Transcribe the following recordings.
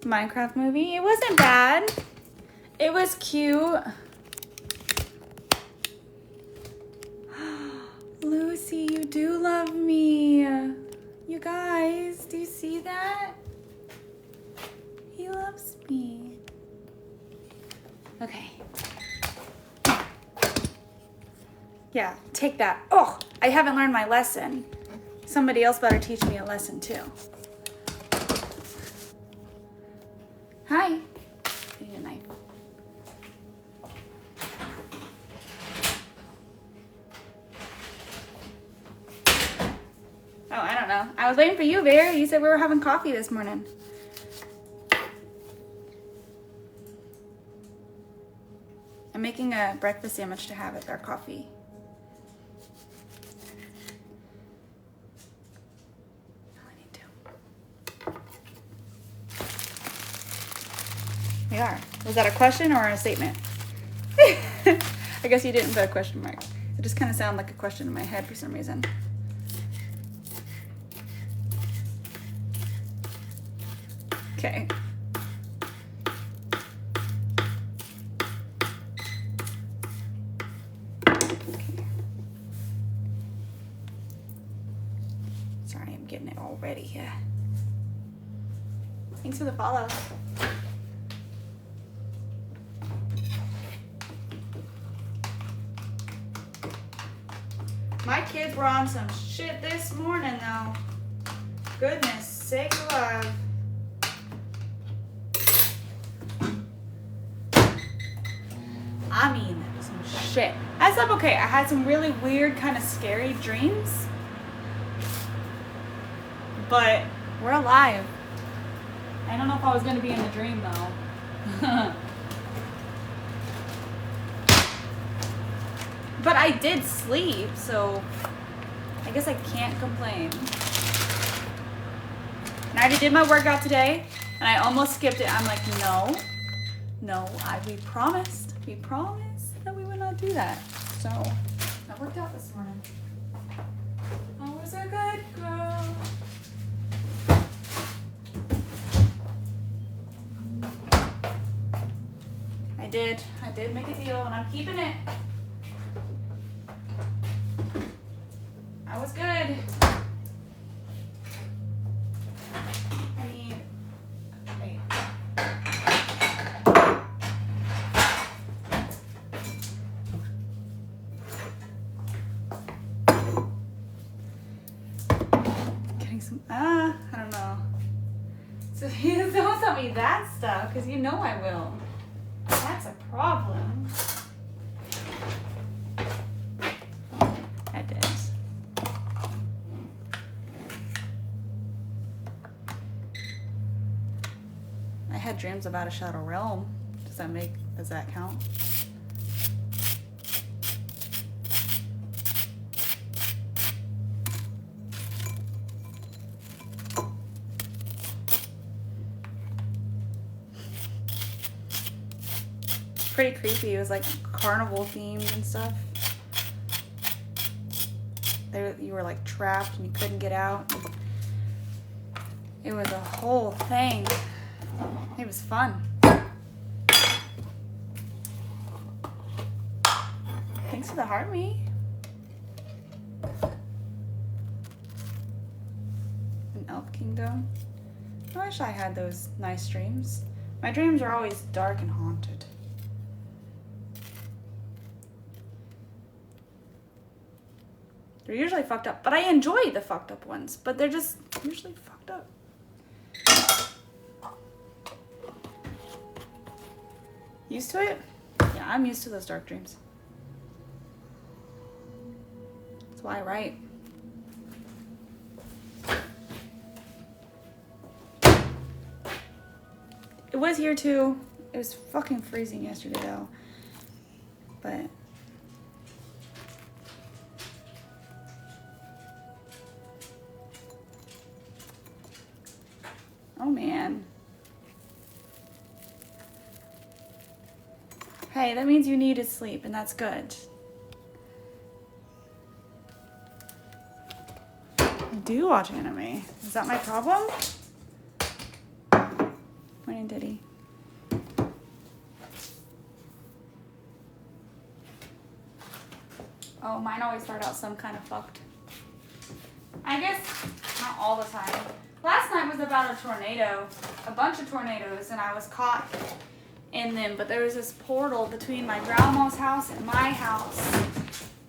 Minecraft movie. It wasn't bad. It was cute. Lucy, you do love me. You guys, do you see that? He loves me. Okay. Yeah, take that. Oh, I haven't learned my lesson. Somebody else better teach me a lesson too. Hi. I need a knife. Oh, I don't know. I was waiting for you, Bear. You said we were having coffee this morning. I'm making a breakfast sandwich to have with our coffee. We are. Was that a question or a statement? I guess you didn't put a question mark. It just kind of sounded like a question in my head for some reason. Okay. Sorry, I'm getting it all ready here. Thanks for the follow. My kids were on some shit this morning, though. Goodness sake alive. I mean, some shit. I slept okay. I had some really weird, kind of scary dreams. But we're alive. I don't know if I was going to be in the dream, though. But I did sleep, so I guess I can't complain. And I already did my workout today, and I almost skipped it. I'm like, no, we promised that we would not do that. So I worked out this morning. I was a good girl. I did make a deal, and I'm keeping it. I was good. I mean, wait. Getting some, I don't know. So you don't tell me that stuff, because you know I will. That's a problem. I did. I had dreams about a shadow realm. Does that count? Pretty creepy. It was like carnival themed and stuff. You were like trapped and you couldn't get out. It was a whole thing. It was fun. Thanks for the heart me. An elf kingdom. I wish I had those nice dreams. My dreams are always dark and haunted. They're usually fucked up, but I enjoy the fucked up ones, but they're just usually fucked up. Used to it? Yeah, I'm used to those dark dreams. That's why I write. It was here too. It was fucking freezing yesterday though. But oh man. Hey, that means you needed sleep, and that's good. I do watch anime. Is that my problem? Morning, Diddy. Oh, mine always start out some kind of fucked. I guess not all the time. Last night was about a tornado, a bunch of tornadoes, and I was caught in them. But there was this portal between my grandma's house and my house.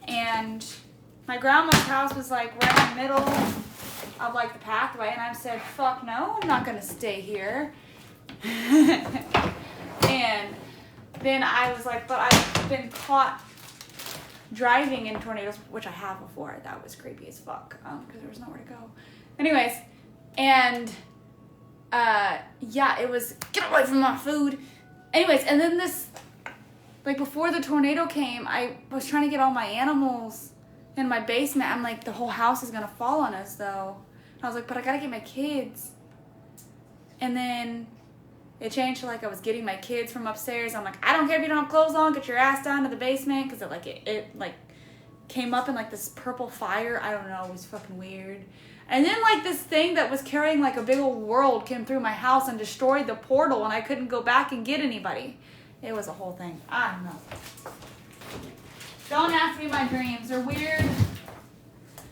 And my grandma's house was like right in the middle of like the pathway. And I said, fuck no, I'm not going to stay here. And then I was like, but I've been caught driving in tornadoes, which I have before. That was creepy as fuck, because there was nowhere to go. Anyways, and yeah, it was, get away from my food. Anyways, and then this, like before the tornado came, I was trying to get all my animals in my basement. I'm like, the whole house is gonna fall on us though. And I was like, but I gotta get my kids. And then it changed to like I was getting my kids from upstairs. I'm like, I don't care if you don't have clothes on, get your ass down to the basement. Because it like came up in like this purple fire. I don't know, it was fucking weird. And then like this thing that was carrying like a big old world came through my house and destroyed the portal, and I couldn't go back and get anybody. It was a whole thing. I don't know. Don't ask me my dreams. They're weird.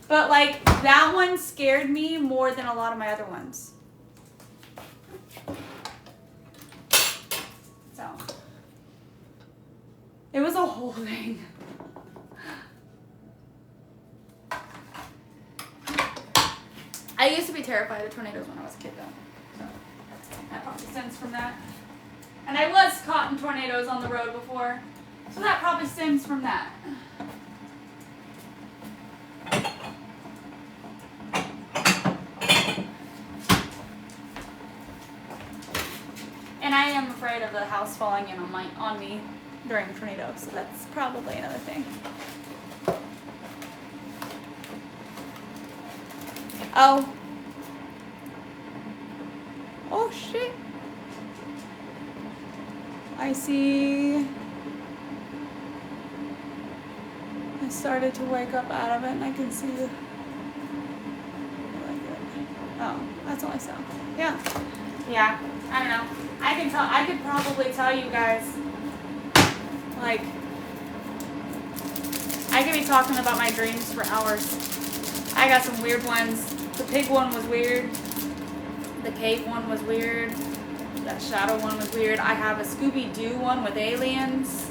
But like that one scared me more than a lot of my other ones. So it was a whole thing. I used to be terrified of tornadoes when I was a kid though. So that probably stems from that. And I was caught in tornadoes on the road before. So that probably stems from that. And I am afraid of the house falling in on me during a tornado, so that's probably another thing. Oh. Oh shit. I see. I started to wake up out of it and I can see the. Oh, that's all I saw. Yeah. Yeah. I don't know. I could probably tell you guys, like, I could be talking about my dreams for hours. I got some weird ones. The pig one was weird. The cave one was weird. That shadow one was weird. I have a Scooby-Doo one with aliens.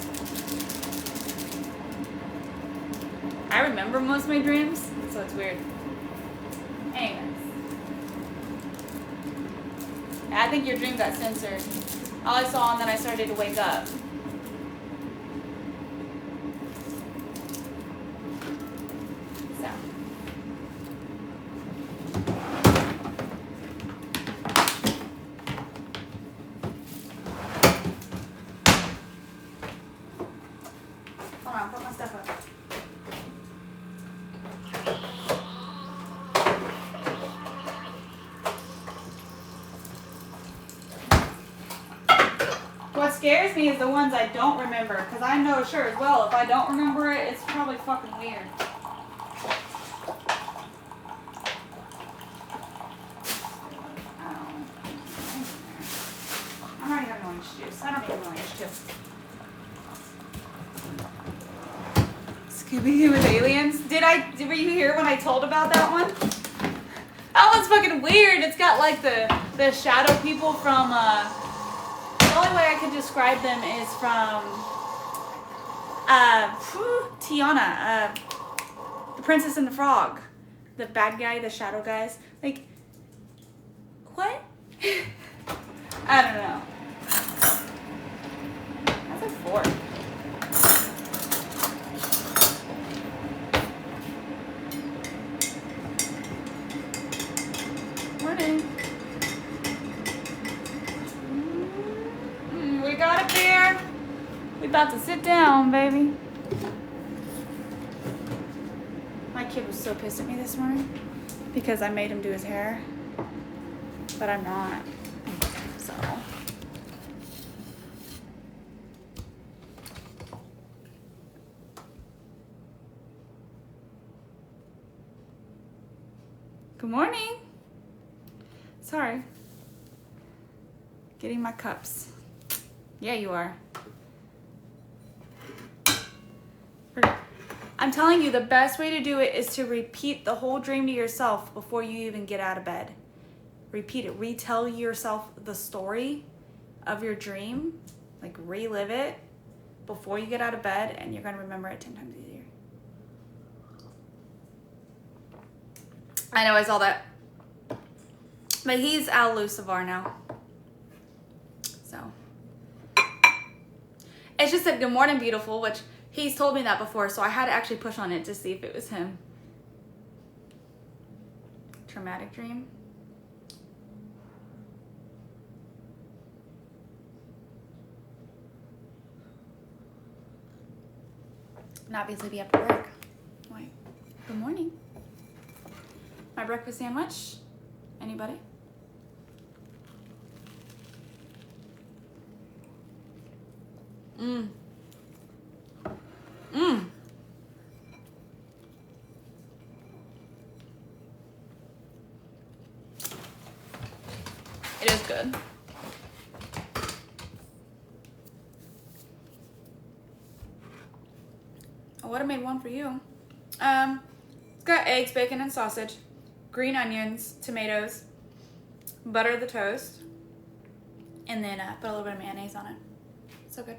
I remember most of my dreams, so it's weird. Anyways. I think your dream got censored. All I saw, and then I started to wake up. So. Hold on, put my stuff up. What scares me is the ones I don't remember, because I know sure as well if I don't remember it, it's probably fucking weird. I'm already having orange juice. I don't need orange juice. Scooby-Doo with aliens? Were you here when I told about that one? That one's fucking weird. It's got like the shadow people from the only way I could describe them is from Tiana, the Princess and the Frog. The bad guy, the shadow guys. Like, what? I don't know. That's a fork. Morning. We got a beer. We about to sit down, baby. My kid was so pissed at me this morning because I made him do his hair, but I'm not. So. Good morning. Sorry. Getting my cups. Yeah, you are. I'm telling you, the best way to do it is to repeat the whole dream to yourself before you even get out of bed. Repeat it. Retell yourself the story of your dream. Like, relive it before you get out of bed, and you're going to remember it 10 times easier. I know, I saw that. But he's Al Lucivar now. So. It just said, good morning, beautiful, which he's told me that before, so I had to actually push on it to see if it was him. Traumatic dream. And obviously be up to work. Wait. Good morning. My breakfast sandwich. Anybody? Mmm. Mmm. It is good. I would have made one for you. It's got eggs, bacon, and sausage, green onions, tomatoes, butter the toast, and then put a little bit of mayonnaise on it. So good.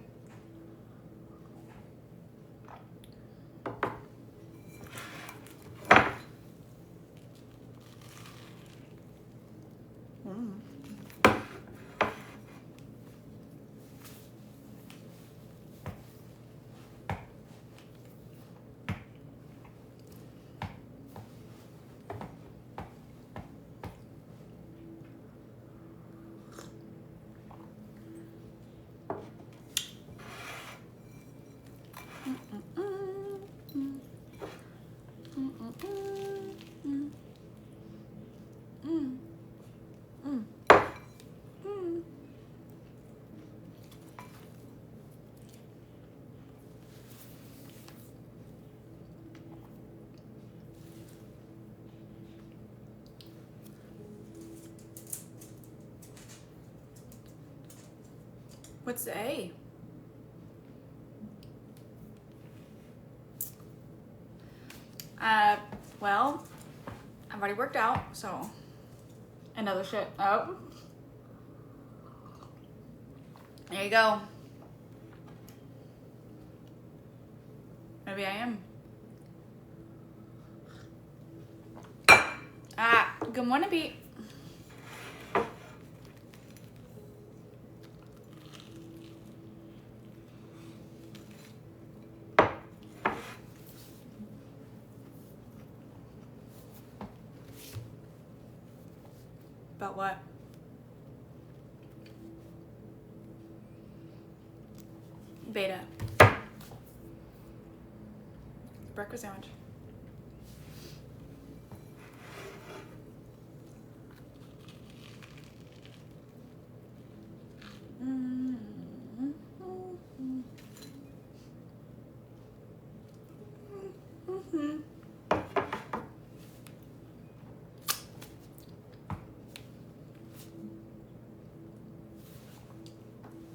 What's the A? Well, I've already worked out, so another shit. Oh. There you go. Maybe I am. Good morning, Pete. About what? Beta. Breakfast sandwich.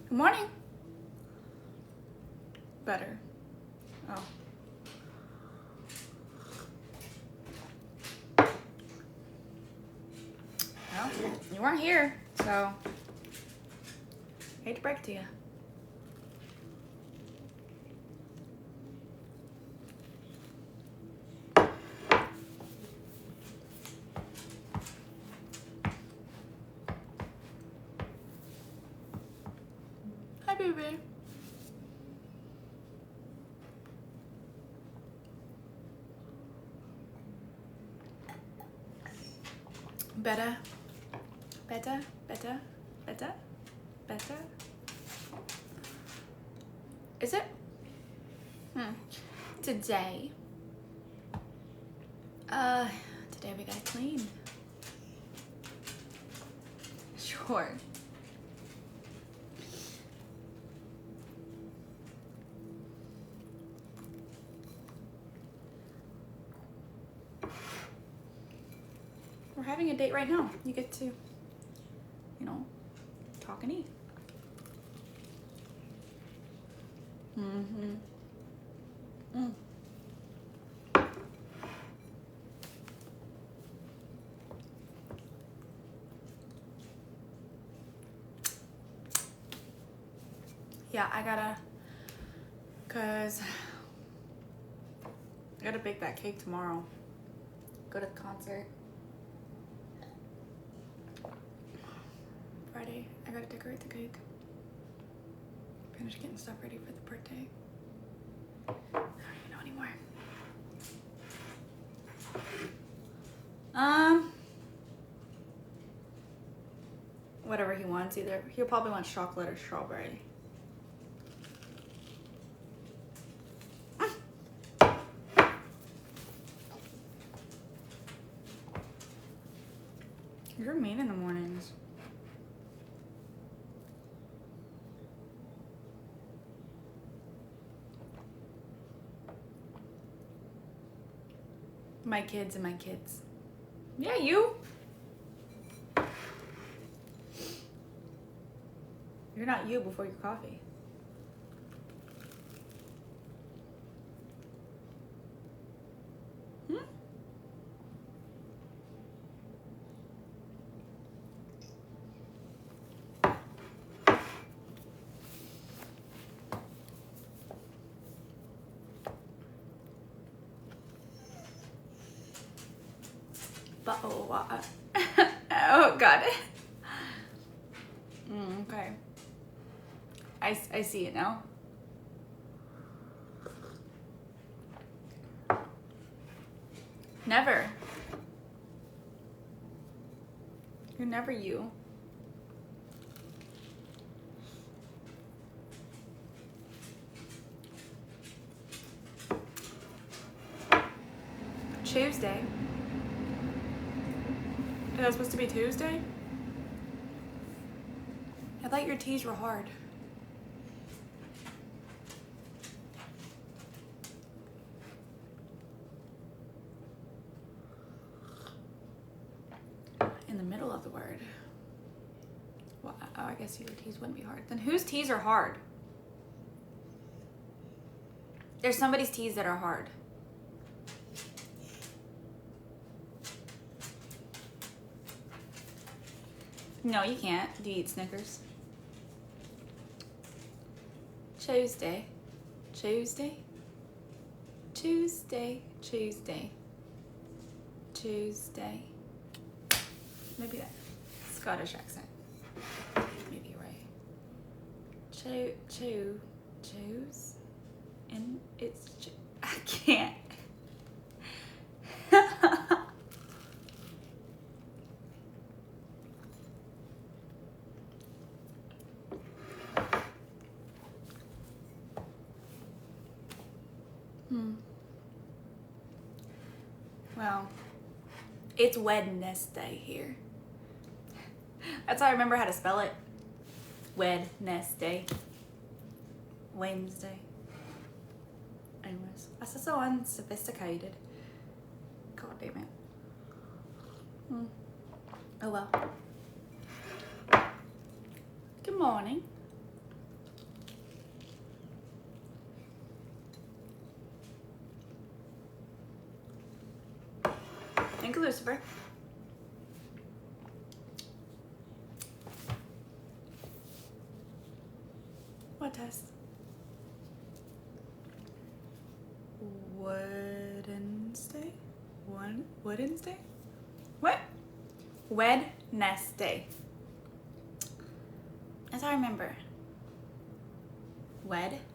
Good morning. Better. Oh. Well, you weren't here, so hate to break it to you. Hi, baby. Better. Better, better, better, better. Is it? Today. Today we got it cleaned. Sure. We're having a date right now. You get to, you know, talk balcony. Mm-hmm. Mm. Yeah, cause I gotta bake that cake tomorrow. Go to the concert. Friday, I gotta decorate the cake. Finish getting stuff ready for the birthday. I don't even know anymore. Whatever he wants, either he'll probably want chocolate or strawberry. You're mean in the mornings. My kids and my kids. Yeah, you. You're not you before your coffee. But oh, oh God. Okay. I see it now. Never. You're never you. Tuesday. Is that supposed to be Tuesday? I thought your T's were hard. In the middle of the word. Well, oh, I guess your T's wouldn't be hard. Then whose T's are hard? There's somebody's T's that are hard. No, you can't. Do you eat Snickers? Tuesday. Tuesday. Tuesday. Tuesday. Tuesday. Maybe that Scottish accent. Maybe you're right. Choose. And it's, I can't. Well, it's Wednesday here. That's how I remember how to spell it. Wednesday. Wednesday. Anyways, that's just so unsophisticated. God damn it. Oh well. Good morning. Thank you, Lucifer. What test? Wednesday? Wednesday? What? Wednesday. That's how I remember. Wednesday.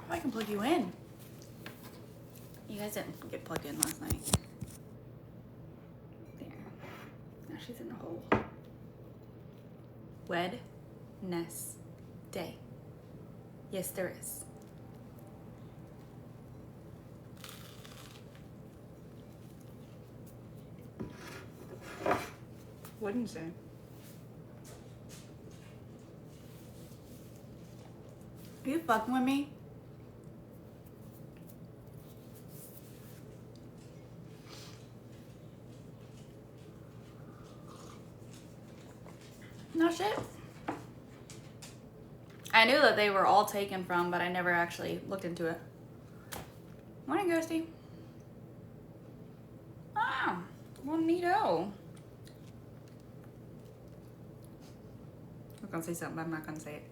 I can plug you in. You guys didn't get plugged in last night. There. Now she's in the hole. Wednesday. Yes, there is. wouldn't say. Are you fucking with me? No shit. I knew that they were all taken from, but I never actually looked into it. Morning, Ghosty. Ah, well, neato. I was gonna say something, but I'm not gonna say it.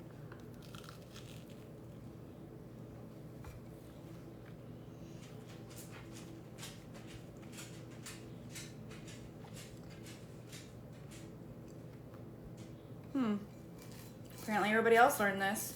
Apparently everybody else learned this.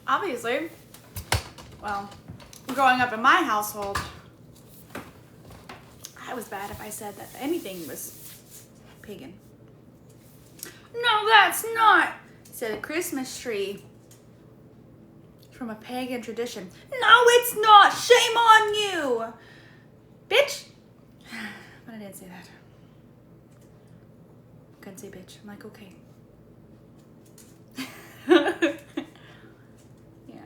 Obviously, well, growing up in my household, I was bad if I said that anything was pagan. No, that's not, said a Christmas tree from a pagan tradition. No, it's not. Shame on you, bitch. But I didn't say that. Couldn't say bitch. I'm like, okay. Yeah.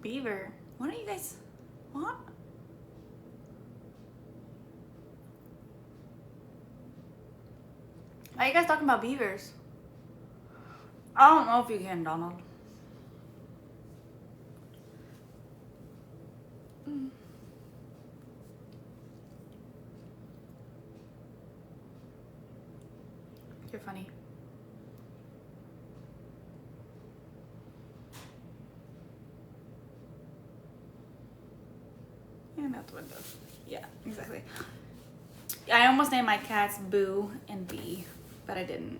Beaver. What are you guys? What? Why are you guys talking about beavers? I don't know if you can, Donald. You're funny. And out the window. Yeah, exactly. I almost named my cats Boo and Bee, but I didn't.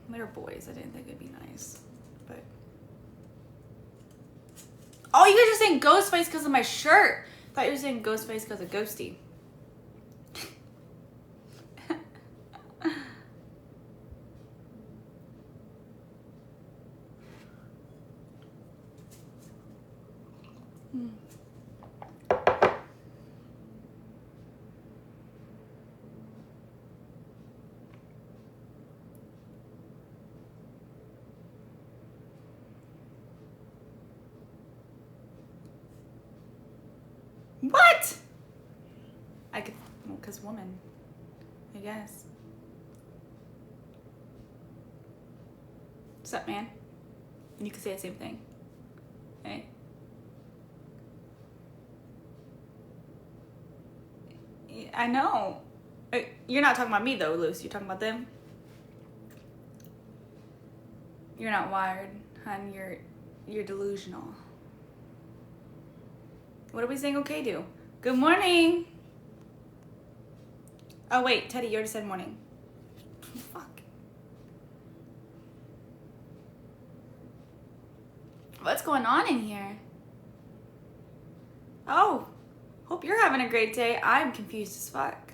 They're boys. I didn't think it'd be nice. But oh, you guys are saying Ghostface because of my shirt. I thought you were saying Ghostface because of Ghosty. What? I could, well, because woman, I guess. What's up, man? And you could say the same thing. Hey. I know. You're not talking about me, though, Luce. You're talking about them? You're not wired, hon. You're delusional. What are we saying okay to? Good morning. Oh, wait. Teddy, you already said morning. Fuck. What's going on in here? Oh. Hope you're having a great day. I'm confused as fuck.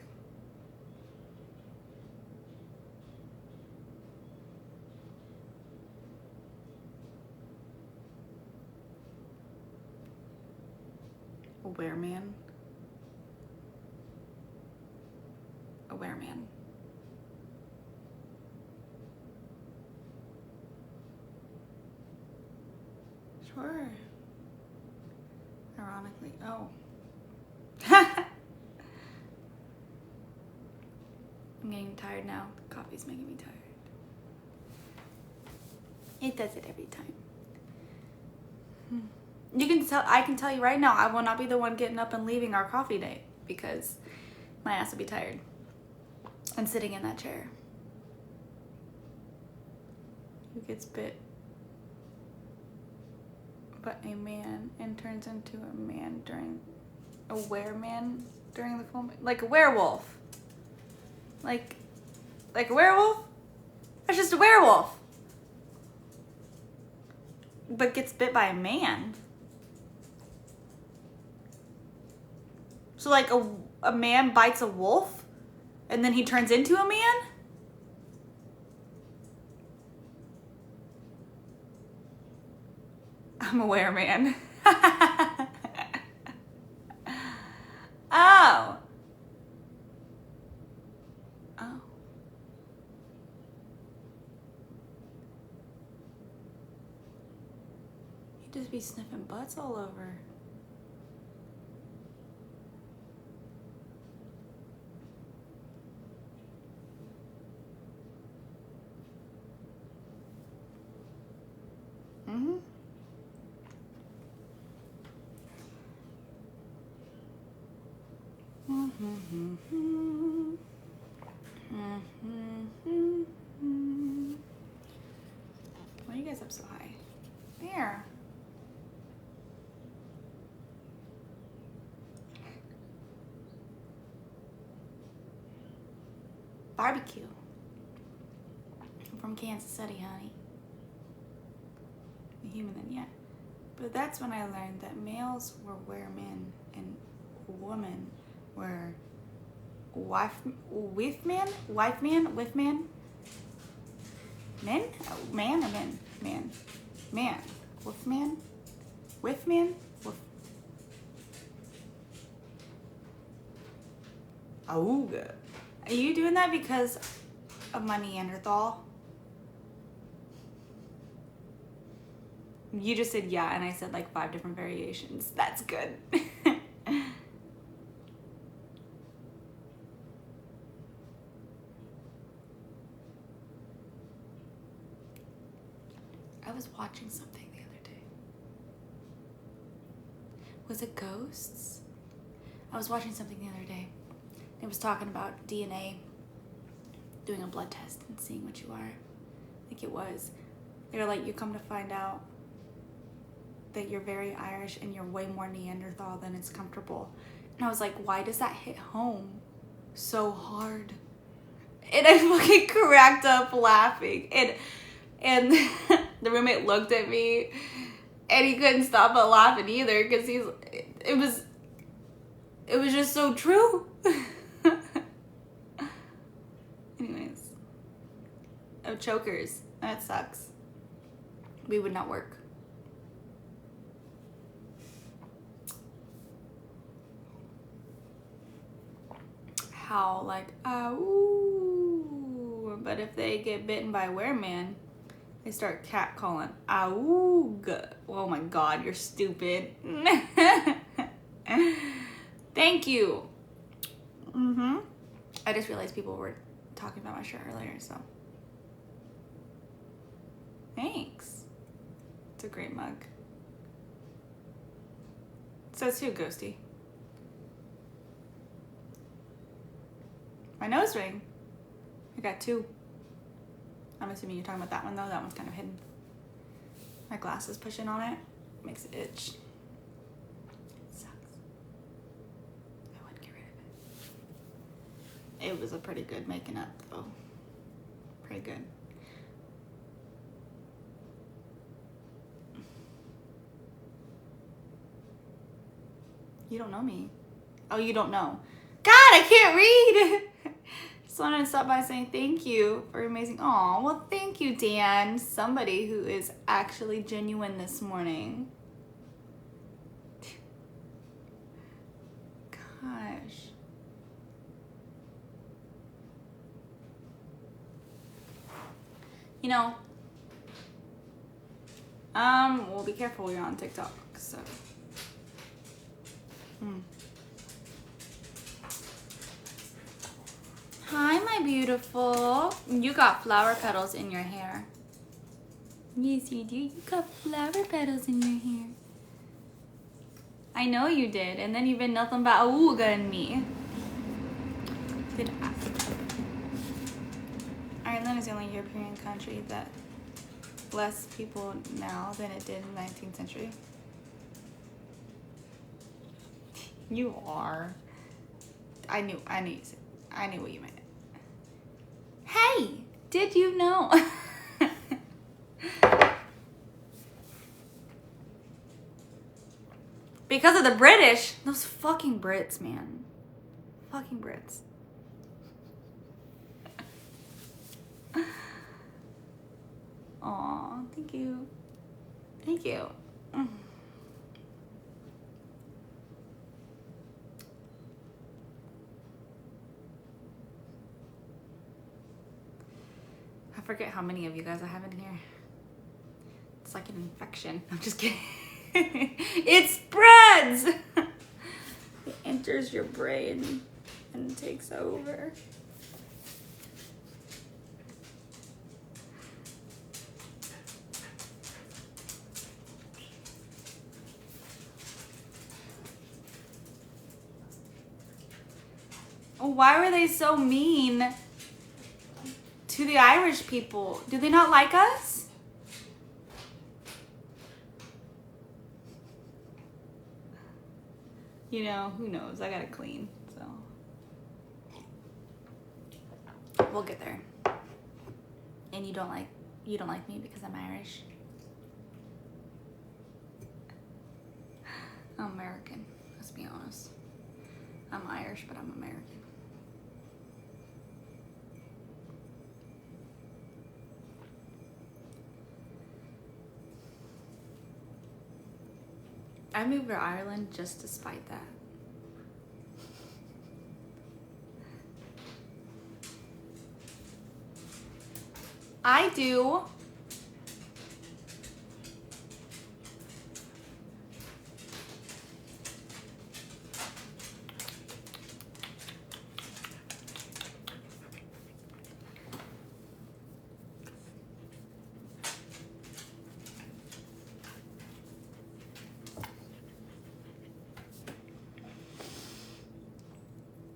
Aware man. Aware man. Sure. Ironically. Oh. I'm getting tired now. The coffee's making me tired. It does it every time. You can tell. I can tell you right now, I will not be the one getting up and leaving our coffee date because my ass will be tired and sitting in that chair. Who gets bit by a man and turns into a man during a wereman during the full moon? Like a werewolf. Like a werewolf? That's just a werewolf. But gets bit by a man. So like a man bites a wolf and then he turns into a man? I'm a wereman. Oh. Oh. He'd just be sniffing butts all over. Mm-hmm. Why are you guys up so high? There. Barbecue. I'm from Kansas City, honey. A human then yet. But that's when I learned that males were weremen and women were wife man, men, man or men, man, wolf man. Auga. Are you doing that because of my Neanderthal? You just said yeah, and I said like 5 different variations. That's good. I was watching something the other day. Was it ghosts? I was watching something the other day. It was talking about DNA, doing a blood test and seeing what you are. I think it was. They were like, you come to find out that you're very Irish and you're way more Neanderthal than it's comfortable. And I was like, why does that hit home so hard? And I fucking cracked up laughing. And the roommate looked at me and he couldn't stop but laughing either because it was just so true. Anyways. Oh, chokers. That sucks. We would not work. How like, ooh. But if they get bitten by a wereman, they start catcalling. Auga. Oh my God, you're stupid. Thank you. I just realized people were talking about my shirt earlier, so. Thanks. It's a great mug. So too, Ghosty. My nose ring. I got 2. I'm assuming you're talking about that one though. That one's kind of hidden. My glasses pushing on it makes it itch. It sucks. I wouldn't get rid of it. It was a pretty good making up though. Pretty good. You don't know me. Oh, you don't know. God, I can't read. Just wanted to stop by saying thank you for amazing. Aw, well, thank you, Dan. Somebody who is actually genuine this morning. Gosh. You know, well, be careful. You're on TikTok, so. Hi, my Hi, beautiful. You got flower petals in your hair. Yes, you do. You got flower petals in your hair. I know you did. And then you've been nothing but awooga and me. Did Ireland is the only European country that less people now than it did in the 19th century. You are. I knew what you meant. Hey, did you know? Because of the British. Those fucking Brits, man. Fucking Brits. Aw, thank you. Thank you. I forget how many of you guys I have in here. It's like an infection. I'm just kidding. It spreads! It enters your brain and takes over. Why were they so mean to the Irish people? Do they not like us? You know, who knows? I gotta clean, so. We'll get there. And you don't like me because I'm Irish? I'm American, let's be honest. I'm Irish, but I'm American. I moved to Ireland just to spite that. I do.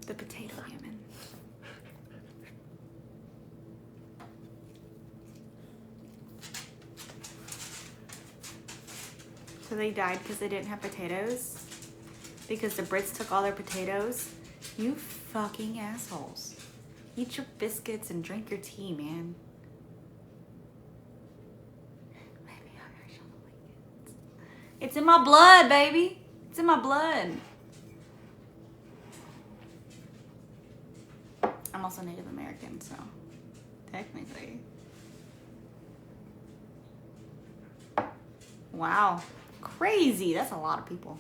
The potato human. So they died because they didn't have potatoes? Because the Brits took all their potatoes? You fucking assholes. Eat your biscuits and drink your tea, man. Maybe Irish on the weekends. It's in my blood, baby. It's in my blood. I'm also Native American, so technically. Wow. Crazy. That's a lot of people.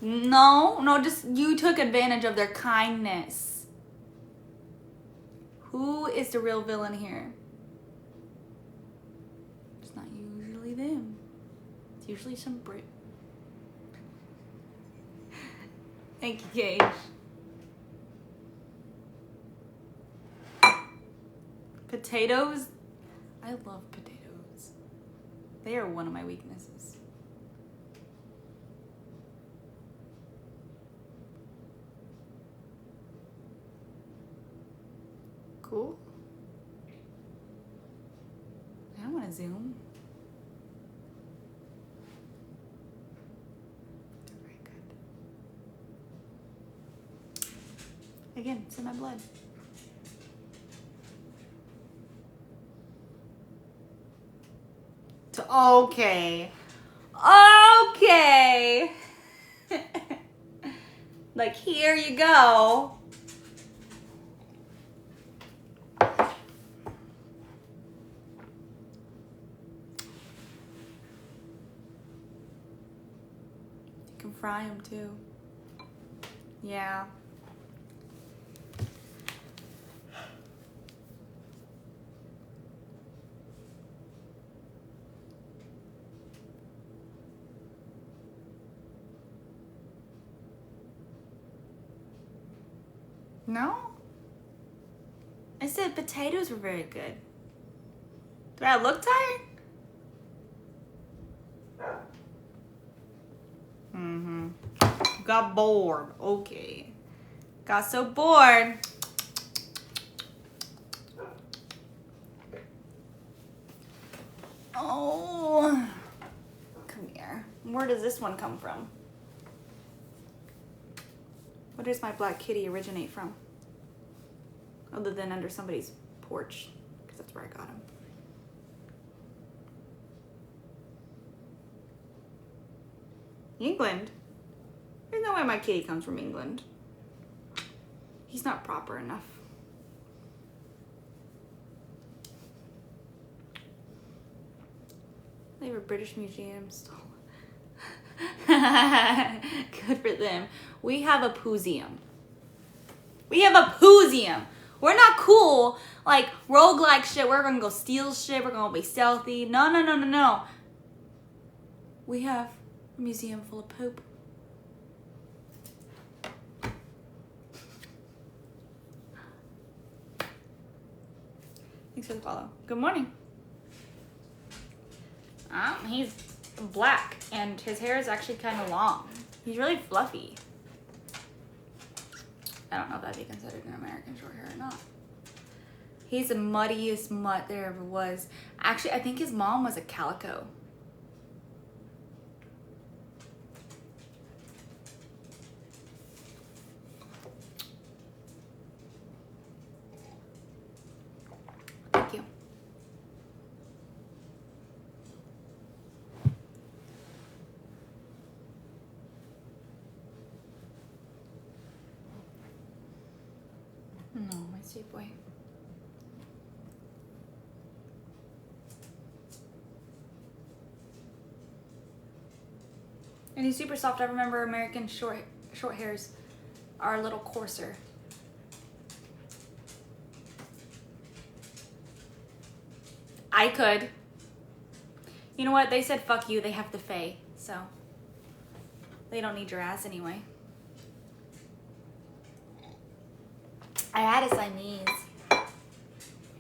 No, just you took advantage of their kindness. Who is the real villain here? It's not usually them. It's usually some Brit. Thank you, Gage. Potatoes? I love potatoes. They are one of my weaknesses. Cool. I don't want to zoom. They're very good. Again, it's in my blood. Okay. Okay. Like, here you go. You can fry them too. Yeah. No? I said potatoes were very good. Do I look tired? Mm-hmm. Got bored. Okay. Got so bored. Oh. Come here. Where does this one come from? Where does my black kitty originate from? Other than under somebody's porch, because that's where I got him. England? There's no way my kitty comes from England. He's not proper enough. They have a British museum still. Good for them. We have a pooseum. We have a pooseum. We're not cool like roguelike shit. We're gonna go steal shit. We're gonna be stealthy. No, no, no, no, no. We have a museum full of poop. Thanks for the follow. Good morning. He's black and his hair is actually kind of long. He's really fluffy. I don't know if that'd be considered an American short hair or not. He's the muddiest mutt there ever was. Actually, I think his mom was a calico. Thank you. No, my sweet boy. And he's super soft. I remember American short hairs are a little coarser. I could. You know what? They said fuck you. They have to fey, so they don't need your ass anyway. I had a Siamese.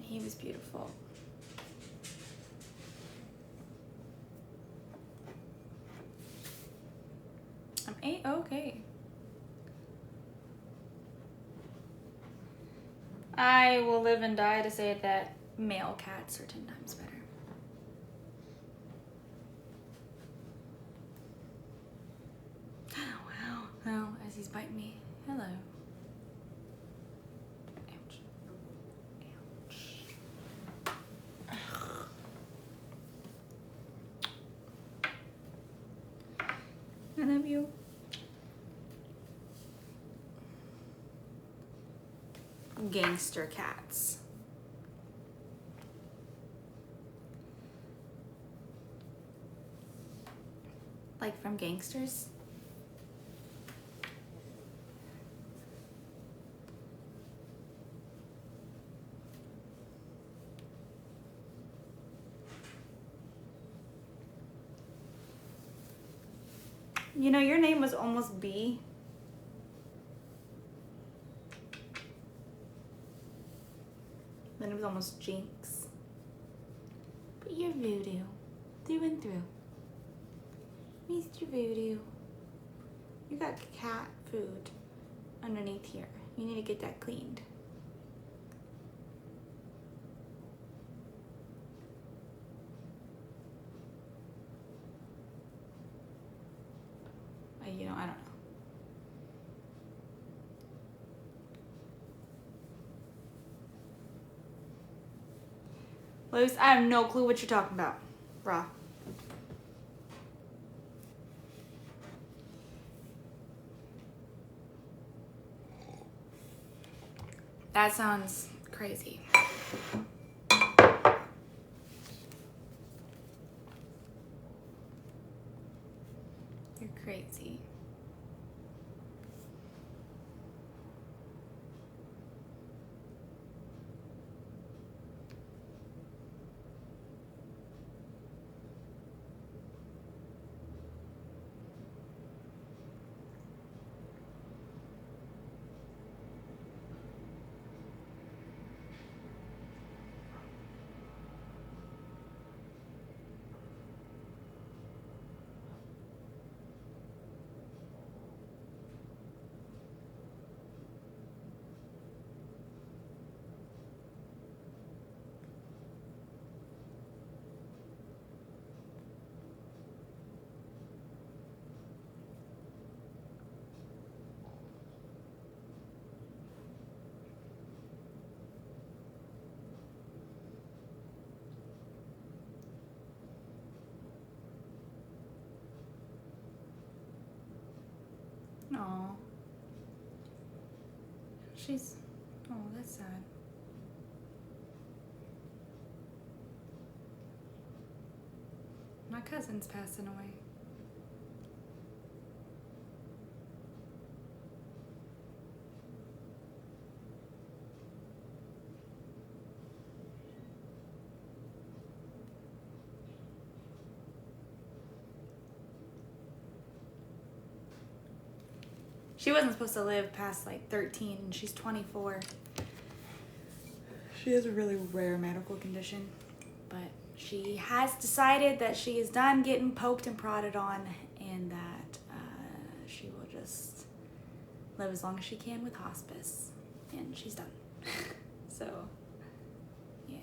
He was beautiful. I'm A-okay. I will live and die to say that male cats are 10 times better. Oh, wow. Oh, as he's biting me. Hello. Ouch. Ouch. I love you. Gangster cats. Like from Gangsters? You know, your name was almost B. Then it was almost Jinx. But you're Voodoo. Through and through. Mr. Voodoo. You got cat food underneath here. You need to get that cleaned. You know, I don't know. Luce, I have no clue what you're talking about, bruh. That sounds crazy. You're crazy. Aw. She's, oh, that's sad. My cousin's passing away. She wasn't supposed to live past like 13 and she's 24. She has a really rare medical condition, but she has decided that she is done getting poked and prodded on and that she will just live as long as she can with hospice, and she's done. So, yeah,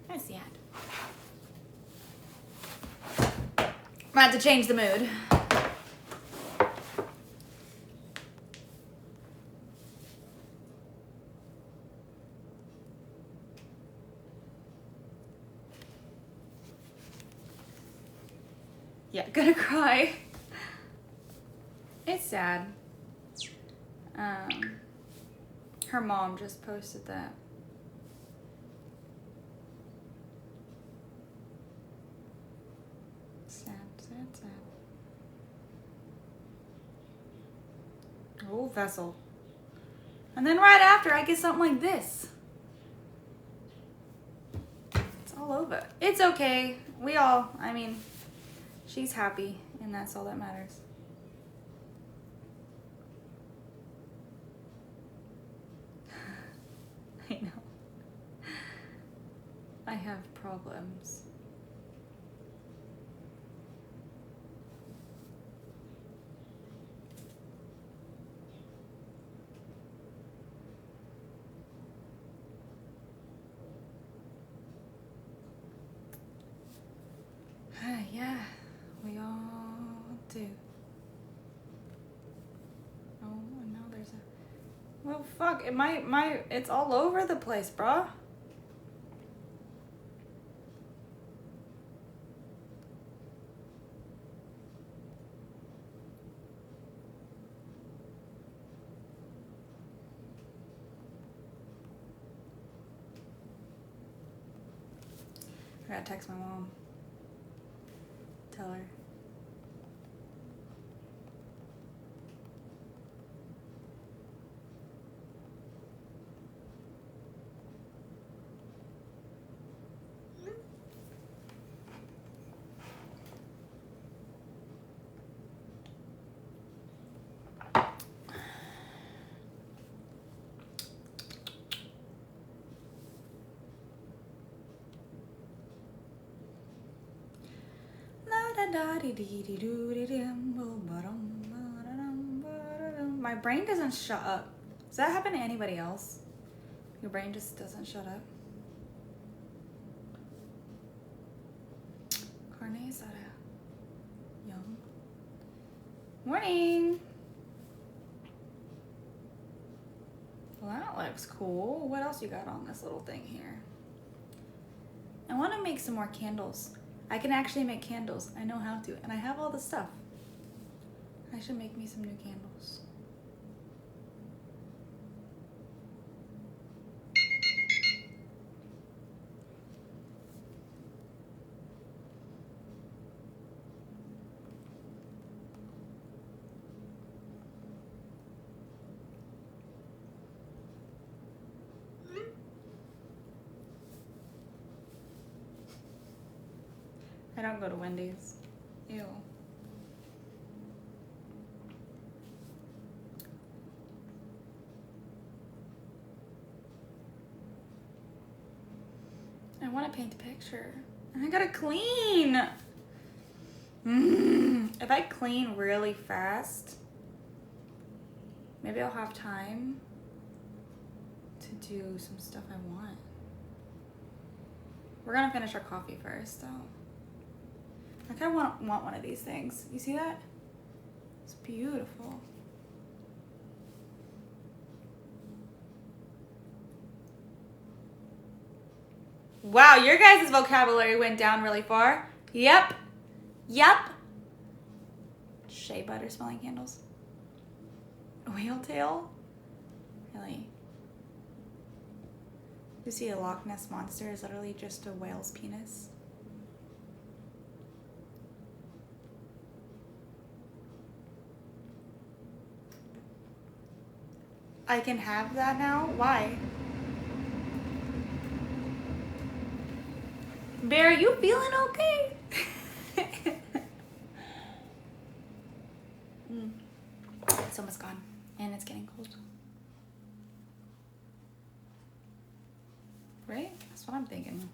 that's sad. I'm gonna have to change the mood. Yeah, gonna cry. It's sad. Her mom just posted that. Sad, sad, sad. Oh, vessel. And then right after, I get something like this. It's all over. It's okay. We all, I mean, she's happy, and that's all that matters. I know. I have problems. Yeah, we all do. Oh, and now there's a... Well, fuck, it's all over the place, bruh. I gotta text my mom. Tell her. My brain doesn't shut up. Does that happen to anybody else? Your brain just doesn't shut up? Carne asada. Yum. Morning. Well, that looks cool. What else you got on this little thing here? I want to make some more candles. I can actually make candles. I know how to, and I have all the stuff. I should make me some new candles. I don't go to Wendy's. Ew. I want to paint a picture. I gotta clean. If I clean really fast, maybe I'll have time to do some stuff I want. We're gonna finish our coffee first, though. Like I want one of these things. You see that? It's beautiful. Wow, your guys' vocabulary went down really far. Yep. Yep. Shea butter smelling candles. A whale tail? Really? You see, a Loch Ness monster is literally just a whale's penis. I can have that now? Why? Bear, you feeling okay? It's almost gone, and it's getting cold. Right? That's what I'm thinking.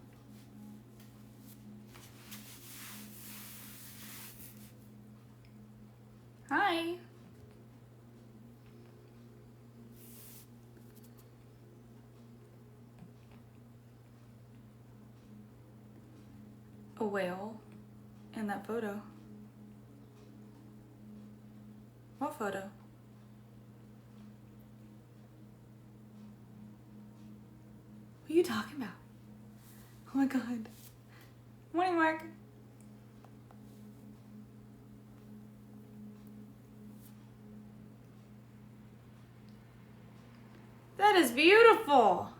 Hi. A whale in that photo. What photo? What are you talking about? Oh my god. Morning, Mark. That is beautiful.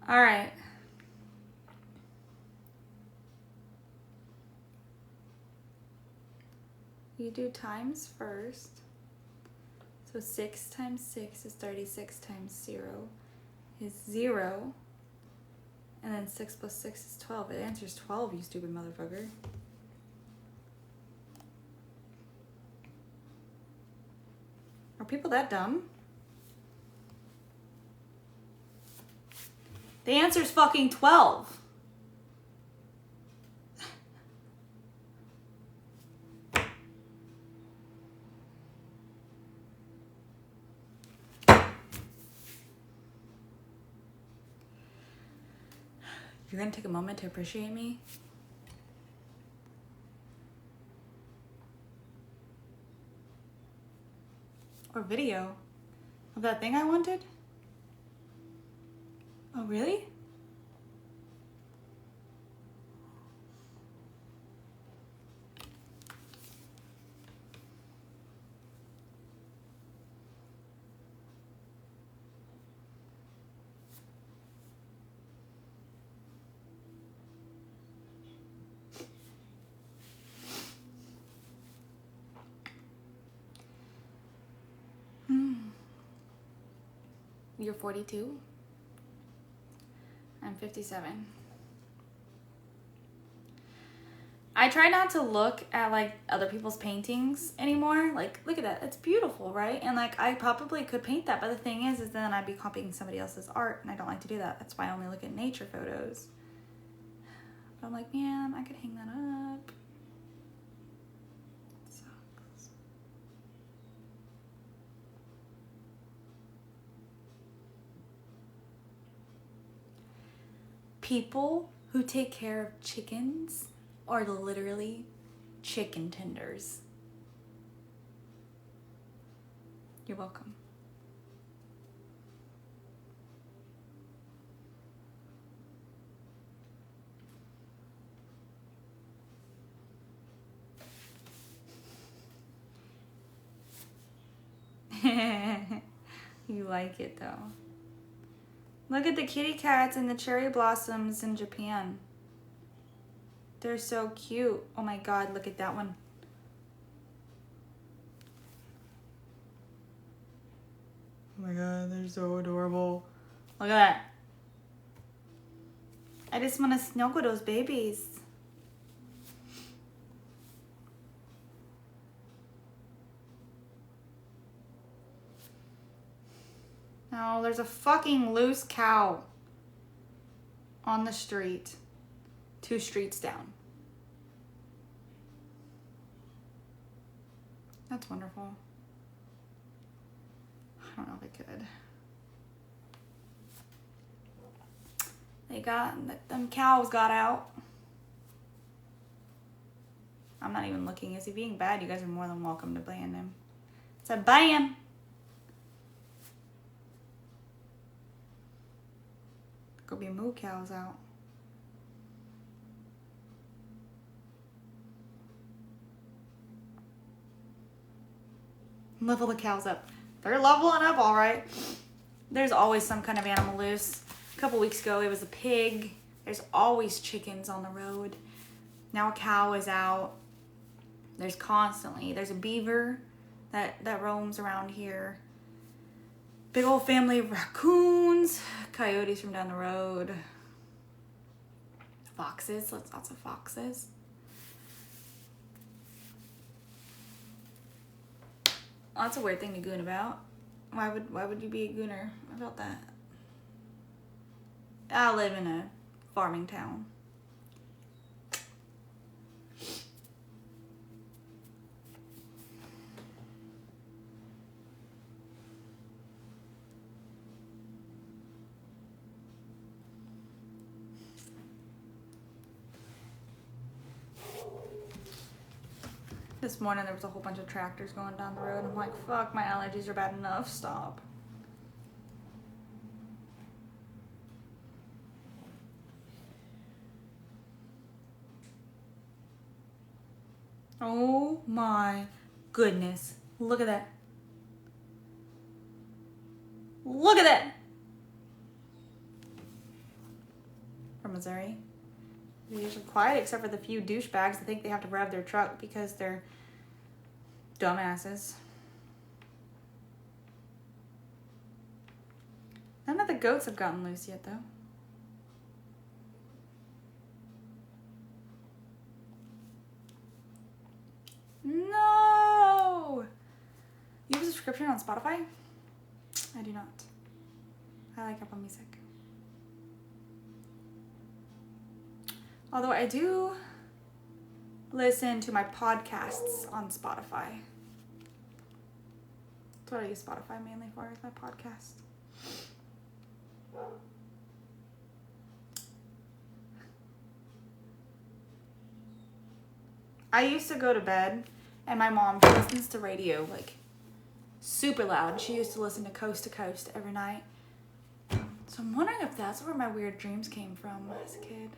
All right. You do times first. So 6 times 6 is 36 times 0 is 0. And then 6 plus 6 is 12. It answers 12, you stupid motherfucker. Are people that dumb? The answer's fucking 12. You're gonna take a moment to appreciate me? Or video of that thing I wanted? Oh, really? You're 42? I'm 57. I try not to look at like other people's paintings anymore. Like, look at that. It's beautiful, right? And like, I probably could paint that. But the thing is then I'd be copying somebody else's art. And I don't like to do that. That's why I only look at nature photos. But I'm like, man, I could hang that up. Sucks. People who take care of chickens are literally chicken tenders. You're welcome. You like it though. Look at the kitty cats and the cherry blossoms in Japan. They're so cute. Oh my god, look at that one. Oh my god, they're so adorable. Look at that. I just want to snuggle those babies. No, there's a fucking loose cow on the street. 2 streets down. That's wonderful. I don't know if I could. Them cows got out. I'm not even looking. Is he being bad? You guys are more than welcome to ban him. It's a ban. Could be moo cows out. Level the cows up. They're leveling up all right. There's always some kind of animal loose. A couple weeks ago, it was a pig. There's always chickens on the road. Now a cow is out. There's a beaver that roams around here. Big old family of raccoons. Coyotes from down the road. Foxes. Lots of foxes. Oh, that's a weird thing to goon about. Why would you be a gooner about that? I live in a farming town. This morning there was a whole bunch of tractors going down the road. I'm like, fuck, my allergies are bad enough. Stop. Oh my goodness. Look at that. Look at that. From Missouri. They're usually quiet except for the few douchebags that think they have to rev their truck because they're dumbasses. None of the goats have gotten loose yet, though. No! You have a subscription on Spotify? I do not. I like Apple Music. Although I do listen to my podcasts on Spotify. That's what I use Spotify mainly for, is my podcast. I used to go to bed and my mom listens to radio like super loud. She used to listen to Coast every night. So I'm wondering if that's where my weird dreams came from as a kid.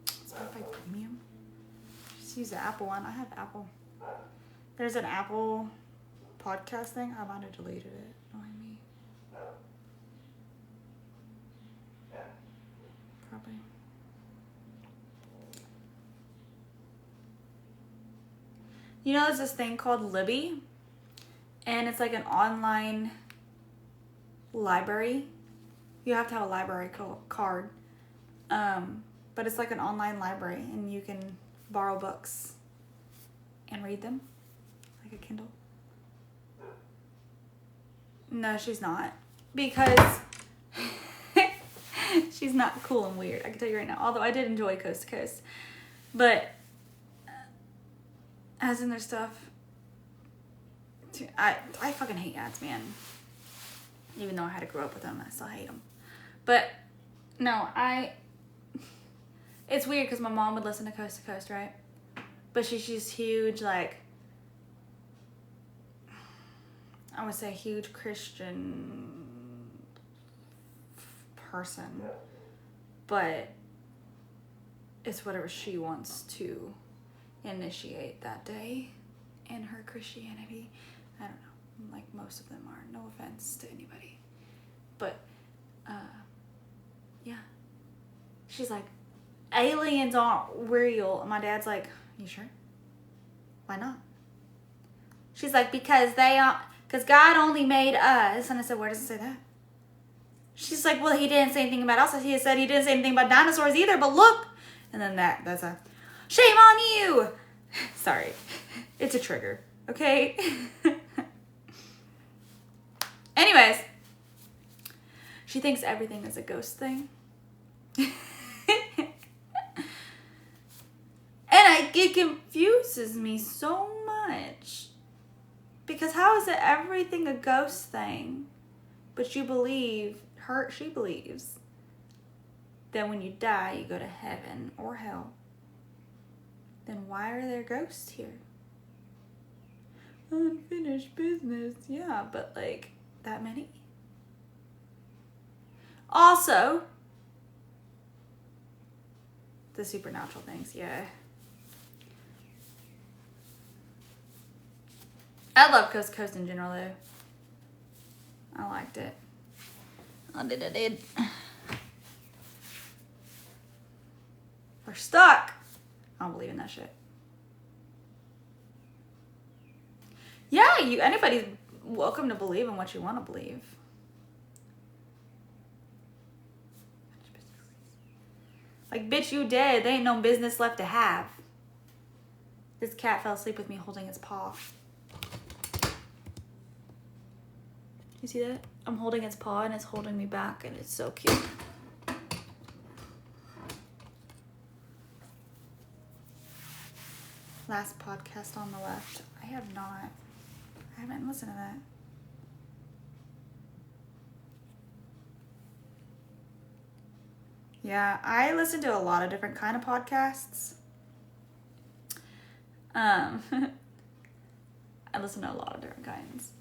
Spotify Premium? Just use the Apple one. I have Apple. There's an Apple podcast thing. I might have deleted it. Knowing me. Probably. You know, there's this thing called Libby, and it's like an online library. You have to have a library card, but it's like an online library, and you can borrow books and read them, like a Kindle. No, she's not, because she's not cool and weird. I can tell you right now. Although I did enjoy Coast to Coast, but as in their stuff, I fucking hate ads, man. Even though I had to grow up with them, I still hate them. But no, it's weird because my mom would listen to Coast, right? But she's just huge, like, I would say huge Christian person. But it's whatever she wants to initiate that day in her Christianity. I don't know. Like most of them are. No offense to anybody. But, yeah. She's like, aliens aren't real. And my dad's like, you sure? Why not? She's like, because God only made us. And I said, where does it say that? She's like, well, he didn't say anything about us. He said he didn't say anything about dinosaurs either, but look. And then that's a, shame on you. Sorry. It's a trigger. Okay? Anyways. She thinks everything is a ghost thing. And it confuses me so much. Because how is it everything a ghost thing? But you believe, she believes, that when you die, you go to heaven or hell. Then why are there ghosts here? Unfinished business. Yeah, but like that many? Also, the supernatural things, yeah. I love Coast to Coast in general though. I liked it. I did. We're stuck. I don't believe in that shit. Yeah, anybody's welcome to believe in what you want to believe. Like, bitch, you dead. There ain't no business left to have. This cat fell asleep with me holding its paw. You see that? I'm holding its paw and it's holding me back and it's so cute. Last podcast on the left. I haven't listened to that. Yeah, I listen to a lot of different kind of podcasts. I listen to a lot of different kinds.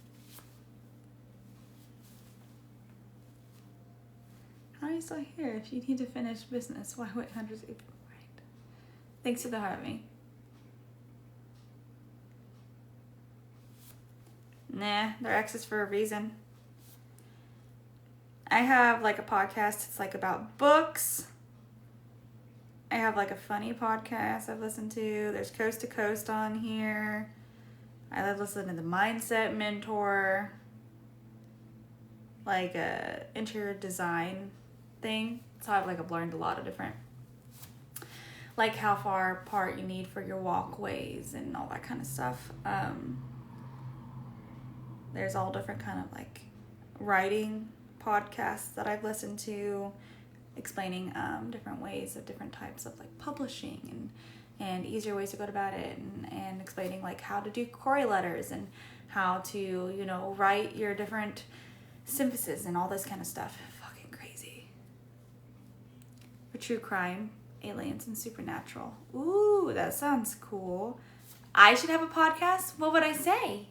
How are you still here? If you need to finish business, why wait hundreds of people? Right. Thanks for the heart of me. Nah, they're exes for a reason. I have like a podcast, it's like about books. I have like a funny podcast I've listened to. There's Coast to Coast on here. I listen to the Mindset Mentor. Like a interior design thing. So I've learned a lot of different, like how far apart you need for your walkways and all that kind of stuff. There's all different kind of like writing podcasts that I've listened to, explaining different ways of different types of like publishing and easier ways to go about it, and explaining like how to do query letters and how to write your different symphyses and all this kind of stuff. Fucking crazy. For true crime, aliens, and supernatural. Ooh, that sounds cool. I should have a podcast? What would I say?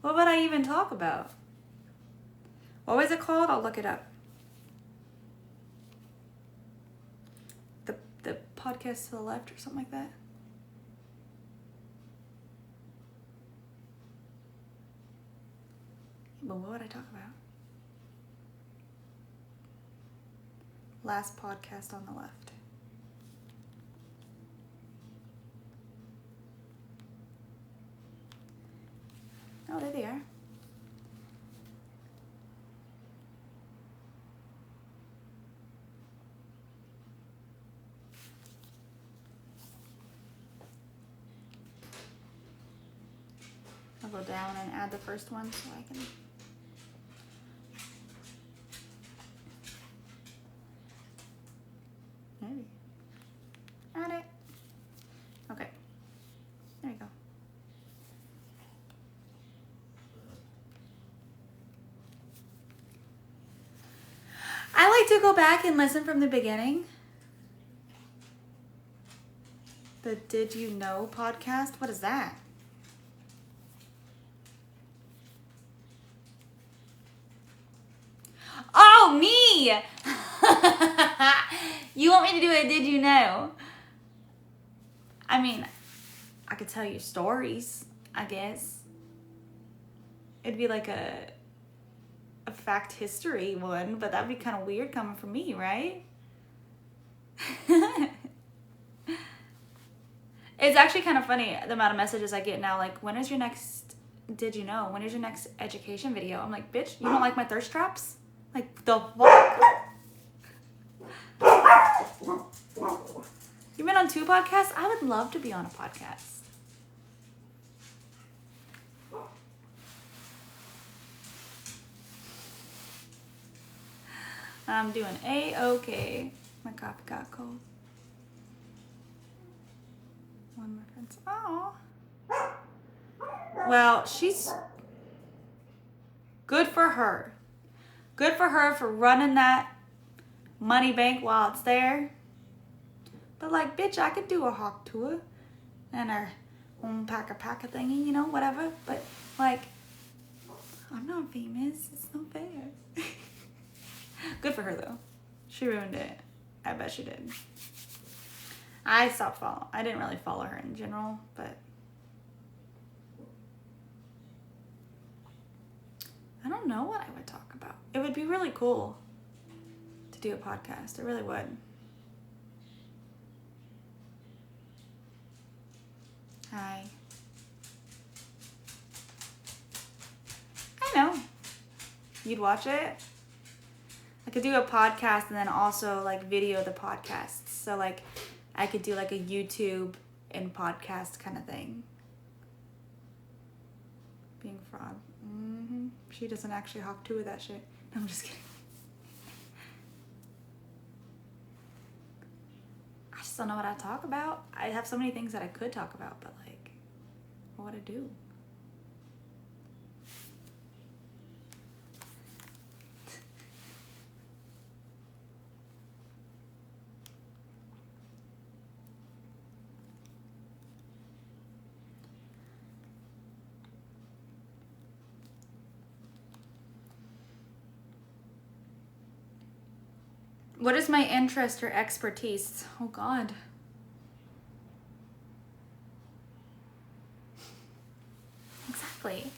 What would I even talk about? What was it called? I'll look it up. The podcast to the left or something like that. But what would I talk about? Last podcast on the left. Oh, there they are. I'll go down and add the first one so I can... Maybe. Add it. Okay. There you go. I like to go back and listen from the beginning. The Did You Know podcast? What is that? Oh, me! You want me to do a Did You Know? I mean, I could tell you stories, I guess. It'd be like a fact history one, but that'd be kind of weird coming from me, right? It's actually kind of funny the amount of messages I get now, like, when is your next Did You Know? When is your next education video? I'm like, bitch, you don't like my thirst traps? Like, the fuck? You've been on 2 podcasts? I would love to be on a podcast. I'm doing A-okay. My coffee got cold. One reference. Oh. Well, she's good for her. Good for her for running that money bank while it's there. But like, bitch, I could do a hawk tour and a packer thingy, you know, whatever. But like, I'm not famous. It's not fair. Good for her though. She ruined it. I bet she did. I stopped following. I didn't really follow her in general, but I don't know what I would talk about. It would be really cool to do a podcast. It really would. Hi. I know. You'd watch it? I could do a podcast and then also like video the podcasts. So like I could do like a YouTube and podcast kind of thing. Being fraud. She doesn't actually hawk two of that shit. No, I'm just kidding. I just don't know what I talk about. I have so many things that I could talk about, but like, what would I do? What is my interest or expertise? Oh God. Exactly.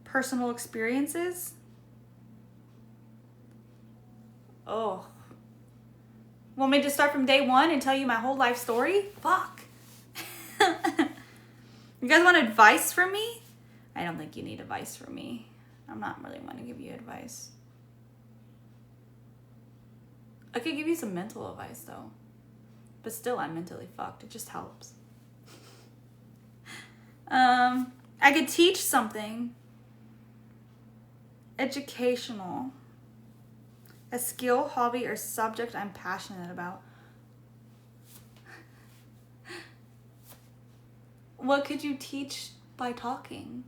Personal experiences? Oh. Want me to start from day one and tell you my whole life story? Fuck. You guys want advice from me? I don't think you need advice from me. I'm not really want to give you advice. I could give you some mental advice though. But still, I'm mentally fucked. It just helps. I could teach something. Educational. A skill, hobby, or subject I'm passionate about. What could you teach by talking?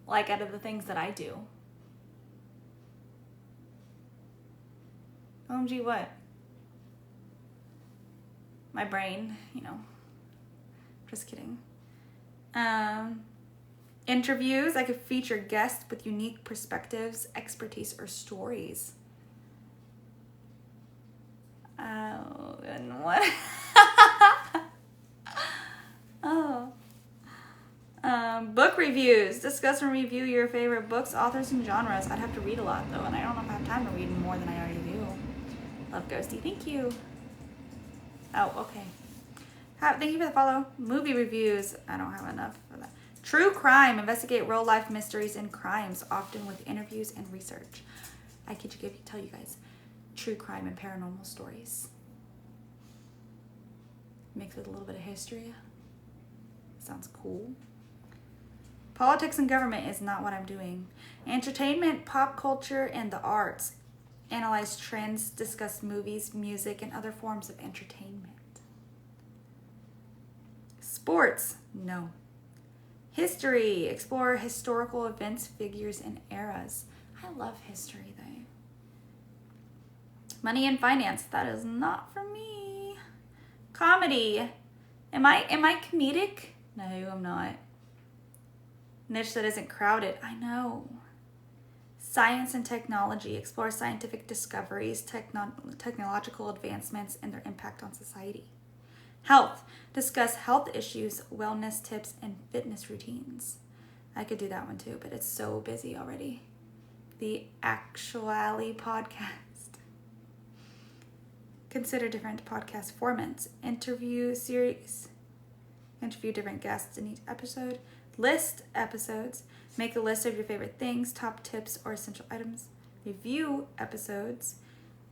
Like out of the things that I do. OMG, what? My brain, you know. Just kidding. Interviews, I could feature guests with unique perspectives, expertise, or stories. Oh, and what? Oh. Book reviews. Discuss and review your favorite books, authors, and genres. I'd have to read a lot, though, and I don't know if I have time to read more than I already do. Love Ghosty. Thank you. Oh, okay. Thank you for the follow. Movie reviews. I don't have enough for that. True crime. Investigate real-life mysteries and crimes, often with interviews and research. I could tell you guys. True crime and paranormal stories. Mixed with a little bit of history. Sounds cool. Politics and government is not what I'm doing. Entertainment, pop culture, and the arts. Analyze trends, discuss movies, music, and other forms of entertainment. Sports, no. History, explore historical events, figures, and eras. I love history, though. Money and finance, that is not for me. Comedy, am I comedic? No, I'm not. Niche that isn't crowded, I know. Science and technology, explore scientific discoveries, technological advancements, and their impact on society. Health, discuss health issues, wellness tips, and fitness routines. I could do that one too, but it's so busy already. The Actually podcast. Consider different podcast formats. Interview series. Interview different guests in each episode. List episodes. Make a list of your favorite things, top tips, or essential items. Review episodes.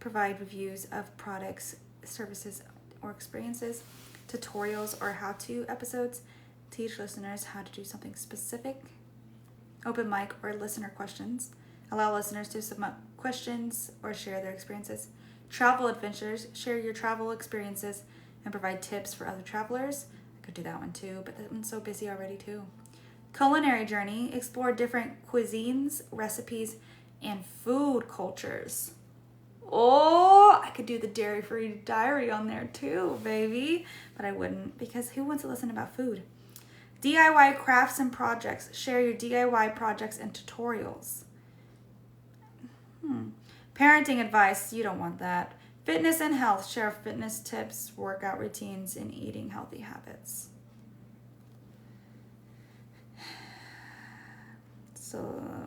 Provide reviews of products, services, or experiences. Tutorials or how-to episodes. Teach listeners how to do something specific. Open mic or listener questions. Allow listeners to submit questions or share their experiences. Travel adventures. Share your travel experiences and provide tips for other travelers. I could do that one too, but that one's so busy already too. Culinary journey, explore different cuisines, recipes, and food cultures. Oh, I could do the dairy-free diary on there too, baby. But I wouldn't, because who wants to listen about food? DIY crafts and projects. Share your DIY projects and tutorials. Parenting advice. You don't want that. Fitness and health. Share fitness tips, workout routines, and eating healthy habits. So,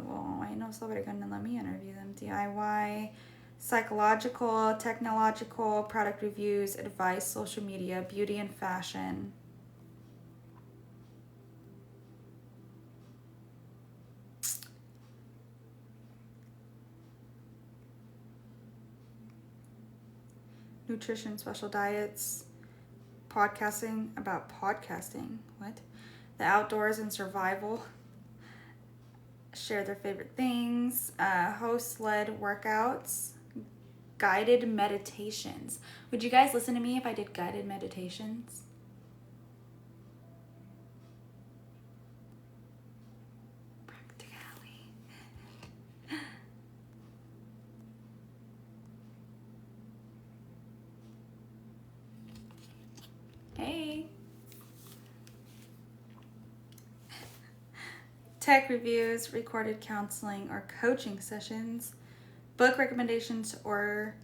well, I know somebody gonna let me interview them. DIY, psychological, technological, product reviews, advice, social media, beauty and fashion. Nutrition, special diets, podcasting about podcasting. What? The outdoors and survival. Share their favorite things. Host-led workouts. Guided meditations. Would you guys listen to me if I did guided meditations? Practicality. Hey. Tech reviews, recorded counseling or coaching sessions, book recommendations or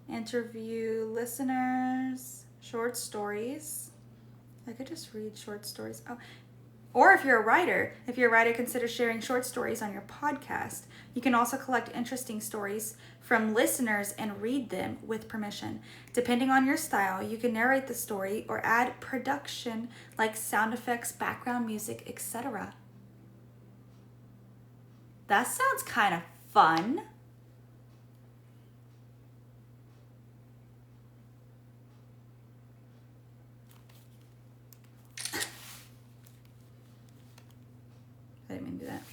interview listeners, short stories. I could just read short stories. Oh, or if you're a writer, consider sharing short stories on your podcast. You can also collect interesting stories from listeners and read them with permission. Depending on your style, you can narrate the story or add production like sound effects, background music, etc. That sounds kind of fun. I didn't mean to do that.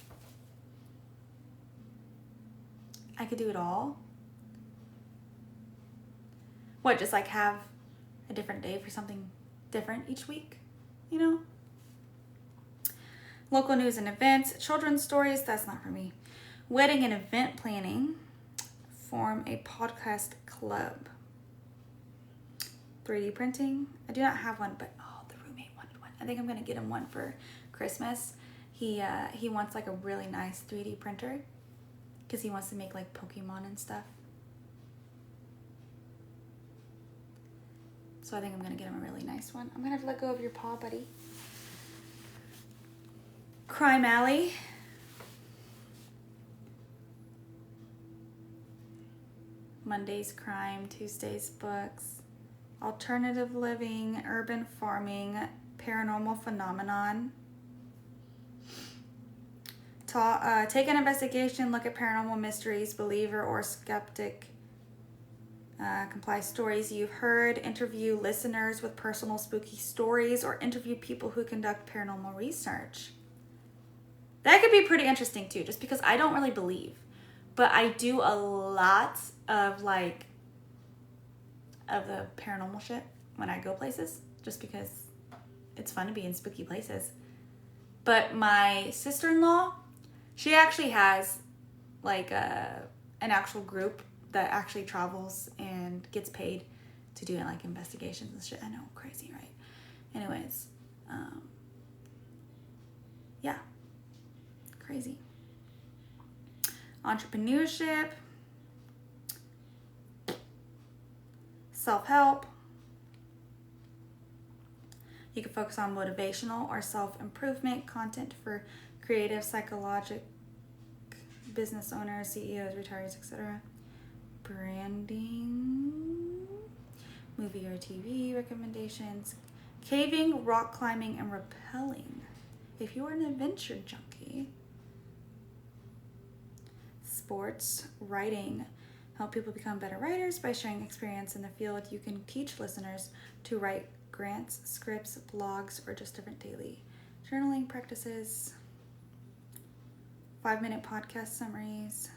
I could do it all. What, just like have a different day for something different each week? You know? Local news and events, children's stories, that's not for me. Wedding and event planning. Form a podcast club. 3D printing. I do not have one, but the roommate wanted one. I think I'm gonna get him one for Christmas. He wants like a really nice 3D printer because he wants to make like Pokemon and stuff. So I think I'm gonna get him a really nice one. I'm gonna have to let go of your paw, buddy. Crime Alley. Mondays crime, Tuesdays books. Alternative living, urban farming, paranormal phenomenon. Take an investigation, look at paranormal mysteries, believer or skeptic. Compile stories you've heard, interview listeners with personal spooky stories, or interview people who conduct paranormal research. That could be pretty interesting too, just because I don't really believe. But I do a lot of the paranormal shit when I go places, just because it's fun to be in spooky places. But my sister-in-law, she actually has like an actual group that actually travels and gets paid to do like investigations and shit. I know, crazy, right? Anyways, yeah, crazy. Entrepreneurship, self-help. You can focus on motivational or self-improvement content for creative, psychologic, business owners, CEOs, retirees, etc. Branding, movie or TV recommendations, caving, rock climbing, and rappelling. If you are an adventure junkie. Sports, writing. Help people become better writers by sharing experience in the field. You can teach listeners to write grants, scripts, blogs, or just different daily journaling practices. 5-minute podcast summaries.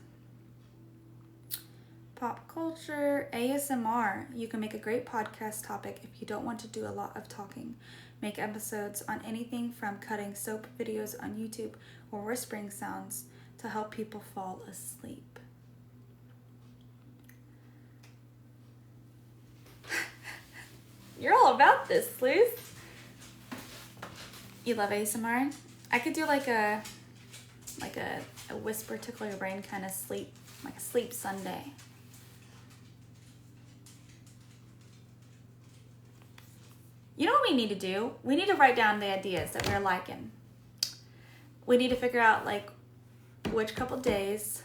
Pop culture, ASMR. You can make a great podcast topic if you don't want to do a lot of talking. Make episodes on anything from cutting soap videos on YouTube or whispering sounds to help people fall asleep. You're all about this, Liz. You love ASMR? I could do like a whisper tickle your brain kind of sleep, like a sleep Sunday. You know what we need to do? We need to write down the ideas that we're liking. We need to figure out like which couple days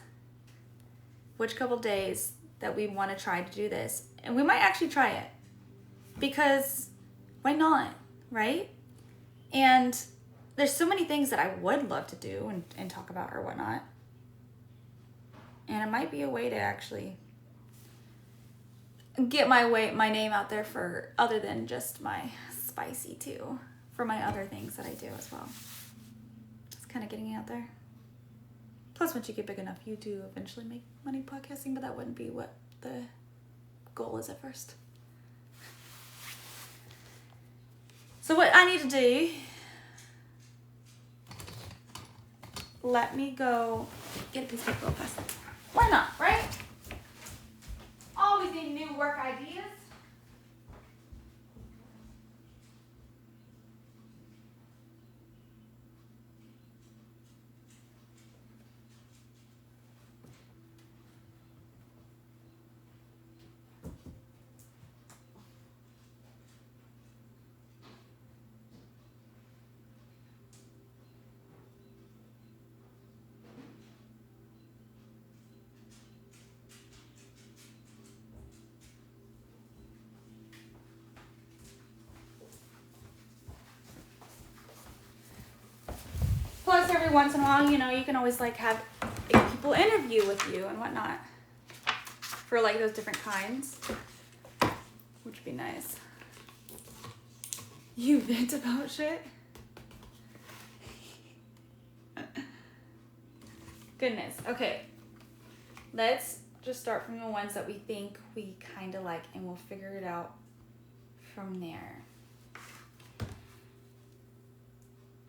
that we want to try to do this. And we might actually try it. Because why not, right? And there's so many things that I would love to do and talk about or whatnot. And it might be a way to actually get my name out there for other than just my spicy too, for my other things that I do as well. It's kind of getting out there. Plus, once you get big enough, you do eventually make money podcasting, but that wouldn't be what the goal is at first. So what I need to do, let me go get a piece of paper real fast. Why not, right? Always need new work ideas. Plus, every once in a while, you know, you can always like have like, people interview with you and whatnot for like those different kinds, which would be nice. You vent about shit? Goodness. Okay. Let's just start from the ones that we think we kind of like, and we'll figure it out from there.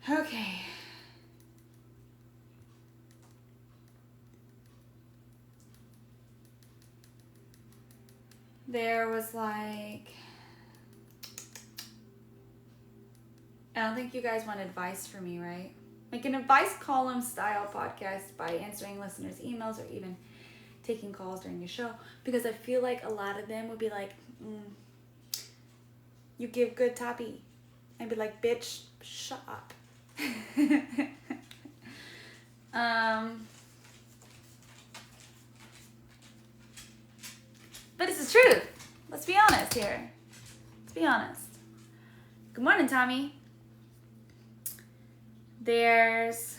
Okay. There was like, I don't think you guys want advice from me, right? Like an advice column style podcast by answering listeners' emails or even taking calls during your show. Because I feel like a lot of them would be like, you give good toppy. I'd be like, bitch, shut up. But it's the truth. Let's be honest here. Let's be honest. Good morning, Tommy. There's...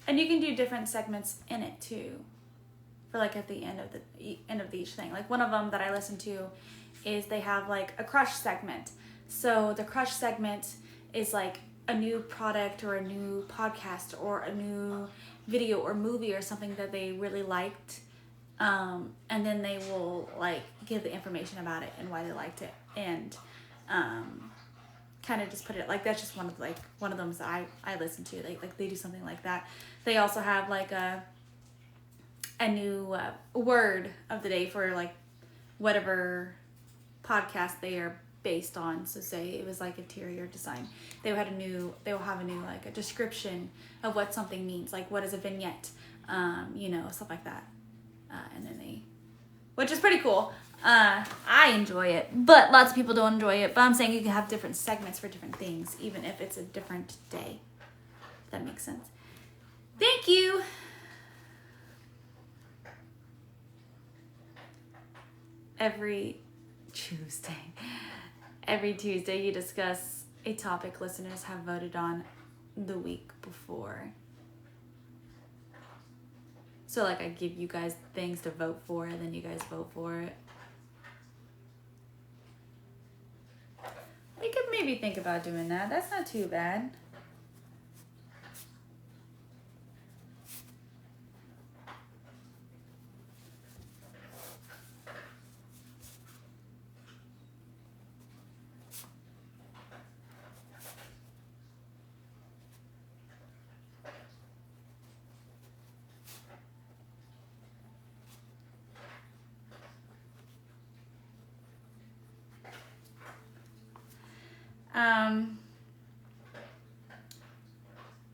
And you can do different segments in it too. For like at the end of each thing. Like one of them that I listen to is they have like a crush segment. So the crush segment is like a new product or a new podcast or a new video or movie or something that they really liked. And then they will like give the information about it and why they liked it. And kind of just put it like, that's just one of them that I listen to. They do something like that. They also have like a new word of the day for like whatever podcast they are based on. So say it was like interior design, they will have a new like a description of what something means, like what is a vignette, stuff like that, and then which is pretty cool. I enjoy it, but lots of people don't enjoy it. But I'm saying you can have different segments for different things, even if it's a different day. If that makes sense. Thank you. Every Tuesday you discuss a topic listeners have voted on the week before. So like I give you guys things to vote for and then you guys vote for it. maybe think about doing that. That's not too bad.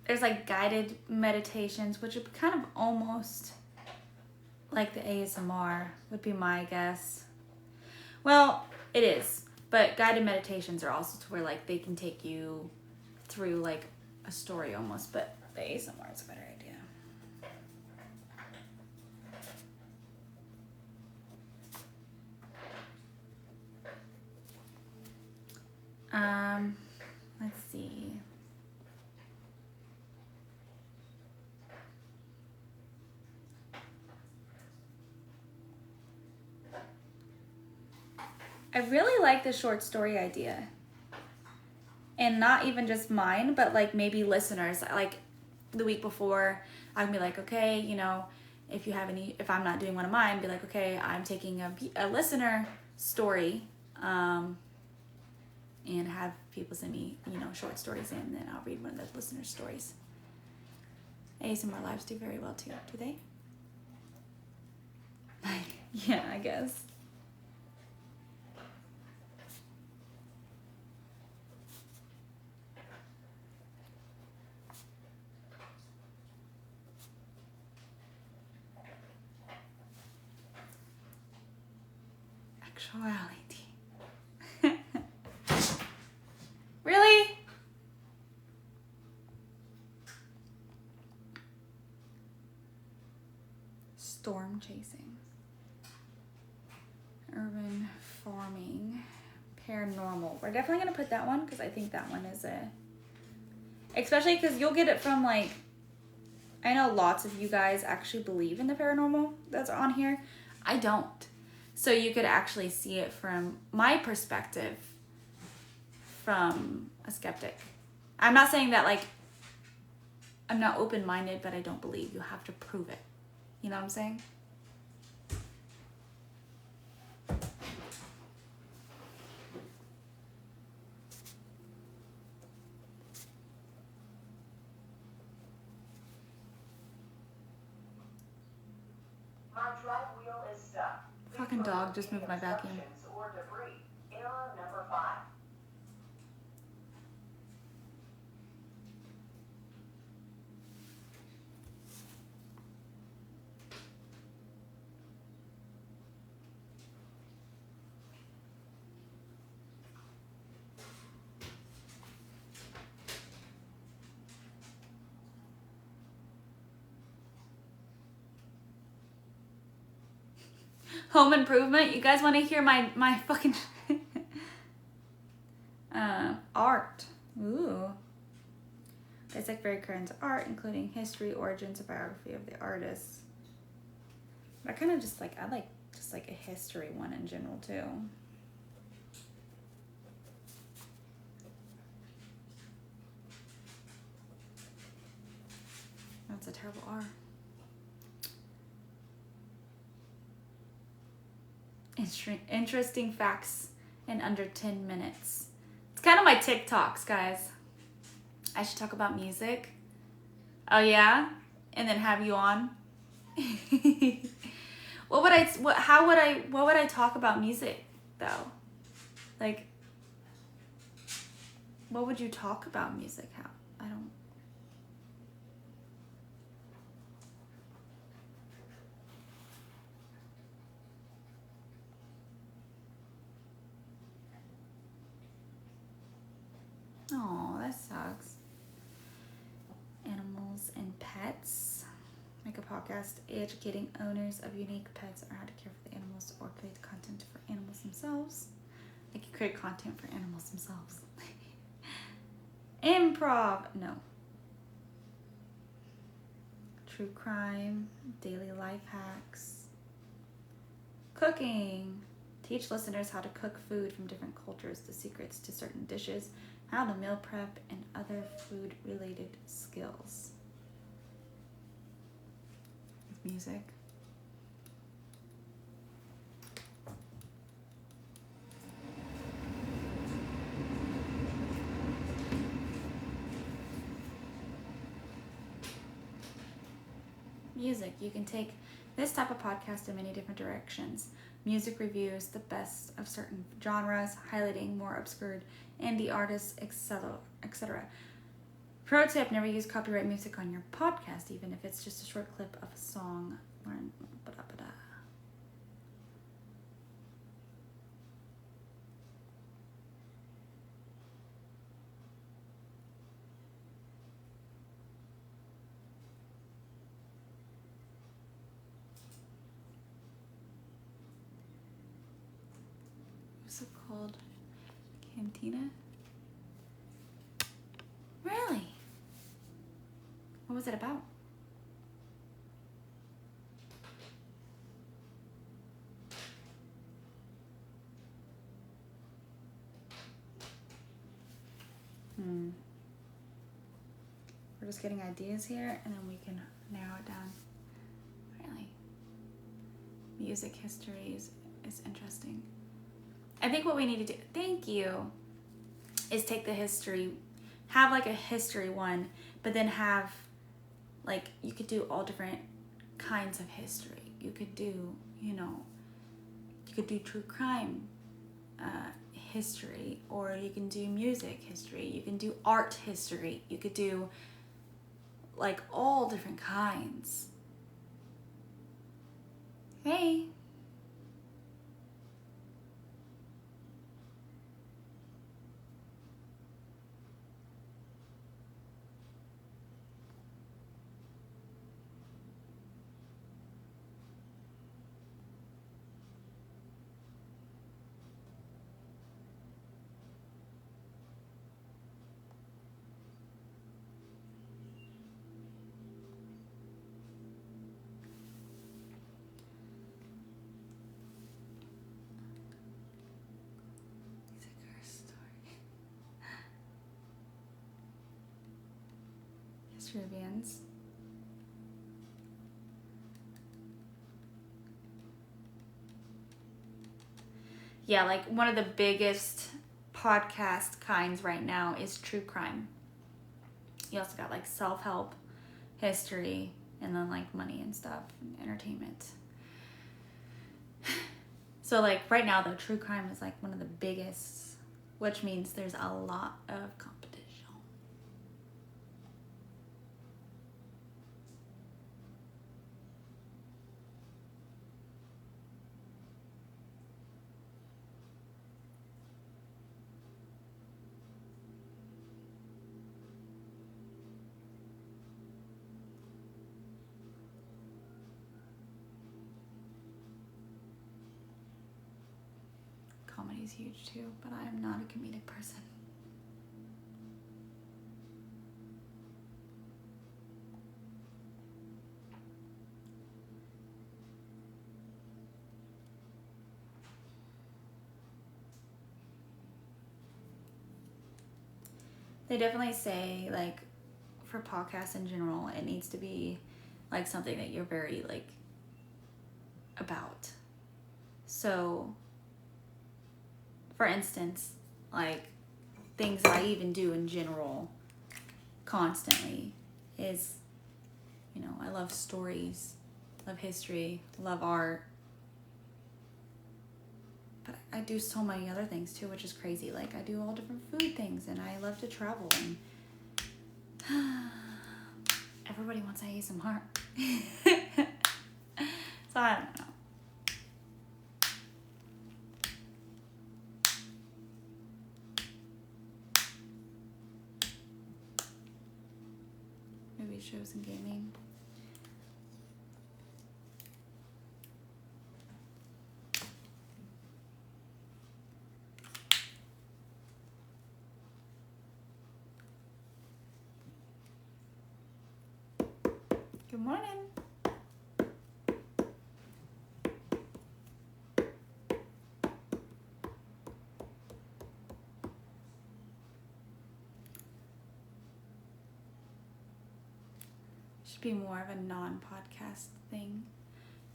There's like guided meditations, which are kind of almost like the ASMR would be my guess. Well, it is, but guided meditations are also to where like they can take you through like a story almost, but the ASMR is a better idea. Let's see. I really like the short story idea. And not even just mine, but like maybe listeners. Like the week before, I can be like, okay, you know, if you have any, if I'm not doing one of mine, be like, okay, I'm taking a listener story, and have people send me, you know, short stories in, and then I'll read one of those listener stories. ASMR lives do very well too, do they? Yeah, I guess. Actuality. Really? Storm chasing. Urban farming. Paranormal. We're definitely going to put that one because I think that one is especially because you'll get it from like, I know lots of you guys actually believe in the paranormal that's on here. I don't. So you could actually see it from my perspective from a skeptic. I'm not saying that like, I'm not open-minded, but I don't believe. You have to prove it. You know what I'm saying? My drive wheel is stuck. Fucking dog just moved my vacuum. Or debris. Error number 5. Home improvement. You guys want to hear my fucking art. Ooh. Dissect very current art, including history, origins, and biography of the artist. I kind of just like, I like just like a history one in general too. That's a terrible R. Interesting facts in under 10 minutes. It's kind of my TikToks, guys. I should talk about music. Oh yeah? And then have you on? What would I talk about music though? Like, what would you talk about music? How? I don't. Oh, that sucks. Animals and pets. Make a podcast educating owners of unique pets on how to care for the animals or create content for animals themselves. I could create content for animals themselves. Improv. No. True crime. Daily life hacks. Cooking. Teach listeners how to cook food from different cultures, the secrets to certain dishes, how to meal prep, and other food-related skills. Music. Music. You can take this type of podcast in many different directions. Music reviews, the best of certain genres, highlighting more obscure indie artists, etc. Pro tip, never use copyright music on your podcast, even if it's just a short clip of a song. Learn. What's it called? Cantina? Really? What was it about? We're just getting ideas here, and then we can narrow it down. Really? Music history is interesting. I think what we need to do, thank you, is take the history, have like a history one, but then have, like, you could do all different kinds of history. You could do, you could do true crime history, or you can do music history, you can do art history, you could do like all different kinds. Hey. History of bands. Yeah, like one of the biggest podcast kinds right now is true crime. You also got like self-help, history, and then like money and stuff, and entertainment. So like right now though, true crime is like one of the biggest, which means there's a lot of competition. Comedy is huge too, but I am not a comedic person. They definitely say, like, for podcasts in general, it needs to be like something that you're very like about. So for instance, like things that I even do in general constantly is, I love stories, love history, love art. But I do so many other things too, which is crazy. Like I do all different food things, and I love to travel, and everybody wants ASMR. So I don't know. Maybe shows and gaming. Good morning. Should be more of a non-podcast thing.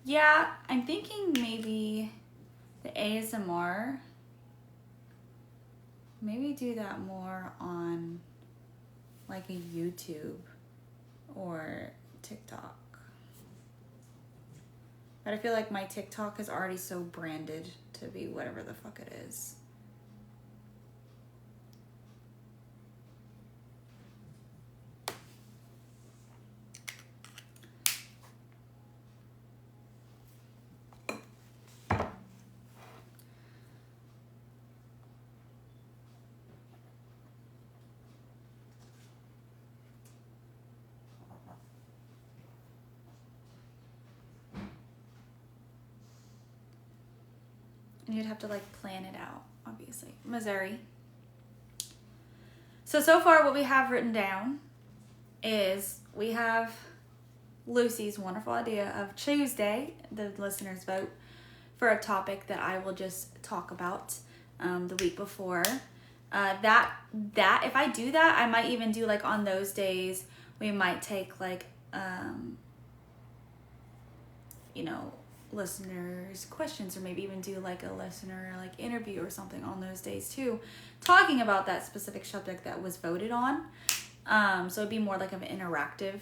Yeah, I'm thinking maybe the ASMR. Maybe do that more on like a YouTube or TikTok. But I feel like my TikTok is already so branded to be whatever the fuck it is. And you'd have to like plan it out, obviously. Missouri. So far what we have written down is we have Lucy's wonderful idea of Tuesday, the listeners vote, for a topic that I will just talk about the week before. That if I do that, I might even do like on those days, we might take like, you know, listeners' questions, or maybe even do like a listener like interview or something on those days too, talking about that specific subject that was voted on. So it'd be more like an interactive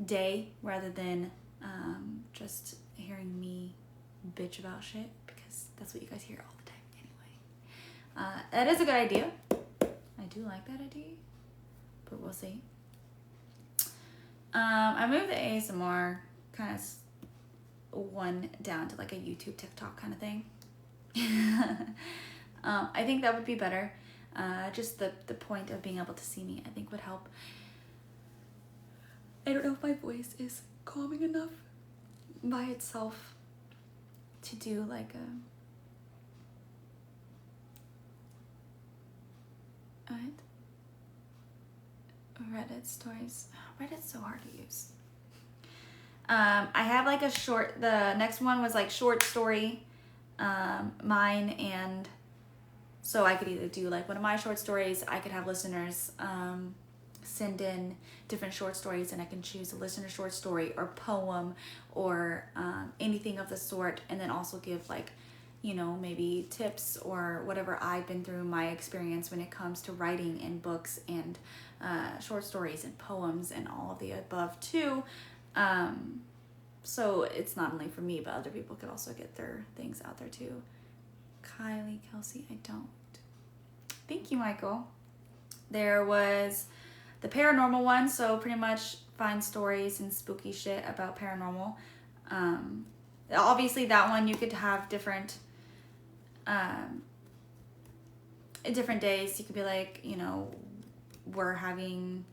day rather than just hearing me bitch about shit, because that's what you guys hear all the time anyway. That is a good idea. I do like that idea, but we'll see. I moved the ASMR kind of one down to like a YouTube, TikTok kind of thing. I think that would be better. Just the point of being able to see me, I think, would help. I don't know if my voice is calming enough by itself to do like a Reddit stories. Reddit's so hard to use. I have like a short, the next one was like short story, mine, and so I could either do like one of my short stories, I could have listeners send in different short stories, and I can choose a listener short story or poem or anything of the sort, and then also give like, you know, maybe tips or whatever I've been through, my experience when it comes to writing in books and short stories and poems and all of the above too. So it's not only for me, but other people could also get their things out there too. Kylie, Kelsey, I don't. Thank you, Michael. There was the paranormal one, so pretty much find stories and spooky shit about paranormal. Obviously that one you could have different days. You could be like, you know, we're having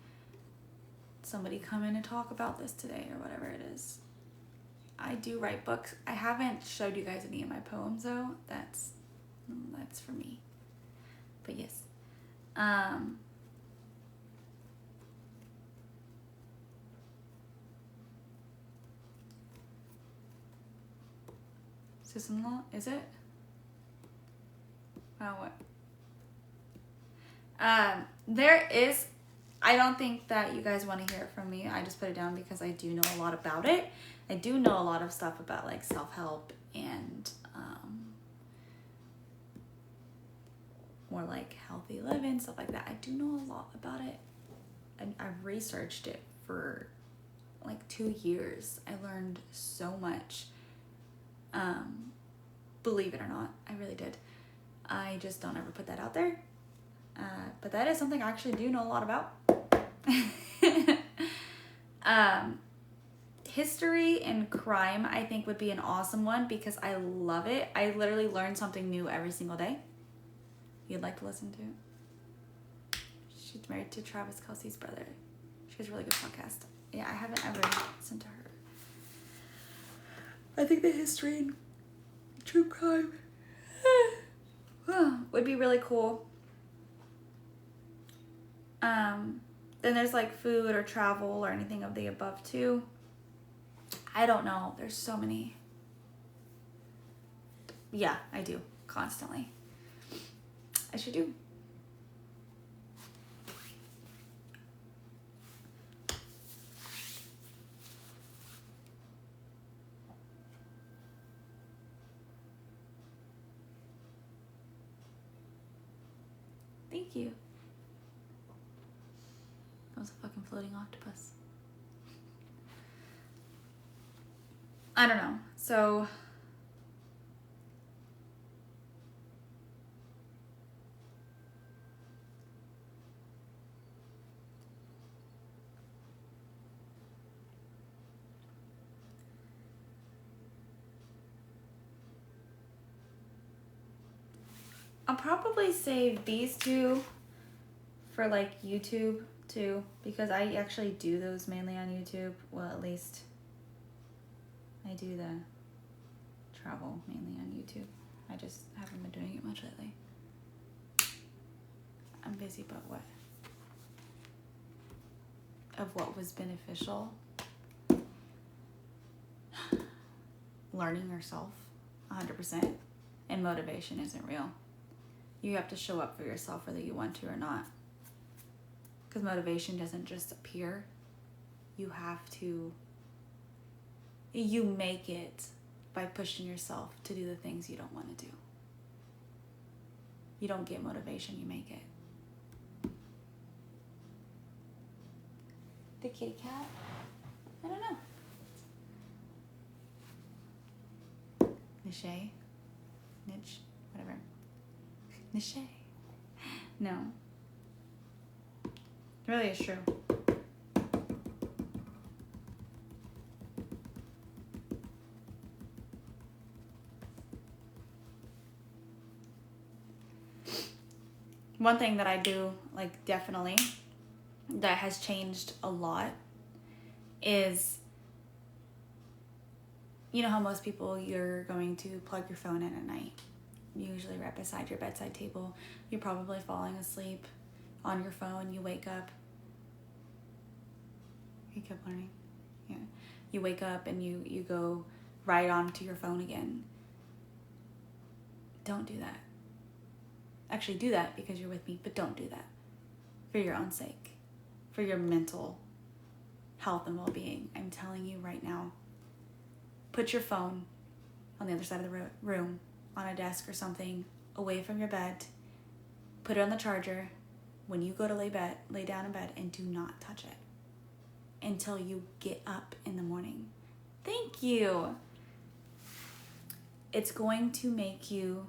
somebody come in and talk about this today or whatever it is. I do write books. I haven't showed you guys any of my poems though. That's for me. But yes. Sister-in-law, is it? Oh, what? There is, I don't think that you guys want to hear it from me. I just put it down because I do know a lot about it. I do know a lot of stuff about like self-help and more like healthy living, stuff like that. I do know a lot about it. And I've researched it for like 2 years. I learned so much. Believe it or not, I really did. I just don't ever put that out there. But that is something I actually do know a lot about. History and crime, I think, would be an awesome one because I love it. I literally learn something new every single day. You'd like to listen to? She's married to Travis Kelce's brother. She has a really good podcast. Yeah, I haven't ever listened to her. I think the history and true crime would be really cool. Then there's like food or travel or anything of the above too. I don't know. There's so many. Yeah, I do. Constantly. I should do. Thank you. That was a fucking floating octopus. I don't know. So I'll probably save these two for like YouTube too, because I actually do those mainly on YouTube. Well, at least I do the travel mainly on YouTube. I just haven't been doing it much lately. I'm busy, but what? Of what was beneficial. Learning yourself 100%, and motivation isn't real. You have to show up for yourself whether you want to or not. Because motivation doesn't just appear. You have to, you make it by pushing yourself to do the things you don't want to do. You don't get motivation, you make it. The kitty cat? I don't know. Niche? Niche? Whatever. Niche? No. It really is true. One thing that I do, like, definitely, that has changed a lot is, you know how most people, you're going to plug your phone in at night, usually right beside your bedside table. You're probably falling asleep on your phone. You wake up. You kept learning. Yeah. You wake up and you go right onto your phone again. Don't do that. Actually, do that because you're with me, but don't do that for your own sake, for your mental health and well-being. I'm telling you right now, put your phone on the other side of the room, on a desk or something, away from your bed. Put it on the charger when you go to lay down in bed, and do not touch it until you get up in the morning. Thank you. It's going to make you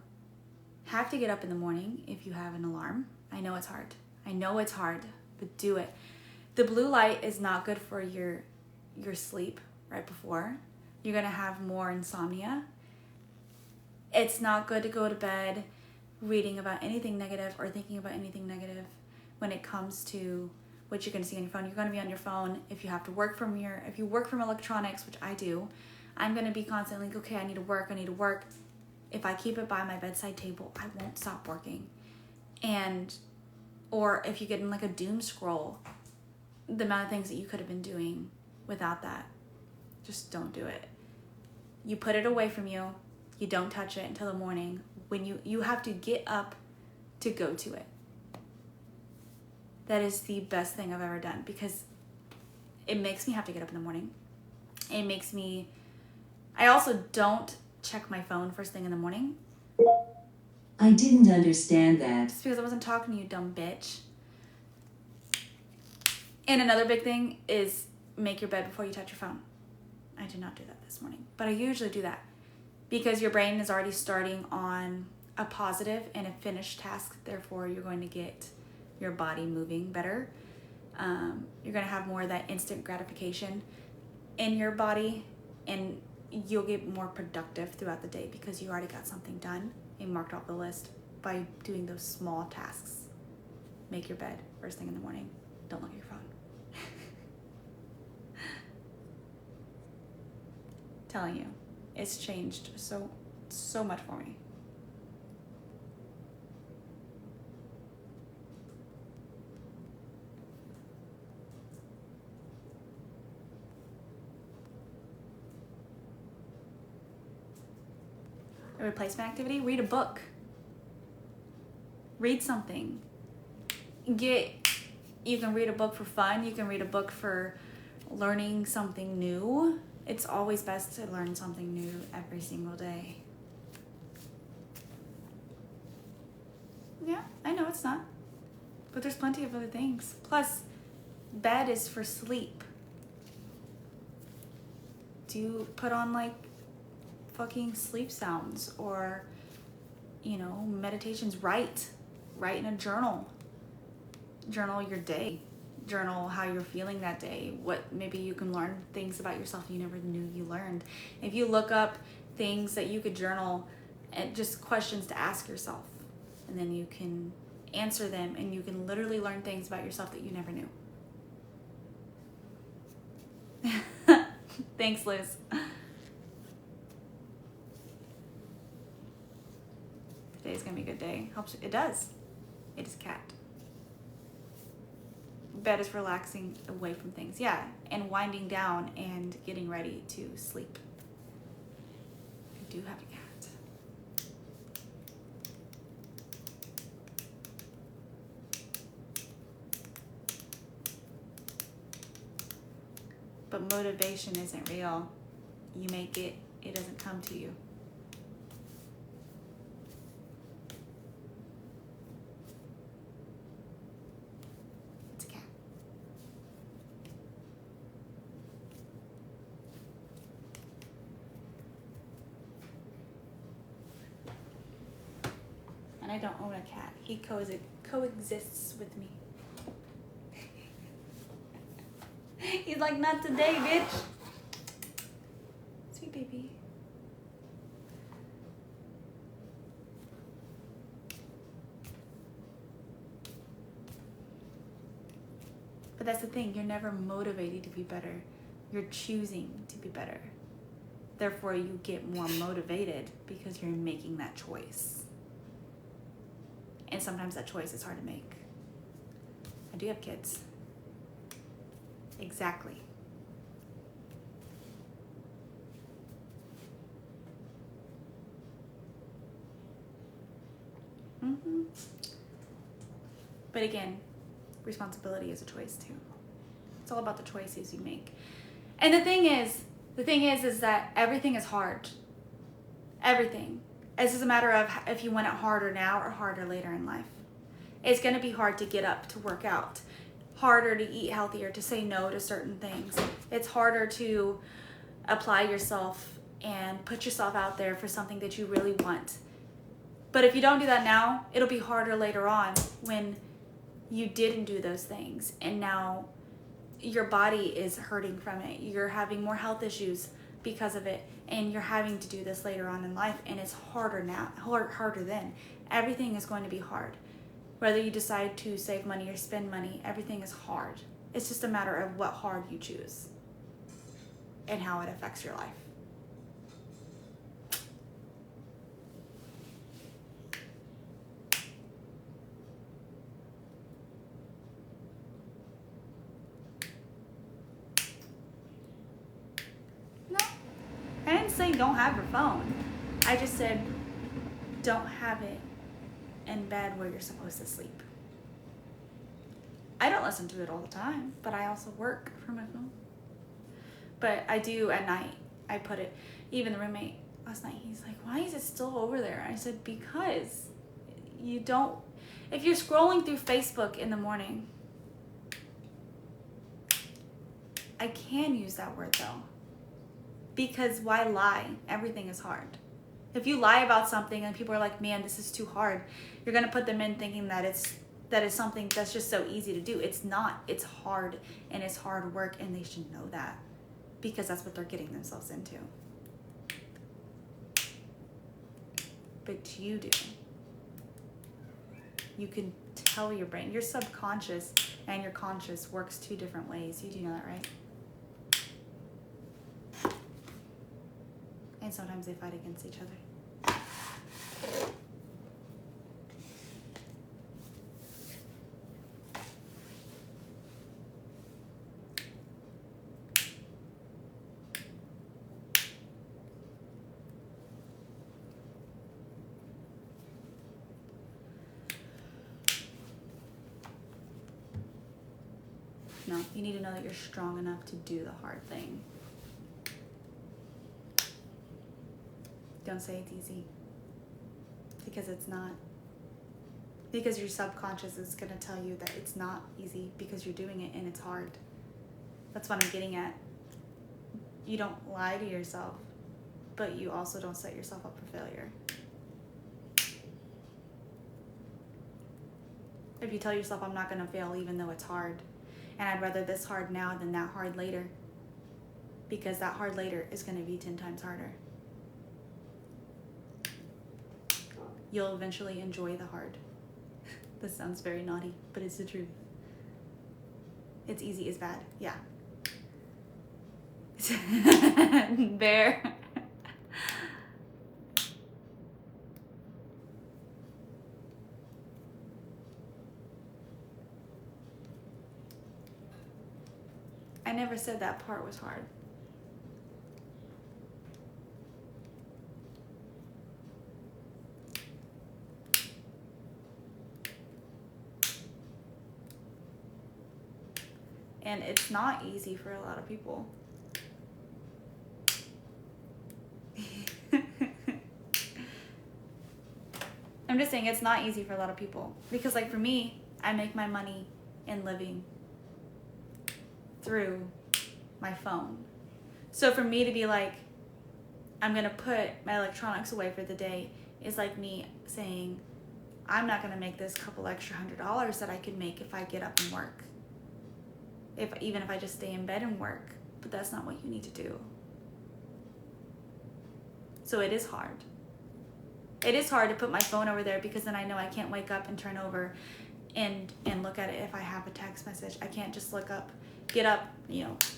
have to get up in the morning if you have an alarm. I know it's hard. I know it's hard, but do it. The blue light is not good for your sleep right before. You're gonna have more insomnia. It's not good to go to bed reading about anything negative or thinking about anything negative when it comes to what you're gonna see on your phone. You're gonna be on your phone if you have to work from if you work from electronics, which I do. I'm gonna be constantly like, okay, I need to work. If I keep it by my bedside table, I won't stop working. Or if you get in like a doom scroll, the amount of things that you could have been doing without that, just don't do it. You put it away from you. You don't touch it until the morning when you have to get up to go to it. That is the best thing I've ever done, because it makes me have to get up in the morning. I also don't check my phone first thing in the morning. I didn't understand that. Just because I wasn't talking to you, dumb bitch. And another big thing is make your bed before you touch your phone. I did not do that this morning, but I usually do that because your brain is already starting on a positive and a finished task. Therefore, you're going to get your body moving better. You're going to have more of that instant gratification in your body, and you'll get more productive throughout the day because you already got something done and marked off the list by doing those small tasks. Make your bed first thing in the morning. Don't look at your phone. Telling you, it's changed so much for me. A replacement activity, read a book. Read something. You can read a book for fun. You can read a book for learning something new. It's always best to learn something new every single day. Yeah, I know it's not. But there's plenty of other things. Plus, bed is for sleep. Do you put on like fucking sleep sounds or, you know, meditations? Write in a journal. Journal your day. Journal how you're feeling that day. What maybe you can learn things about yourself you never knew you learned. If you look up things that you could journal and just questions to ask yourself, and then you can answer them and you can literally learn things about yourself that you never knew. Thanks, Liz. Today's gonna be a good day. Helps. It does. It is cat. Bed is relaxing away from things. Yeah, and winding down and getting ready to sleep. I do have a cat. But motivation isn't real. You make it, it doesn't come to you. It's a cat. And I don't own a cat. He coexists with me. He's like, not today, bitch. Sweet baby. But that's the thing. You're never motivated to be better. You're choosing to be better. Therefore, you get more motivated because you're making that choice. And sometimes that choice is hard to make. I do have kids. Exactly. But again, responsibility is a choice too. It's all about the choices you make. And the thing is that everything is hard. Everything. It's just a matter of if you want it harder now or harder later in life. It's going to be hard to get up to work out. Harder to eat healthier, to say no to certain things. It's harder to apply yourself and put yourself out there for something that you really want. But if you don't do that now, it'll be harder later on when you didn't do those things and now your body is hurting from it. You're having more health issues because of it, and you're having to do this later on in life, and it's harder now, harder then. Everything is going to be hard. Whether you decide to save money or spend money, everything is hard. It's just a matter of what hard you choose and how it affects your life. No, I didn't say don't have your phone. I just said don't have it in bed where you're supposed to sleep. I don't listen to it all the time, but I also work from my phone. But I do at night. I put it, even the roommate last night, he's like, why is it still over there? I said, because you don't, if you're scrolling through Facebook in the morning, I can use that word though, because why lie? Everything is hard. If you lie about something and people are like, man, this is too hard, you're going to put them in thinking that that is something that's just so easy to do. It's not. It's hard, and it's hard work, and they should know that because that's what they're getting themselves into. But you do. You can tell your brain. Your subconscious and your conscious works two different ways. You do know that, right? And sometimes they fight against each other. No, you need to know that you're strong enough to do the hard thing. Don't say it's easy, because it's not. Because your subconscious is going to tell you that it's not easy because you're doing it and it's hard. That's what I'm getting at. You don't lie to yourself, but you also don't set yourself up for failure. If you tell yourself, I'm not going to fail even though it's hard, and I'd rather this hard now than that hard later, because that hard later is going to be 10 times harder. You'll eventually enjoy the hard. This sounds very naughty, but it's the truth. It's easy is bad. Yeah. Bear. I never said that part was hard. And it's not easy for a lot of people. I'm just saying it's not easy for a lot of people. Because like for me, I make my money in living through my phone. So for me to be like, I'm gonna put my electronics away for the day is like me saying, I'm not gonna make this couple extra $100 that I could make if I get up and work. Even if I just stay in bed and work. But that's not what you need to do. So it is hard. It is hard to put my phone over there because then I know I can't wake up and turn over and look at it if I have a text message. I can't just get up,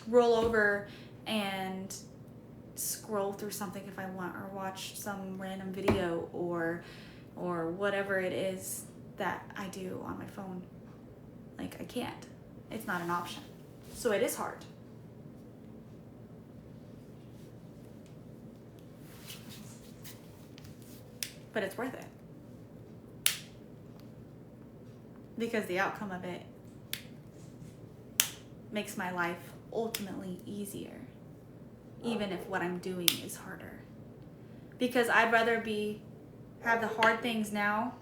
roll over and scroll through something if I want, or watch some random video or whatever it is that I do on my phone. Like I can't. It's not an option. So it is hard. But it's worth it. Because the outcome of it makes my life ultimately easier. Even if what I'm doing is harder. Because I'd rather have the hard things now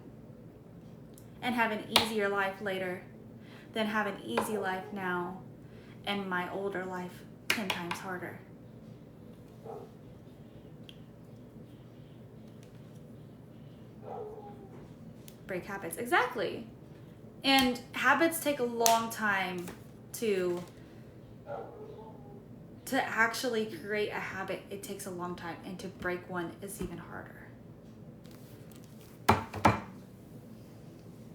and have an easier life later than have an easy life now and my older life 10 times harder. Break habits. Exactly. And habits take a long time to actually create a habit. It takes a long time, and to break one is even harder.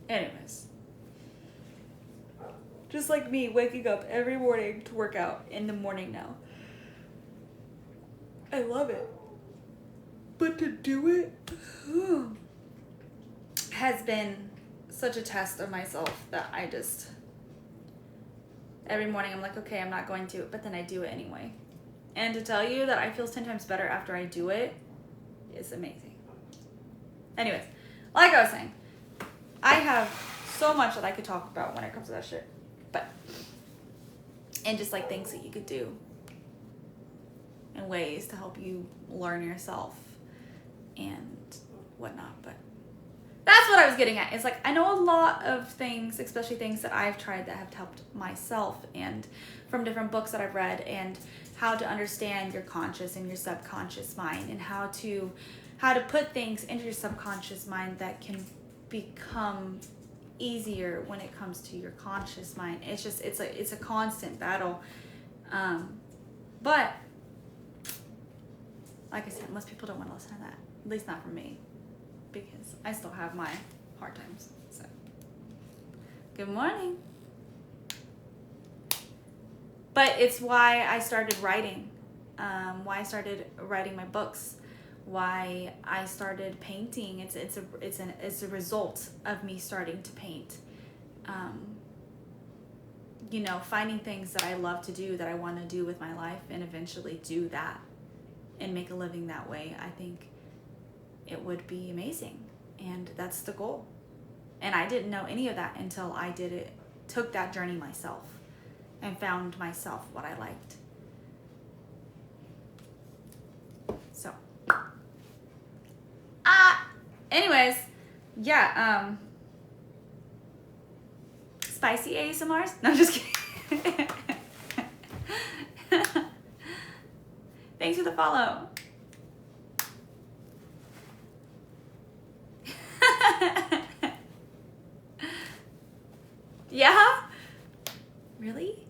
Anyways. Just like me waking up every morning to work out in the morning now. I love it. But to do it has been such a test of myself that I just, every morning I'm like, okay, I'm not going to, but then I do it anyway. And to tell you that I feel 10 times better after I do it is amazing. Anyways, like I was saying, I have so much that I could talk about when it comes to that shit. And just like things that you could do and ways to help you learn yourself and whatnot. But that's what I was getting at. It's like, I know a lot of things, especially things that I've tried that have helped myself, and from different books that I've read, and how to understand your conscious and your subconscious mind, and how to put things into your subconscious mind that can become easier when it comes to your conscious mind. It's just, it's a constant battle. But like I said, most people don't want to listen to that. At least not for me, because I still have my hard times. So good morning. But it's why I started writing, why I started writing my books, why I started painting. It's a result of me starting to paint. Finding things that I love to do, that I want to do with my life, and eventually do that and make a living that way. I think it would be amazing, and that's the goal. And I didn't know any of that until I took that journey myself and found myself what I liked. So anyways, yeah, Spicy ASMRs? No, I'm just kidding. Thanks for the follow. Yeah? Really?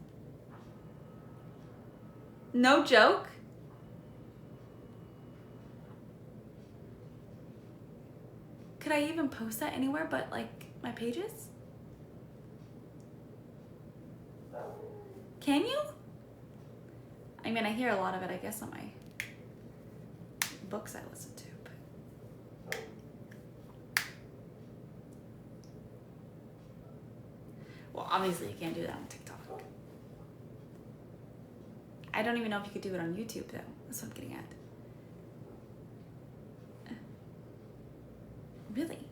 No joke? Could I even post that anywhere but like my pages? Can you? I mean, I hear a lot of it, I guess, on my books I listen to. But... Well, obviously you can't do that on TikTok. I don't even know if you could do it on YouTube, though. That's what I'm getting at. Really?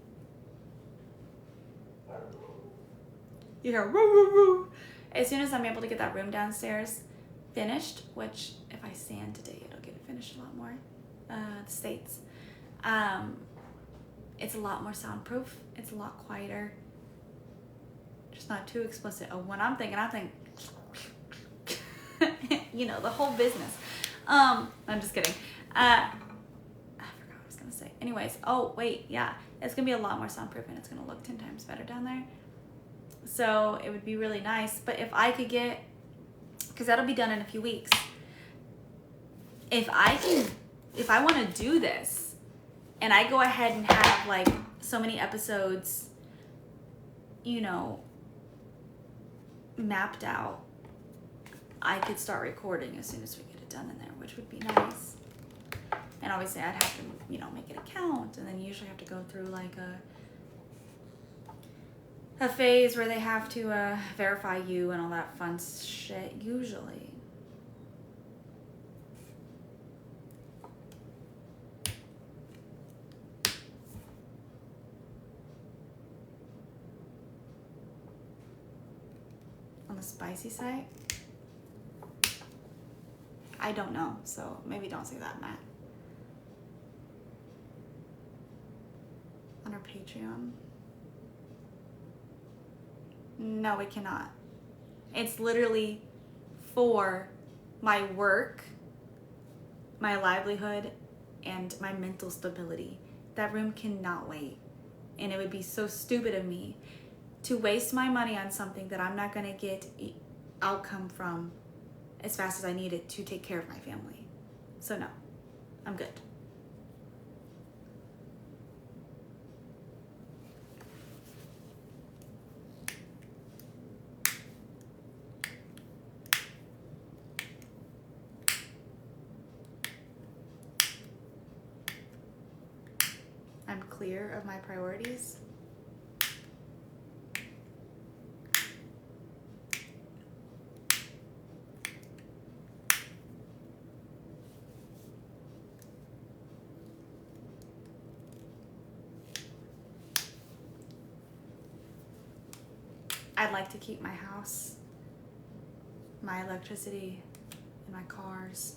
You hear woo woo woo. As soon as I'm able to get that room downstairs finished, which if I sand today, it'll get it finished a lot more. The States. It's a lot more soundproof. It's a lot quieter. Just not too explicit. Oh, when I'm thinking, you know, the whole business. I'm just kidding. I forgot what I was gonna say. Anyways, oh wait, yeah, it's gonna be a lot more soundproof and it's gonna look 10 times better down there. So it would be really nice. But if I could get, because that'll be done in a few weeks. If I want to do this, and I go ahead and have like so many episodes, you know, mapped out, I could start recording as soon as we get it done in there, which would be nice. And obviously I'd have to, you know, make an account, and then you usually have to go through like a phase where they have to verify you and all that fun shit, usually. On the spicy side? I don't know, so maybe don't say that, Matt. On our Patreon? No, we cannot. It's literally for my work, my livelihood, and my mental stability. That room cannot wait. And it would be so stupid of me to waste my money on something that I'm not gonna get outcome from as fast as I need it to take care of my family. So no, I'm good. I'm clear of my priorities. I'd like to keep my house, my electricity, and my cars,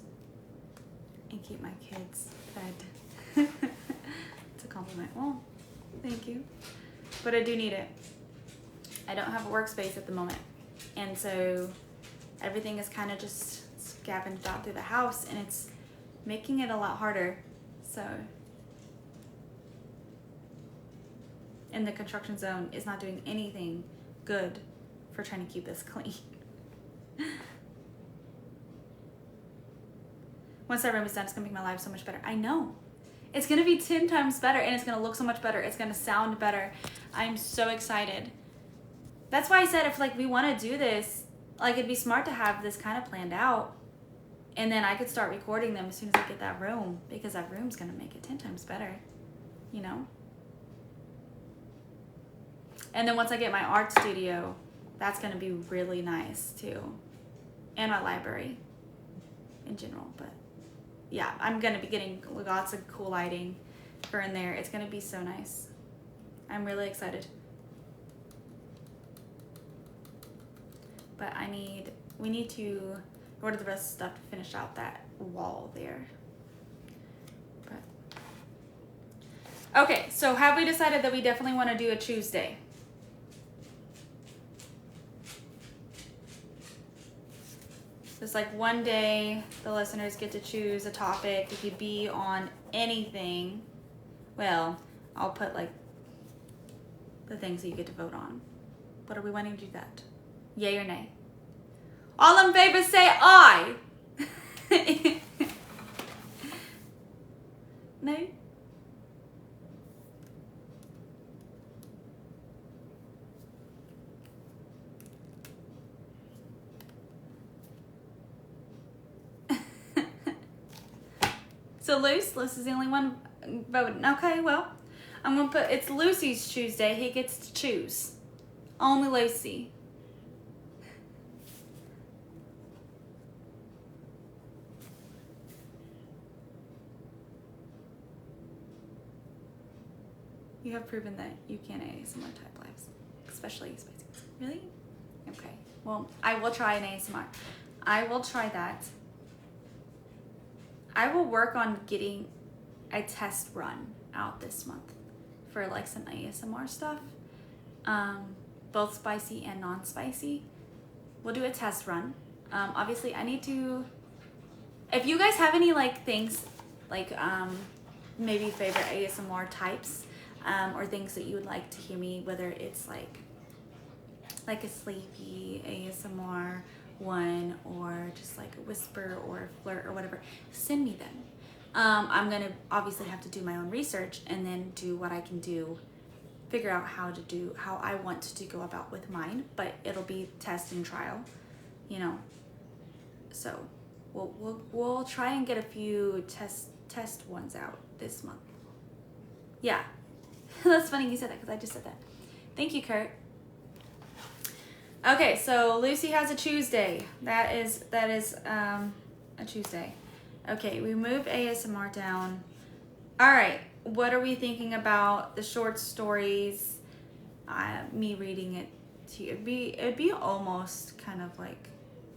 and keep my kids fed. It's a compliment. Well, thank you. But I do need it. I don't have a workspace at the moment. And so everything is kind of just scavenged out through the house, and it's making it a lot harder. So, and the construction zone is not doing anything good for trying to keep this clean. Once that room is done, it's gonna make my life so much better. I know. It's gonna be 10 times better, and it's gonna look so much better. It's gonna sound better. I'm so excited. That's why I said if like we wanna do this, like it'd be smart to have this kind of planned out, and then I could start recording them as soon as I get that room, because that room's gonna make it 10 times better, you know? And then once I get my art studio, that's gonna be really nice too. And my library in general, but yeah, I'm gonna be getting lots of cool lighting for in there. It's gonna be so nice. I'm really excited. But we need to order the rest of stuff to finish out that wall there. But okay, so have we decided that we definitely wanna do a Tuesday? Just like one day, the listeners get to choose a topic. It could be on anything. Well, I'll put like the things that you get to vote on. But are we wanting to do that? Yay or nay? All in favor say aye. No? So Luce is the only one voting. Okay, well, I'm gonna put, it's Lucy's Tuesday. He gets to choose. Only Lucy. You have proven that you can ASMR type lives, especially spicy. Really? Okay. Well, I will try an ASMR. I will try that. I will work on getting a test run out this month for like some ASMR stuff, both spicy and non-spicy. We'll do a test run. Obviously, I need to. If you guys have any like things, like maybe favorite ASMR types, or things that you would like to hear me, whether it's like a sleepy ASMR one, or just like a whisper or a flirt or whatever, send me them. I'm gonna obviously have to do my own research and then do what I can do, figure out how I want to go about with mine, but it'll be test and trial, you know. So we'll try and get a few test ones out this month. Yeah. That's funny you said that because I just said that. Thank you, Kurt. Okay, so Lucy has a Tuesday. That is a Tuesday. Okay, we moved ASMR down. All right, what are we thinking about the short stories? Me reading it to you. It'd be almost kind of like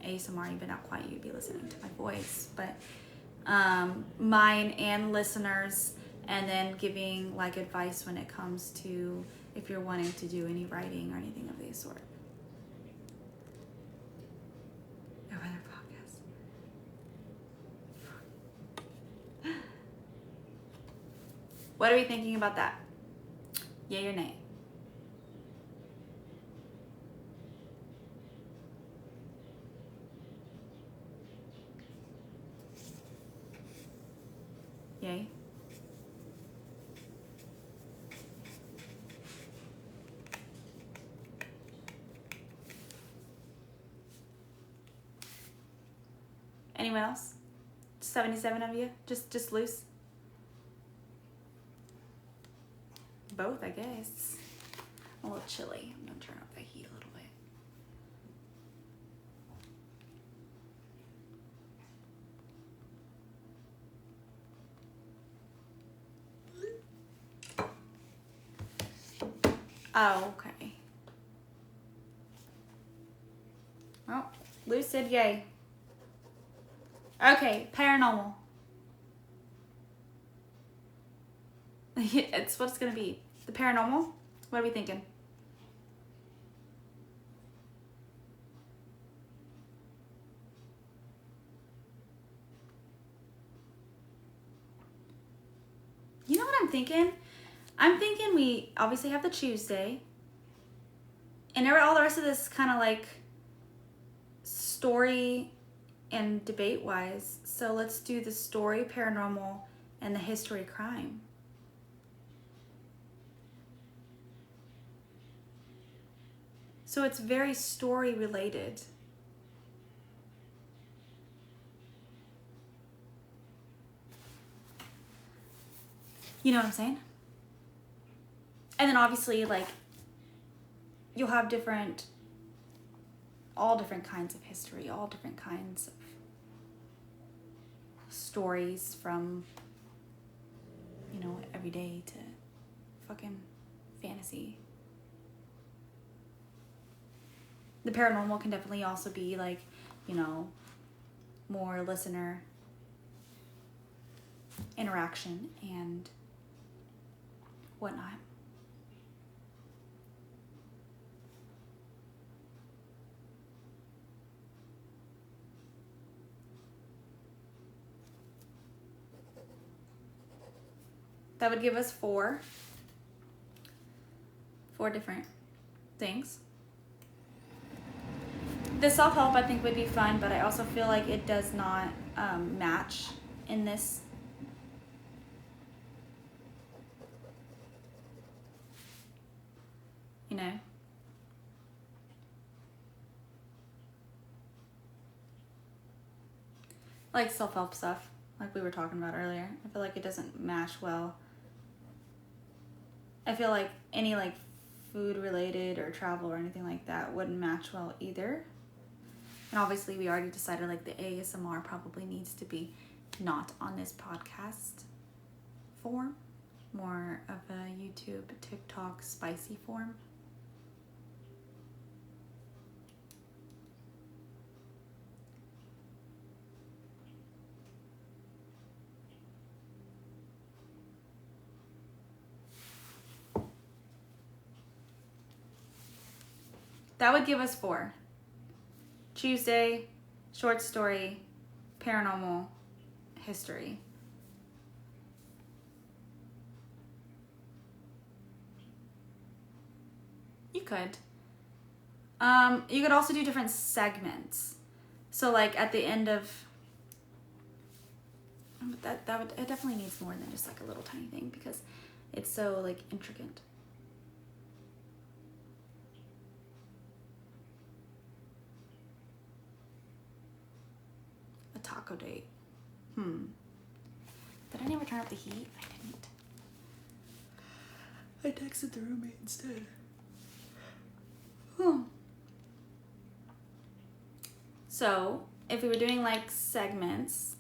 ASMR, but not quite. You'd be listening to my voice, but mine and listeners, and then giving like advice when it comes to if you're wanting to do any writing or anything of the sort. No other podcast. What are we thinking about that? Yay or nay? Yay. Anyone else? 77 of you? Just loose? Both, I guess. A little chilly. I'm gonna turn up the heat a little bit. Oh, okay. Well, Luce said yay. Okay, paranormal. It's what it's gonna be. The paranormal? What are we thinking? You know what I'm thinking? I'm thinking we obviously have the Tuesday. And all the rest of this is kind of like story and debate wise. So let's do the story, paranormal, and the history crime. So it's very story related. You know what I'm saying? And then obviously, like, you'll have all different kinds of history, all different kinds of stories, from, you know, everyday to fucking fantasy. The paranormal can definitely also be like, you know, more listener interaction and whatnot. That would give us four different things. The self-help I think would be fun, but I also feel like it does not match in this. You know? Like self-help stuff, like we were talking about earlier. I feel like it doesn't match well. I feel like any like food related or travel or anything like that wouldn't match well either. And obviously we already decided like the ASMR probably needs to be not on this podcast form, more of a YouTube, TikTok, spicy form. That would give us 4. Tuesday, short story, paranormal, history. You could. You could also do different segments. So like at the end of it definitely needs more than just like a little tiny thing because it's so like intricate. A taco date. Did I never turn up the heat? I didn't. I texted the roommate instead. So if we were doing like segments,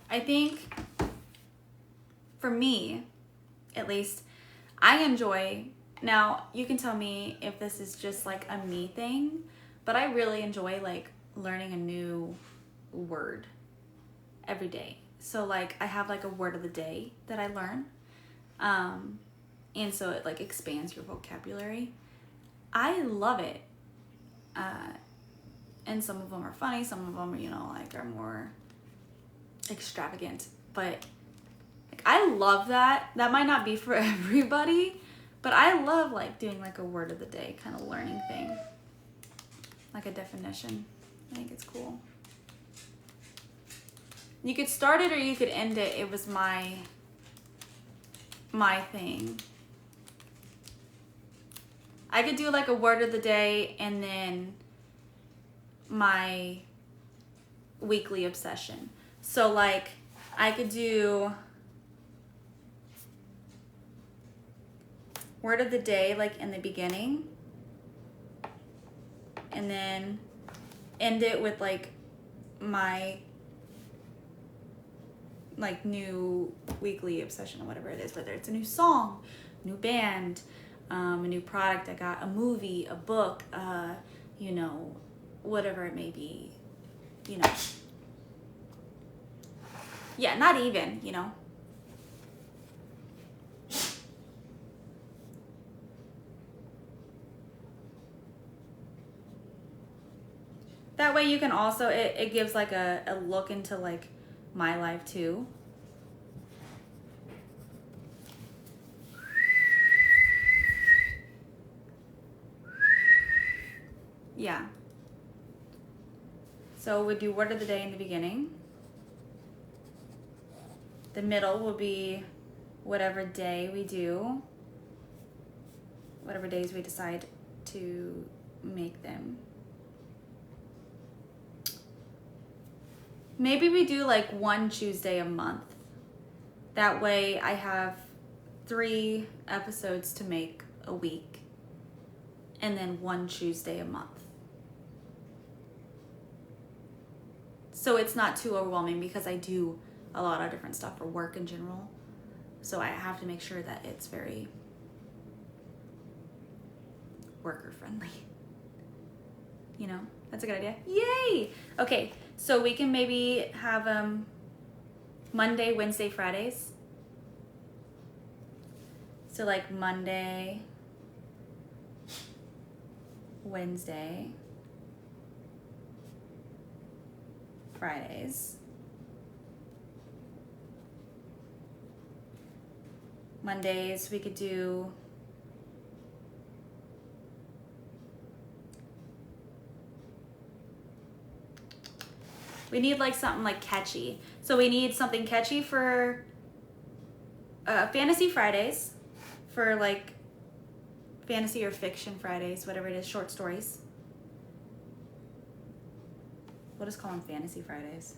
I think for me, at least, I enjoy, now you can tell me if this is just like a me thing, but I really enjoy like learning a new word every day. So like I have like a word of the day that I learn. And so it like expands your vocabulary. I love it. And some of them are funny, some of them, you know, like are more extravagant, but like I love that. That might not be for everybody, but I love like doing like a word of the day kind of learning thing, like a definition. I think it's cool. You could start it or you could end it. It was my thing. I could do like a word of the day and then my weekly obsession. So like I could do word of the day like in the beginning and then end it with like my like new weekly obsession or whatever it is, whether it's a new song, new band, a new product I got, a movie, a book, you know, whatever it may be, you know. Yeah, not even, you know. That way you can also, it gives like a look into like my life too. Yeah. So we do word of the day in the beginning. The middle will be whatever day we do, whatever days we decide to make them. Maybe we do like one Tuesday a month. That way I have 3 episodes to make a week and then one Tuesday a month. So it's not too overwhelming because I do a lot of different stuff for work in general. So I have to make sure that it's very worker friendly. You know, that's a good idea. Yay! Okay, so we can maybe have Monday, Wednesday, Fridays. So like Monday, Wednesday, Fridays. Mondays we could do we need like something like catchy. So we need something catchy for Fantasy Fridays, for like fantasy or fiction Fridays, whatever it is, short stories. We'll just call them Fantasy Fridays.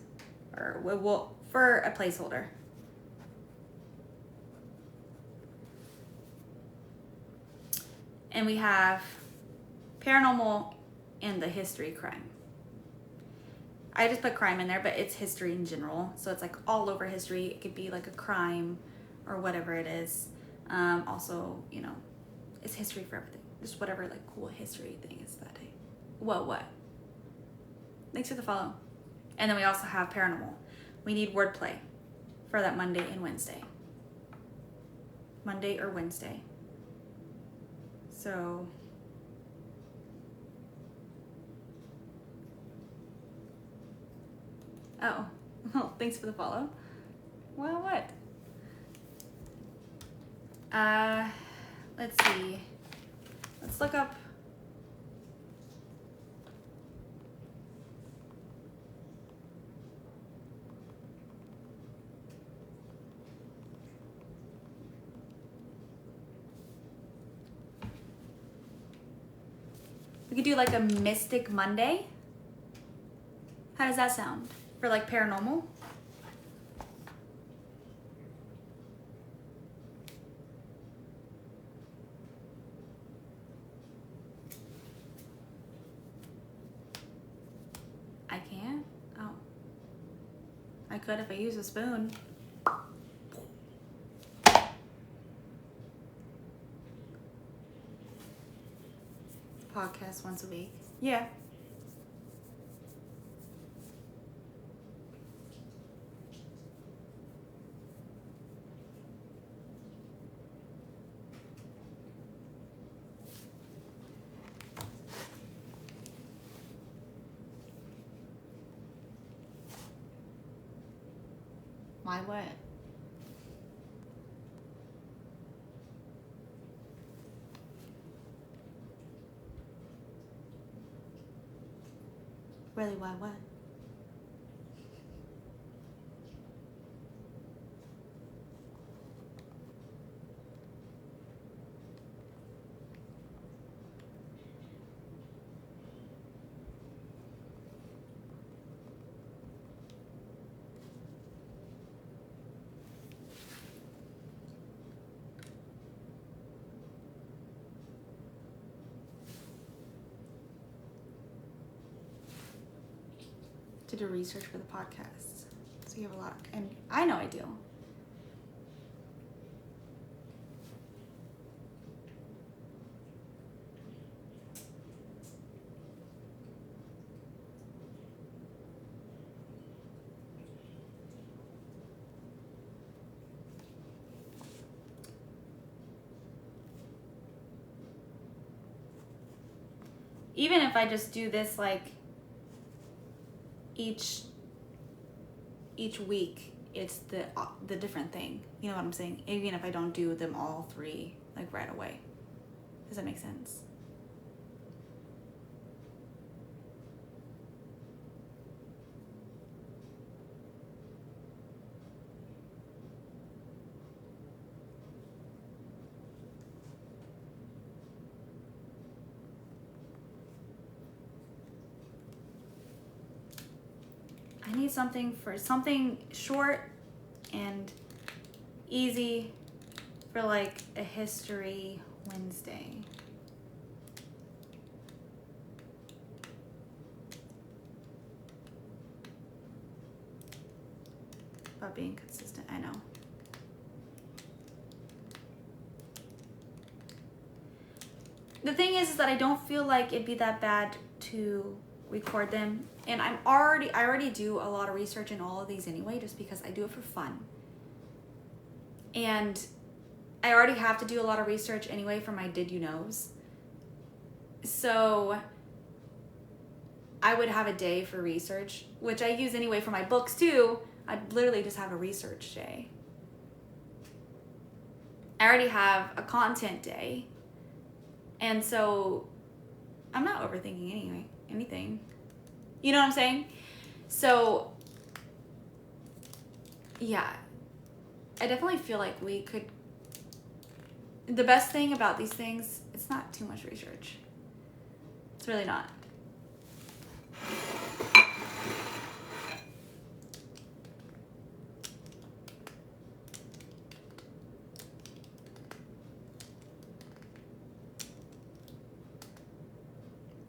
Or we'll for a placeholder. And we have paranormal and the history crime. I just put crime in there, but it's history in general. So it's like all over history. It could be like a crime or whatever it is. Also, you know, it's history for everything. Just whatever like cool history thing is that day. What? Thanks for the follow. And then we also have paranormal. We need wordplay for that Monday and Wednesday. Monday or Wednesday. So oh, well, thanks for the follow. Well, what? Let's see. Let's look up. We could do like a Mystic Monday. How does that sound? For like paranormal? I can't? Oh. I could if I use a spoon. Podcast once a week. Yeah. Why what? Really, why what? To do research for the podcast. So you have a lot, and I know I do. Even if I just do this like each week, it's the different thing. You know what I'm saying? Even if I don't do them all three like right away. Does that make sense? I need something short and easy for like a history Wednesday. About being consistent, I know. The thing is that I don't feel like it'd be that bad to record them, and I already do a lot of research in all of these anyway, just because I do it for fun, and I already have to do a lot of research anyway for my Did You Knows, so I would have a day for research, which I use anyway for my books too. I'd literally just have a research day. I already have a content day. And so I'm not overthinking anything. You know what I'm saying? So yeah, I definitely feel like we could, the best thing about these things, it's not too much research. It's really not.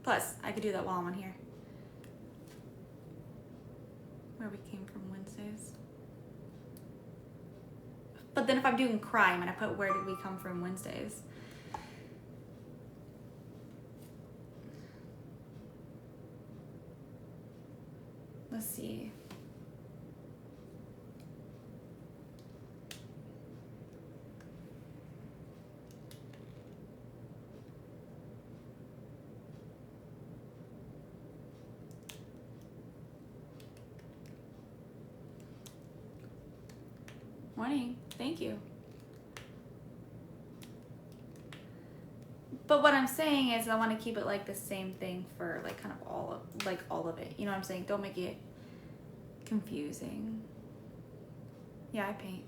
Plus, I could do that while I'm on here. Where we came from Wednesdays. But then if I'm doing crime and I put where did we come from Wednesdays. Let's see. Morning. Thank you. But what I'm saying is I want to keep it like the same thing for like kind of all of it. You know what I'm saying? Don't make it confusing. Yeah, I paint.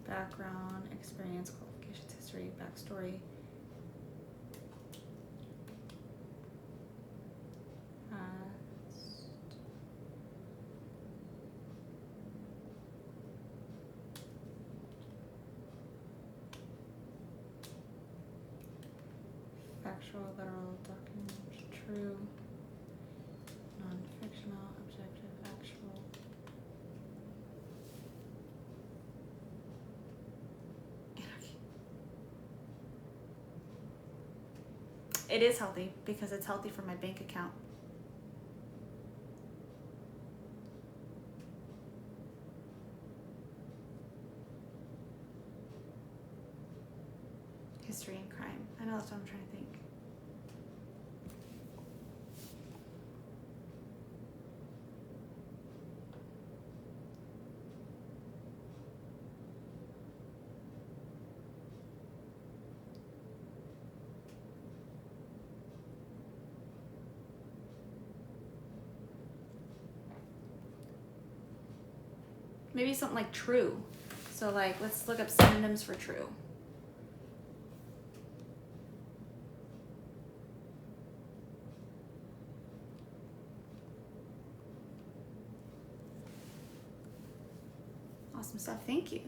Background, experience, qualifications, history, backstory. Factual, literal, document, true, non-fictional, objective, actual. It is healthy because it's healthy for my bank account. History and crime. I know that's what I'm trying to think. Maybe something like true. So like, let's look up synonyms for true. Awesome stuff, thank you.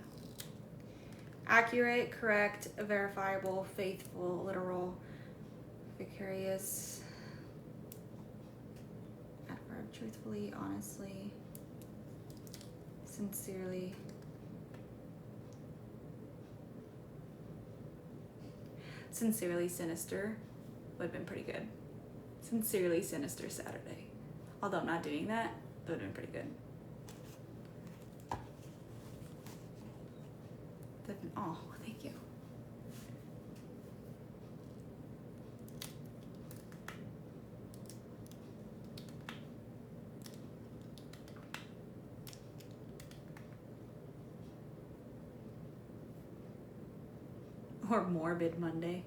Accurate, correct, verifiable, faithful, literal, vicarious, adverb, truthfully, honestly, sincerely. Sincerely sinister would have been pretty good. Sincerely sinister Saturday. Although I'm not doing that, it would have been pretty good. Oh, thank you. Or morbid Monday.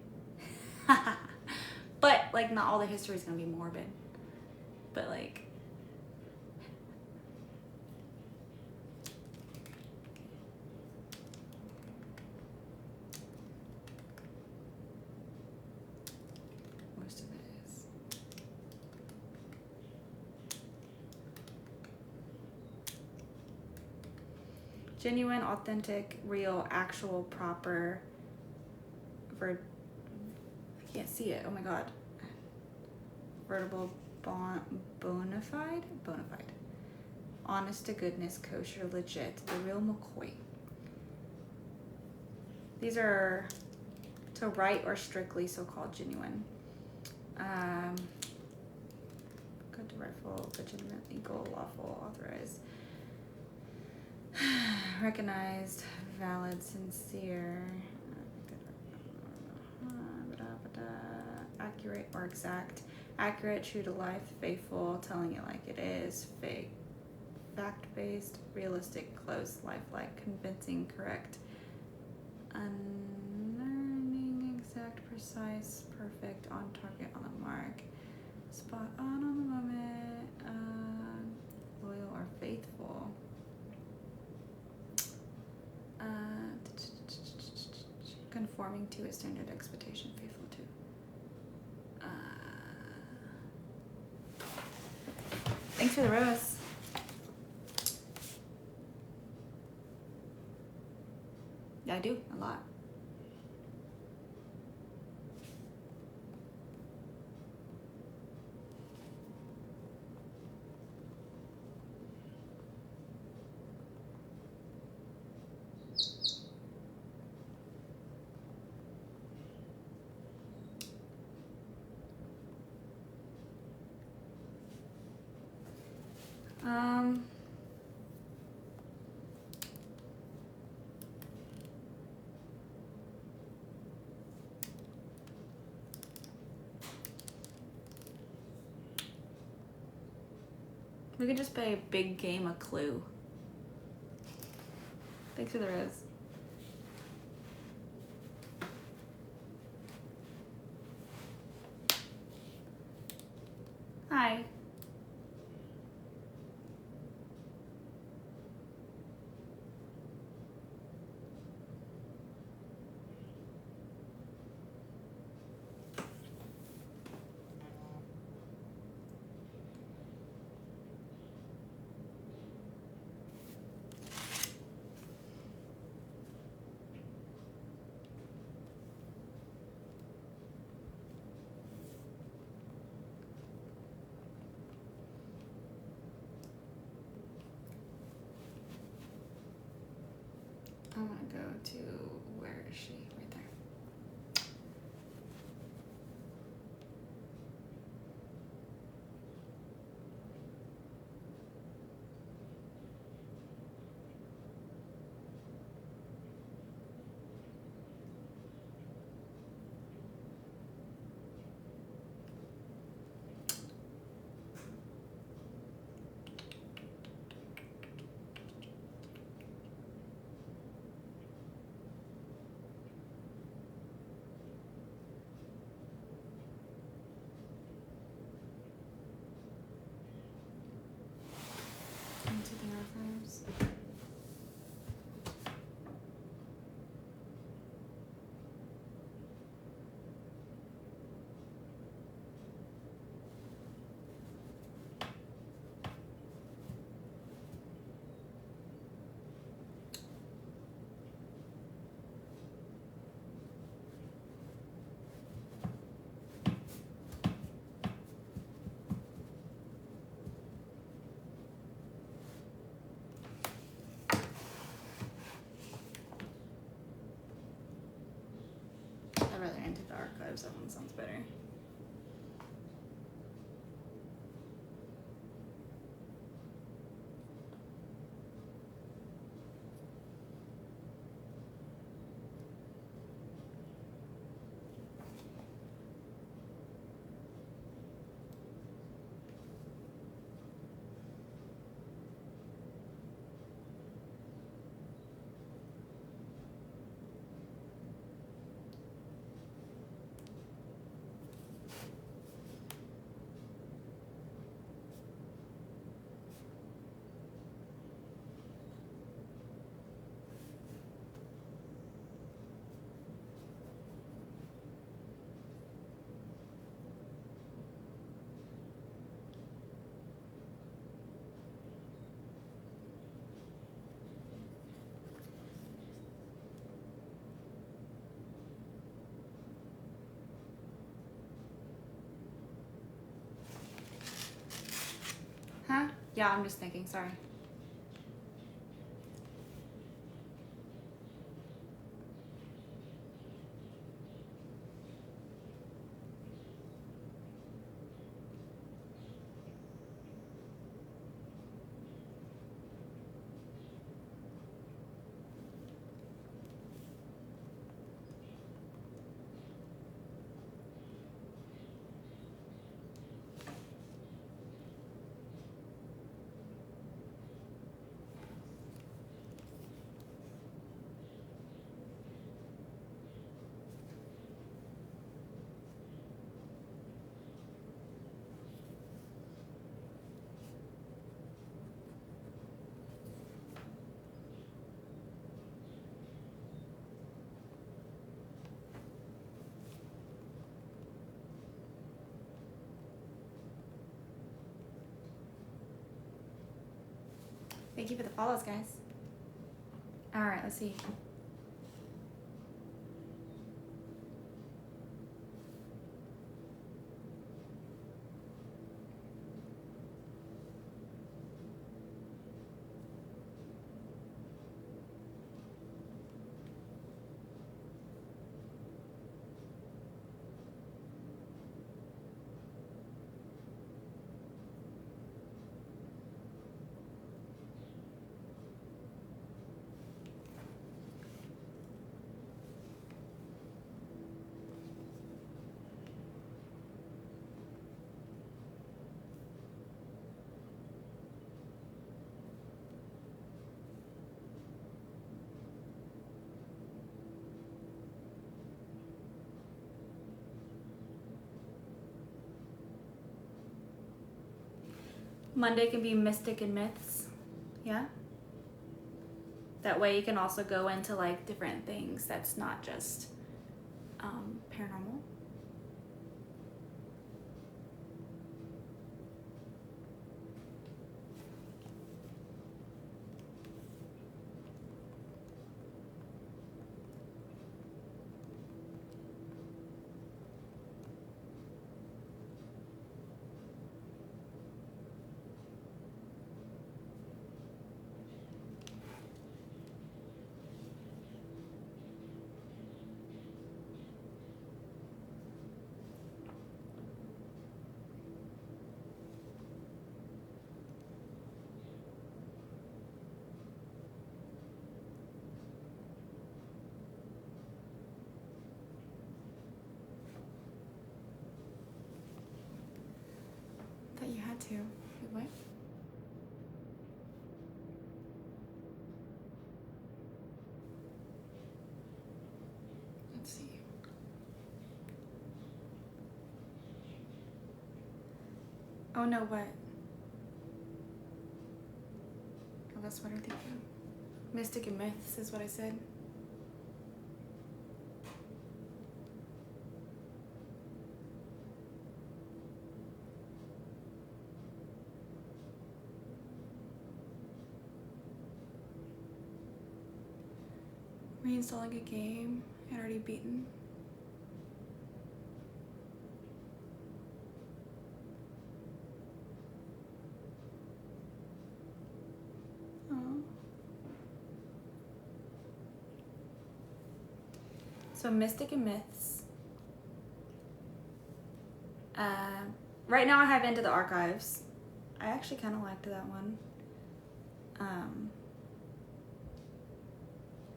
But like not all the history is gonna be morbid. But like most of it is. Genuine, authentic, real, actual, proper, I can't see it, oh my god. Veritable, bona fide? Bona fide. Honest to goodness, kosher, legit, the real McCoy. These are to right or strictly so-called genuine. Good to rightful, legitimate, legal, lawful, authorized. Recognized, valid, sincere. Accurate or exact. Accurate, true to life, faithful, telling it like it is, fake. Fact-based, realistic, close, lifelike, convincing, correct, unlearning, exact, precise, perfect, on target, on the mark, spot on the moment, loyal or faithful, conforming to a standard expectation, faithful to. Thanks for the rose. Yeah, I do, a lot. We could just play a big game of Clue. Thanks for the rose. Hi. I want to go to, where is she? Right there. Into the archives. I'd rather enter the archives, that one sounds better. Huh? Yeah, I'm just thinking, sorry. Thank you for the follows, guys. All right, let's see. Monday can be mystic and myths. Yeah. That way you can also go into like different things that's not just paranormal. Thought you had to. Wait, what? Let's see. Oh no, what? Oh, that's what I'm thinking. Mystic and myths is what I said. Reinstalling a game I had already beaten. Oh. So Mystic and Myths. Right now I have Into the Archives. I actually kind of liked that one.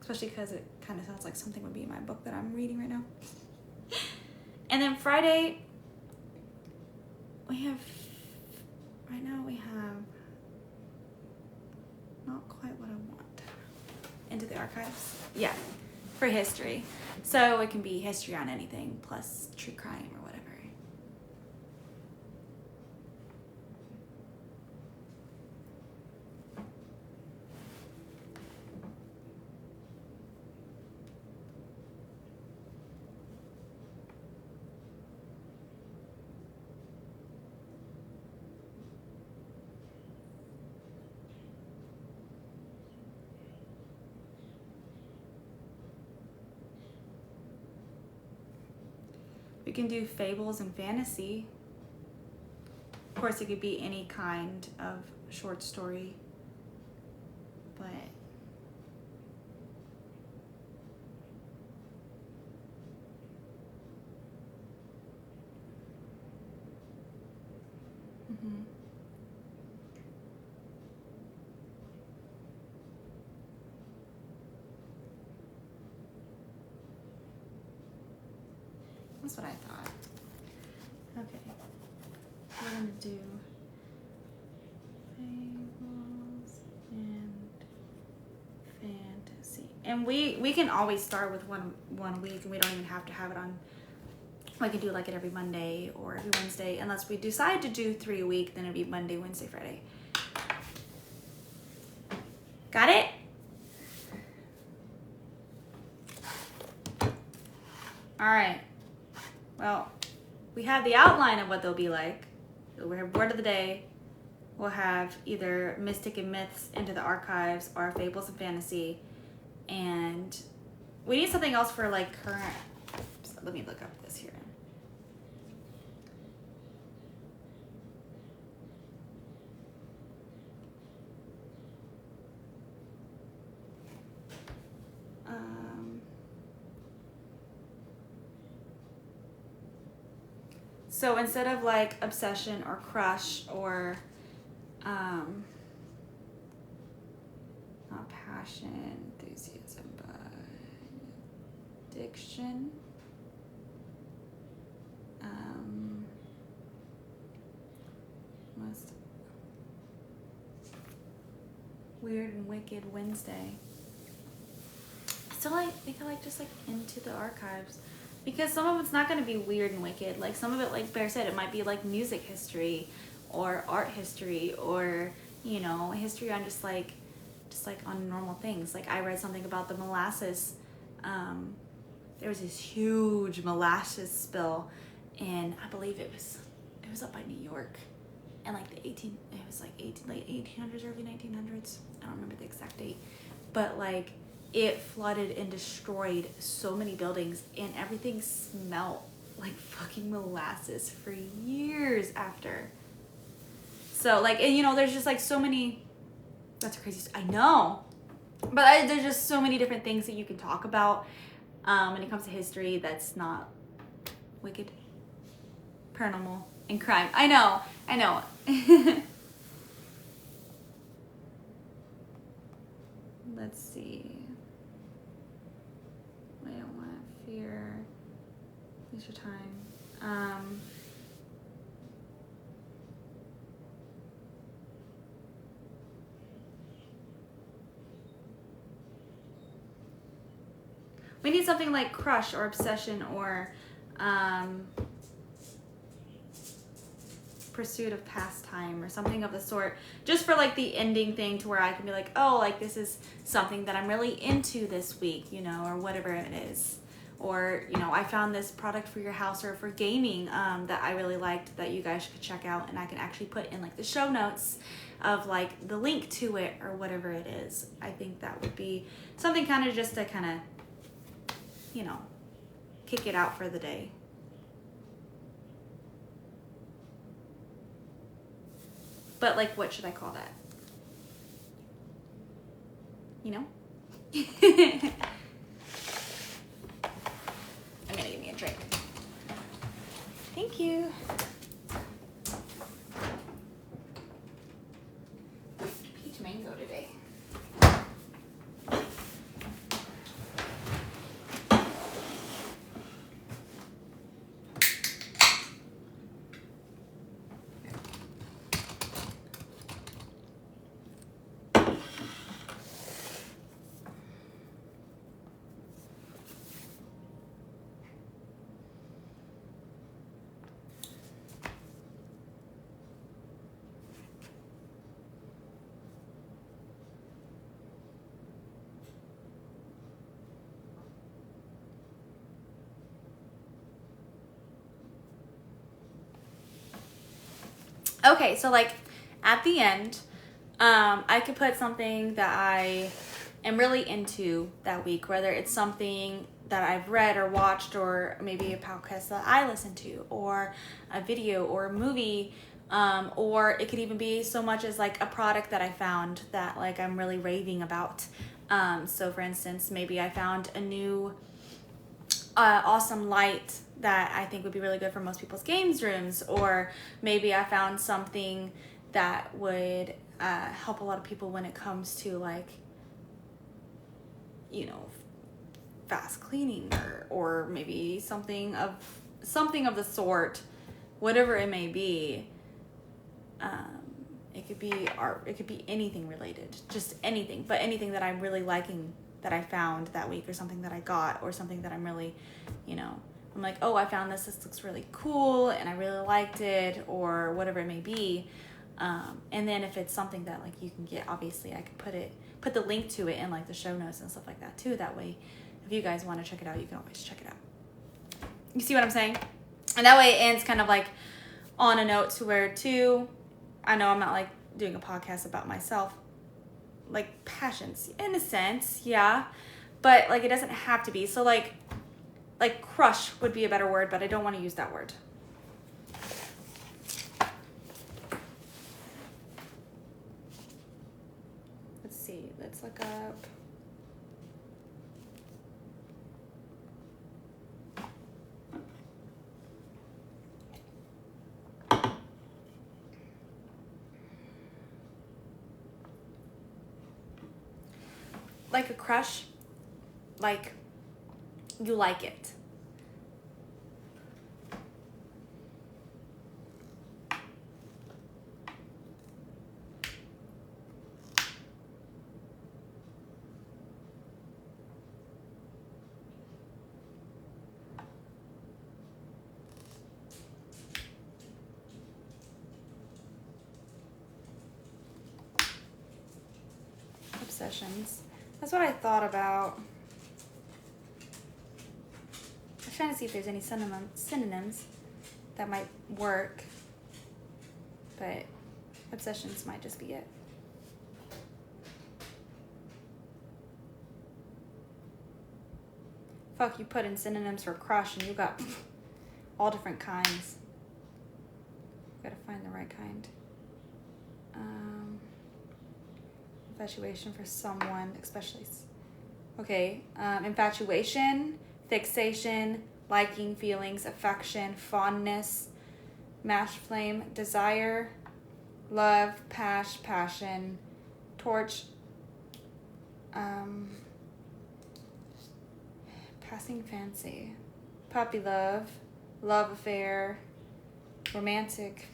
Especially because it kind of sounds like something would be in my book that I'm reading right now. And then Friday, we have not quite what I want. Into the Archives. Yeah, for history. So it can be history on anything plus true crime or whatever. We can do fables and fantasy. course, it could be any kind of short story, but that's what I thought. Okay, we're gonna do fables and fantasy, and we can always start with one week, and we don't even have to have it on. We can do like it every Monday or every Wednesday, unless we decide to do 3 a week. Then it'd be Monday, Wednesday, Friday. Got it? All right. Well, we have the outline of what they'll be like. We'll have word of the day. We'll have either Mystic and Myths into the archives or Fables and Fantasy. And we need something else for like current. So let me look up this here. So instead of like obsession or crush or not passion, enthusiasm, but addiction, most weird and wicked Wednesday. So like we could like just like into the archives. Because some of it's not going to be weird and wicked. Like some of it, like Bear said, it might be like music history or art history or, you know, history on just like on normal things. Like I read something about the molasses. There was this huge molasses spill and I believe it was up by New York and like late 1800s, early 1900s. I don't remember the exact date, but like it flooded and destroyed so many buildings and everything smelled like fucking molasses for years after. So like, and you know, there's just like so many, that's crazy. I know, but there's just so many different things that you can talk about when it comes to history that's not wicked, paranormal, and crime. I know. Let's see. I don't want fear. Waste your time. We need something like crush or obsession or pursuit of pastime or something of the sort, just for like the ending thing to where I can be like, oh, like this is something that I'm really into this week, you know, or whatever it is. Or, you know, I found this product for your house or for gaming that I really liked that you guys could check out, and I can actually put in like the show notes of like the link to it or whatever it is. I think that would be something kind of just to kind of, you know, kick it out for the day. But like, what should I call that? You know? I'm gonna give me a drink. Thank you. Peach mango today. Okay, so like at the end, I could put something that I am really into that week, whether it's something that I've read or watched, or maybe a podcast that I listen to, or a video or a movie, Or it could even be so much as like a product that I found that like I'm really raving about. So for instance, maybe I found a new awesome light that I think would be really good for most people's games rooms, or maybe I found something that would help a lot of people when it comes to like, you know, fast cleaning, or maybe something of the sort, whatever it may be. It could be art, it could be anything related, just anything, but anything that I'm really liking that I found that week, or something that I got, or something that I'm really, you know, I'm like, oh, I found this looks really cool and I really liked it, or whatever it may be. And then if it's something that like you can get, obviously I could put the link to it in like the show notes and stuff like that too. That way, if you guys want to check it out, you can always check it out. You see what I'm saying? And that way it ends kind of like on a note to where too, I know I'm not like doing a podcast about myself, like passions in a sense, yeah, but like it doesn't have to be. So like crush would be a better word, but I don't want to use that word. Let's see, let's look up. Like a crush, like you like it. Obsessions. That's what I thought about. I'm trying to see if there's any synonyms that might work, but obsessions might just be it. Fuck, you put in synonyms for crush and you got all different kinds. Gotta find the right kind. Infatuation for someone, especially. Okay, infatuation, fixation, liking, feelings, affection, fondness, match flame, desire, love, passion, torch, passing fancy, puppy love, love affair, romantic,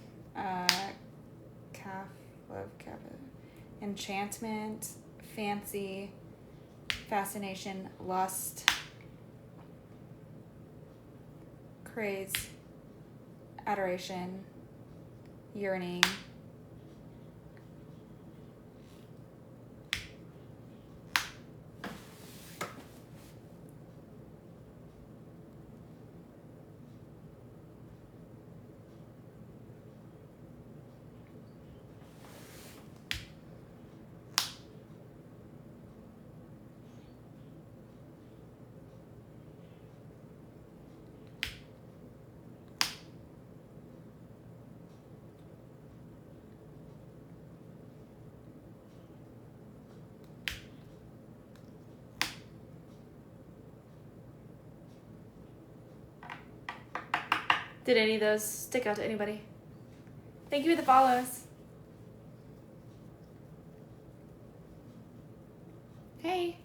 enchantment, fancy, fascination, lust, craze, adoration, yearning, Did any of those stick out to anybody? Thank you for the follows. Hey.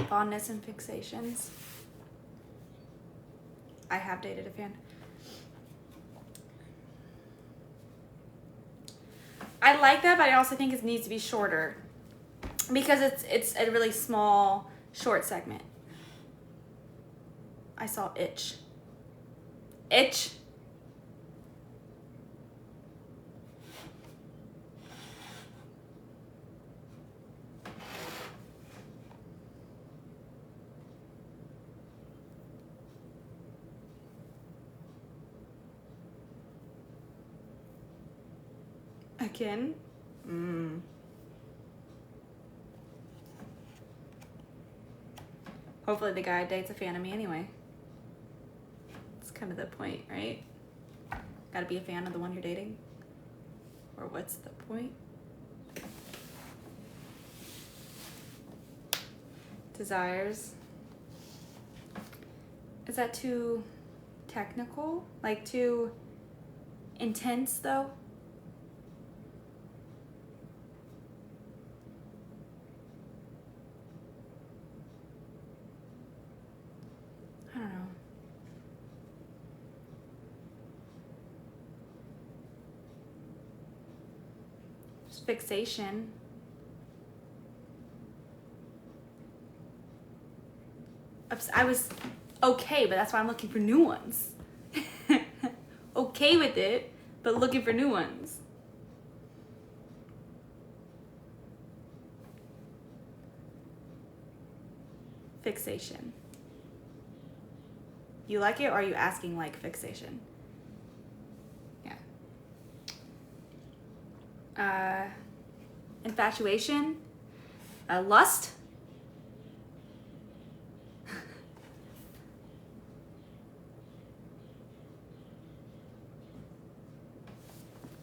Fondness and fixations. I have dated a fan. I like that, but I also think it needs to be shorter because it's a really small, short segment. I saw itch. Itch. Again? Hopefully the guy dates a fan of me anyway. It's kind of the point, right? Gotta be a fan of the one you're dating? Or what's the point? Desires. Is that too technical? Like too intense though? I don't know. Just fixation. I was okay, but that's why I'm looking for new ones. Okay with it, but looking for new ones. Fixation. You like it, or are you asking like fixation? Yeah. Infatuation. Lust.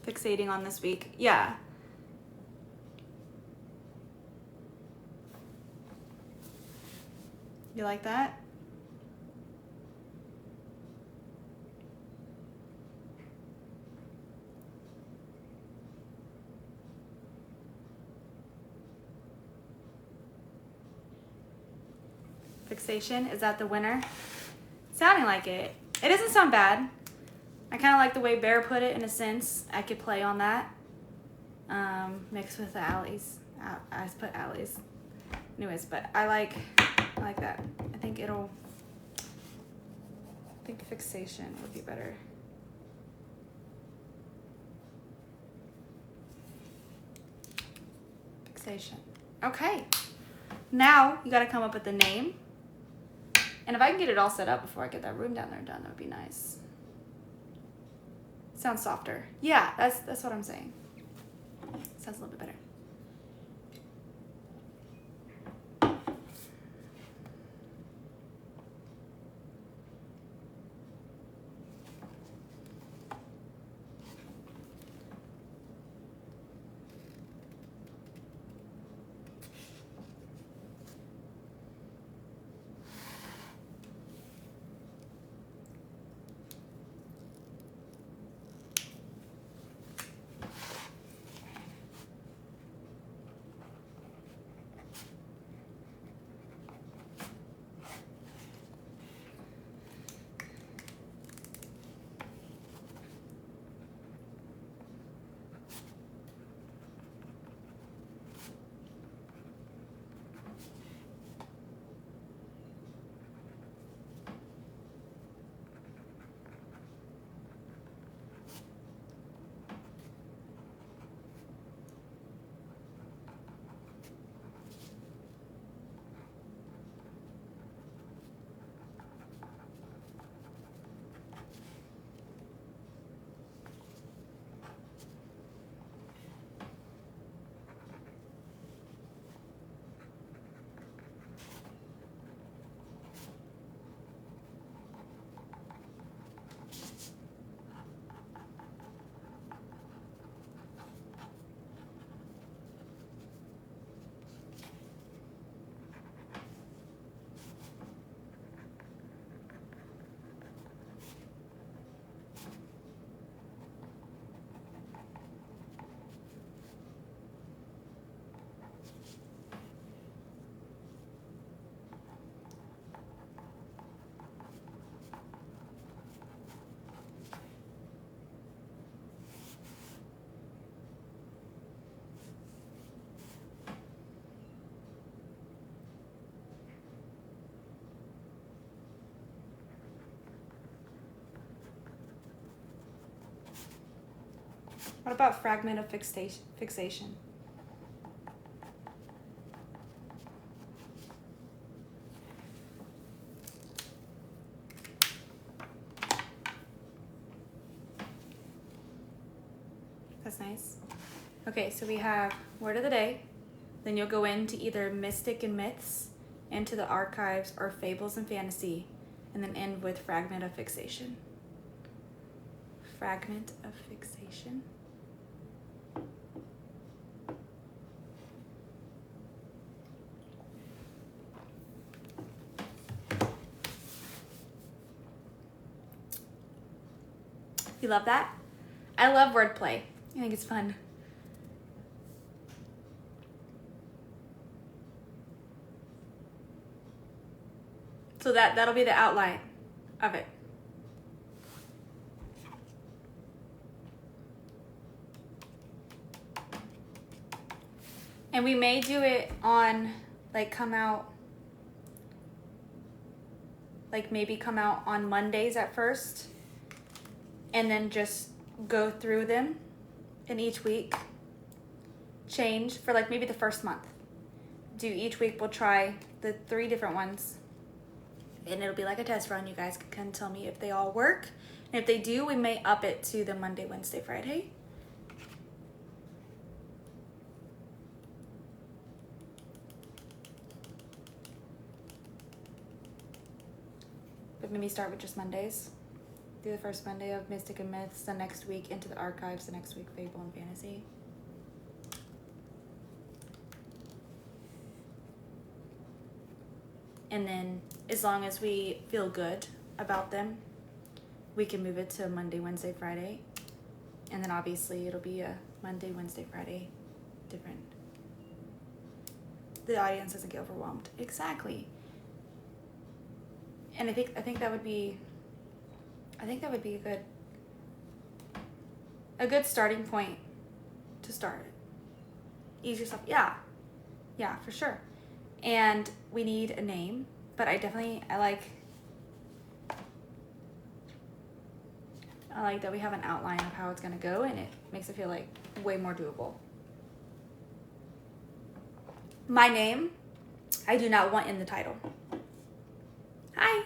Fixating on this week. Yeah. You like that? Fixation, is that the winner? Sounding like it. It doesn't sound bad. I kind of like the way Bear put it in a sense. I could play on that. Mixed with the alleys. I just put alleys. Anyways, but I like that. I think fixation would be better. Fixation. Okay. Now you gotta come up with the name. And if I can get it all set up before I get that room down there done, that would be nice. Sounds softer. Yeah, that's what I'm saying. Sounds a little bit better. What about fragment of fixation? That's nice. Okay, so we have word of the day. Then you'll go into either mystic and myths, into the archives, or fables and fantasy, and then end with fragment of fixation. Fragment of fixation. You love that? I love wordplay. I think it's fun. So that'll be the outline of it. And we may do it on, like, maybe come out on Mondays at first, and then just go through them in each week. Change for like maybe the first month. Do each week, we'll try the 3 different ones. And it'll be like a test run. You guys can tell me if they all work. And if they do, we may up it to the Monday, Wednesday, Friday. But maybe start with just Mondays. Do the first Monday of Mystic and Myths, the next week into the archives, the next week Fable and Fantasy. And then as long as we feel good about them, we can move it to Monday, Wednesday, Friday. And then obviously it'll be a Monday, Wednesday, Friday different. The audience doesn't get overwhelmed. Exactly. And I think that would be a good starting point to start. Ease yourself. Yeah, for sure. And we need a name, but I like that we have an outline of how it's gonna go, and it makes it feel like way more doable. My name, I do not want in the title. Hi.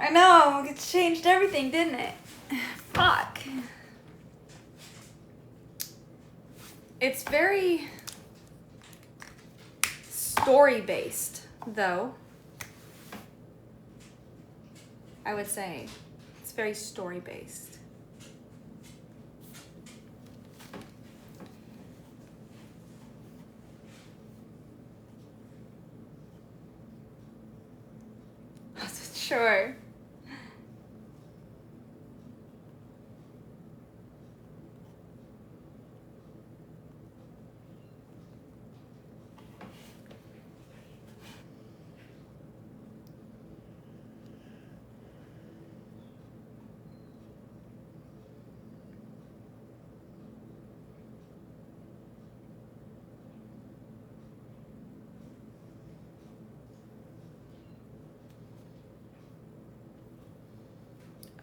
I know, it changed everything, didn't it? Fuck. It's very story-based, though. I would say it's very story-based. Sure.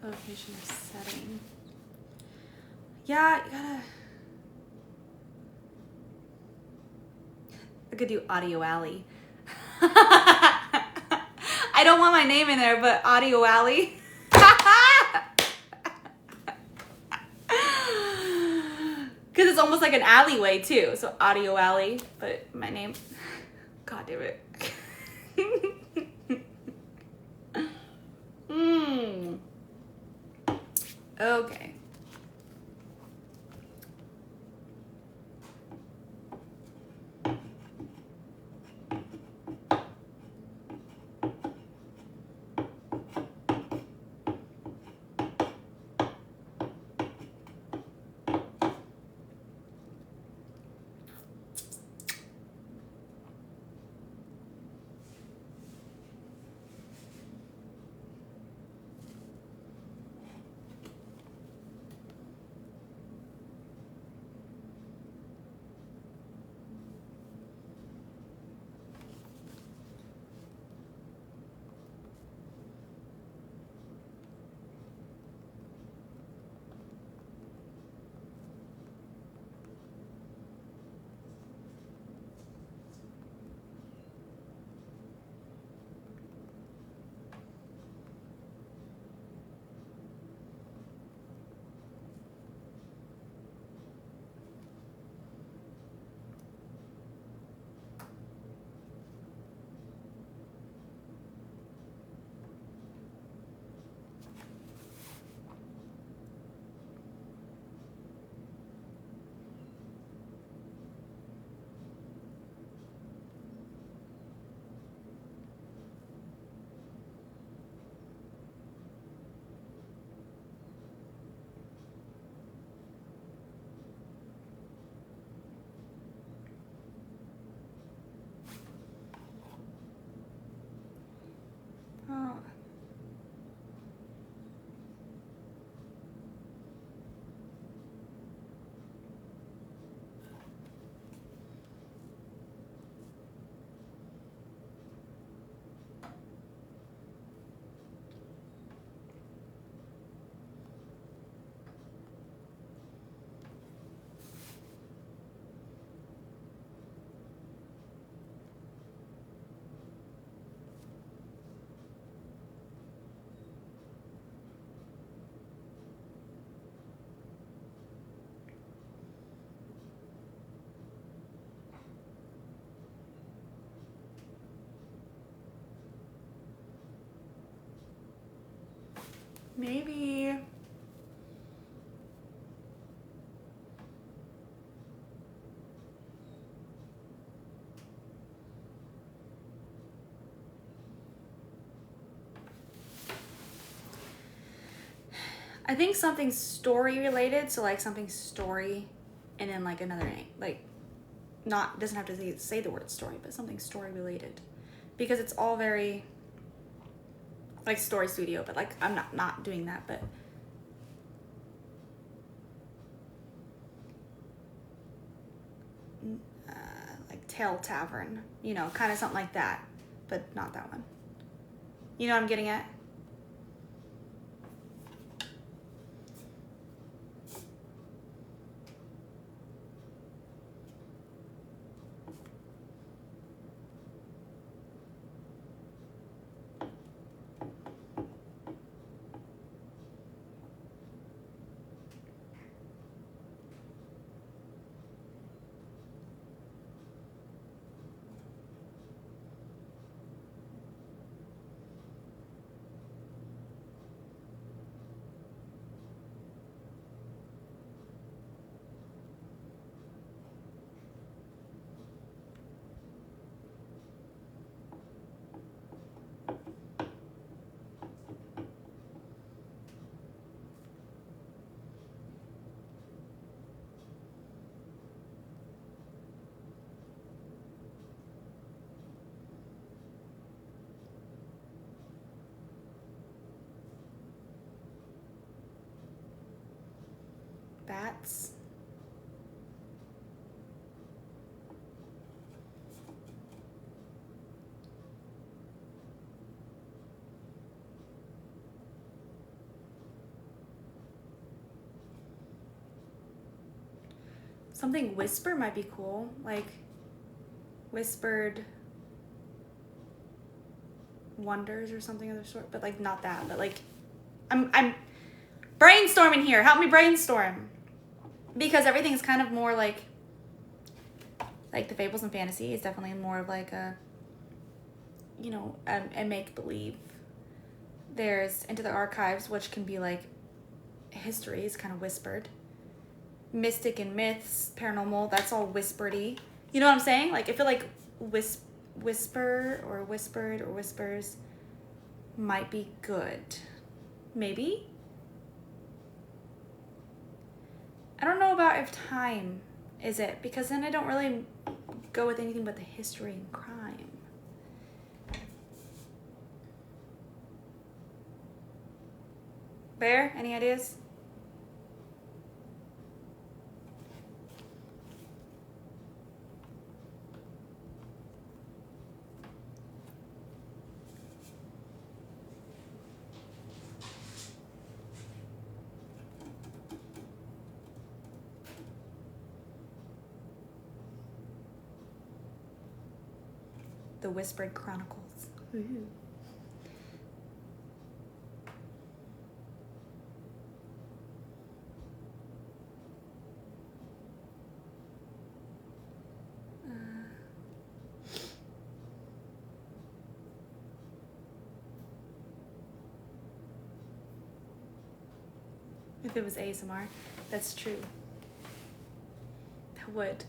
Location of setting. Yeah, you gotta. I could do Audio Alley. I don't want my name in there, but Audio Alley. Because it's almost like an alleyway too. So Audio Alley, but my name. God damn it. Okay. Maybe. I think something story related, so like something story and then like another name. Like not doesn't have to say the word story, but something story related. Because it's all very like story studio, but like I'm not doing that, but like Tale Tavern, you know, kind of something like that, but not that one. You know what I'm getting at? Bats. Something whisper might be cool, like whispered wonders or something of the sort, but like not that, but like I'm brainstorming here. Help me brainstorm. Because everything's kind of more like the fables and fantasy is definitely more of like a, you know, a make-believe. There's Into the Archives, which can be like history is kind of whispered. Mystic and myths, paranormal, that's all whispered-y. You know what I'm saying? Like I feel like whisper or whispered or whispers might be good. Maybe? I don't know about if time is it, because then I don't really go with anything but the history and crime. Bear, any ideas? The Whispered Chronicles. Ooh. If it was ASMR, that's true. That would.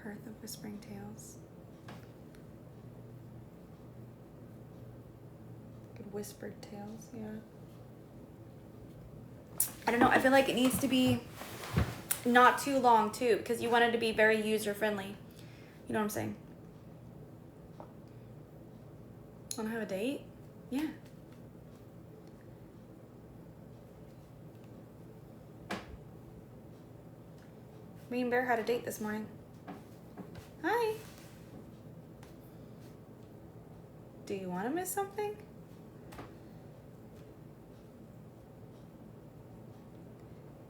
Hearth of Whispering Tales. Good whispered tales, yeah. I don't know, I feel like it needs to be not too long too, because you want it to be very user friendly. You know what I'm saying? Wanna have a date? Yeah. Me and Bear had a date this morning. Hi. Do you want to miss something?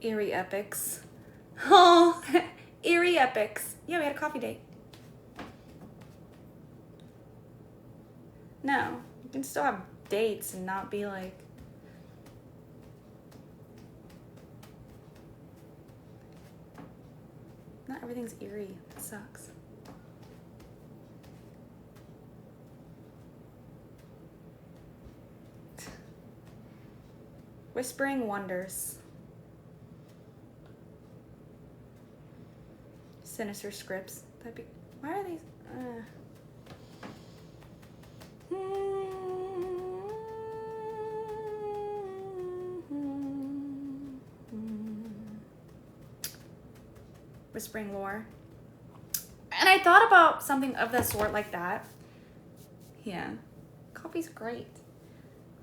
Eerie epics. Oh, eerie epics. Yeah, we had a coffee date. No, you can still have dates and not be like, not everything's eerie. That sucks. Whispering Wonders. Sinister Scripts. That'd be. Why are these? Whispering Lore. And I thought about something of the sort like that. Yeah. Coffee's great.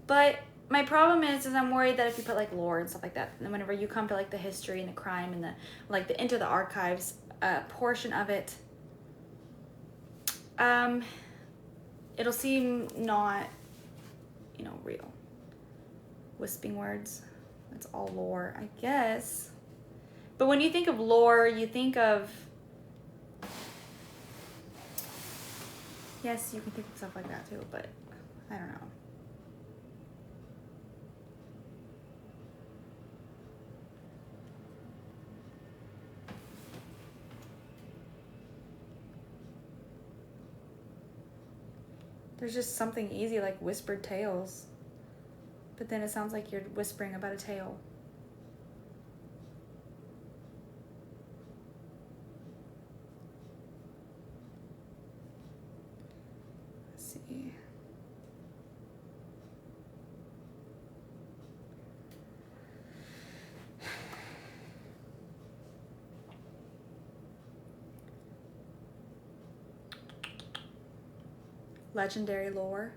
But my problem is I'm worried that if you put like lore and stuff like that, and whenever you come to like the history and the crime and the like the Into the Archives portion of it, it'll seem not, you know, real. Whispering words, that's all lore, I guess. But when you think of lore, you think of, yes, you can think of stuff like that too, but I don't know. There's just something easy like whispered tales. But then it sounds like you're whispering about a tale. Let's see. Legendary lore.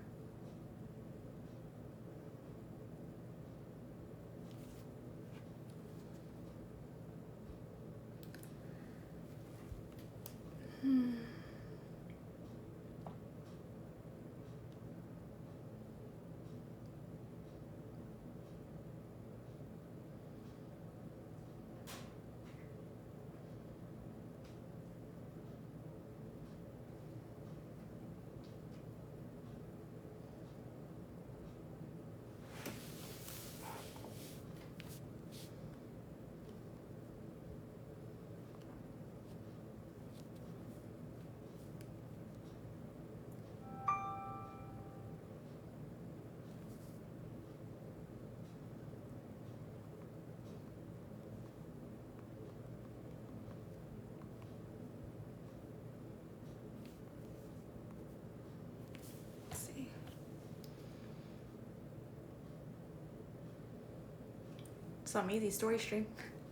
Some easy story stream.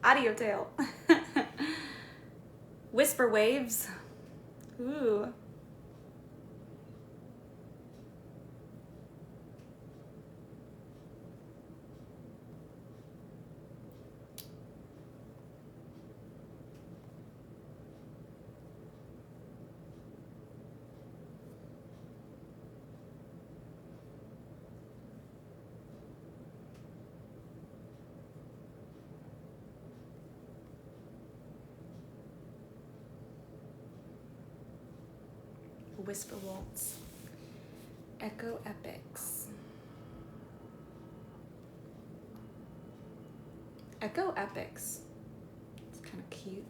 Audio tale. Whisper waves. Ooh. Whisper Waltz. Echo Epics. Echo Epics. It's kind of cute.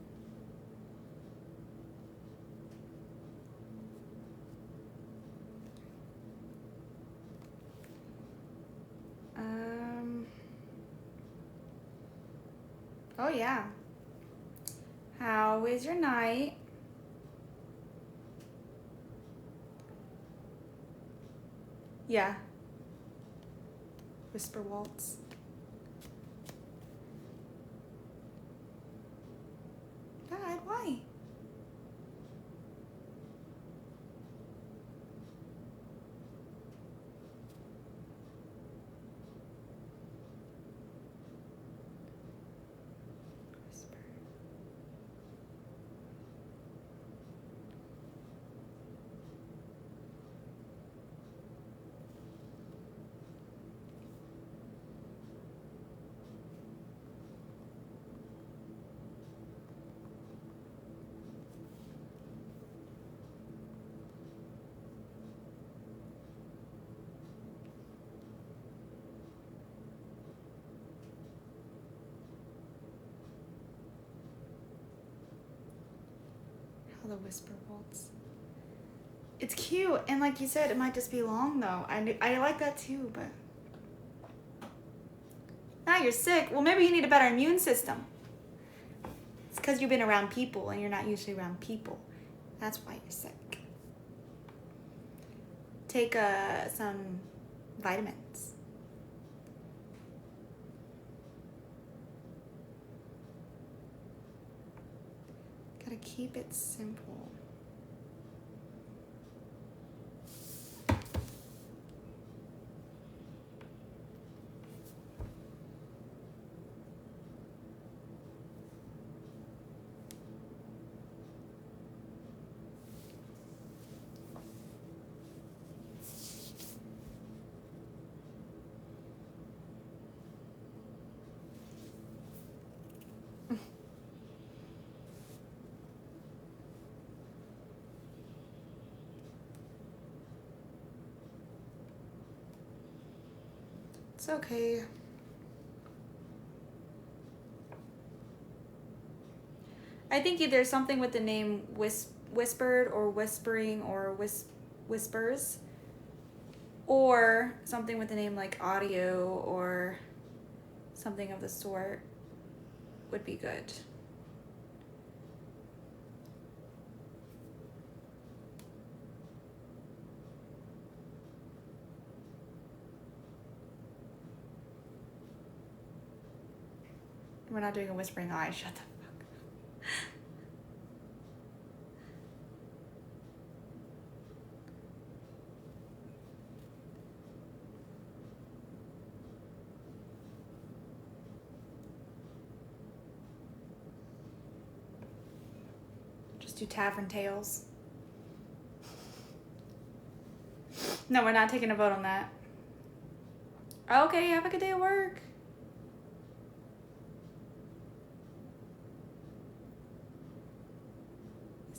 Oh yeah. How is your night? Yeah. Whisper Waltz. God, why? Called the Whisper Waltz. It's cute, and like you said, it might just be long though. I like that too, but now you're sick. Well, maybe you need a better immune system. It's because you've been around people and you're not usually around people. That's why you're sick. Take some vitamins. Gotta keep it simple. It's okay. I think either something with the name whispered or whispering or whispers, or something with the name like audio or something of the sort would be good. We're not doing a whispering eye. Shut the fuck up. Just do tavern tales. No, we're not taking a vote on that. Okay, have a good day at work.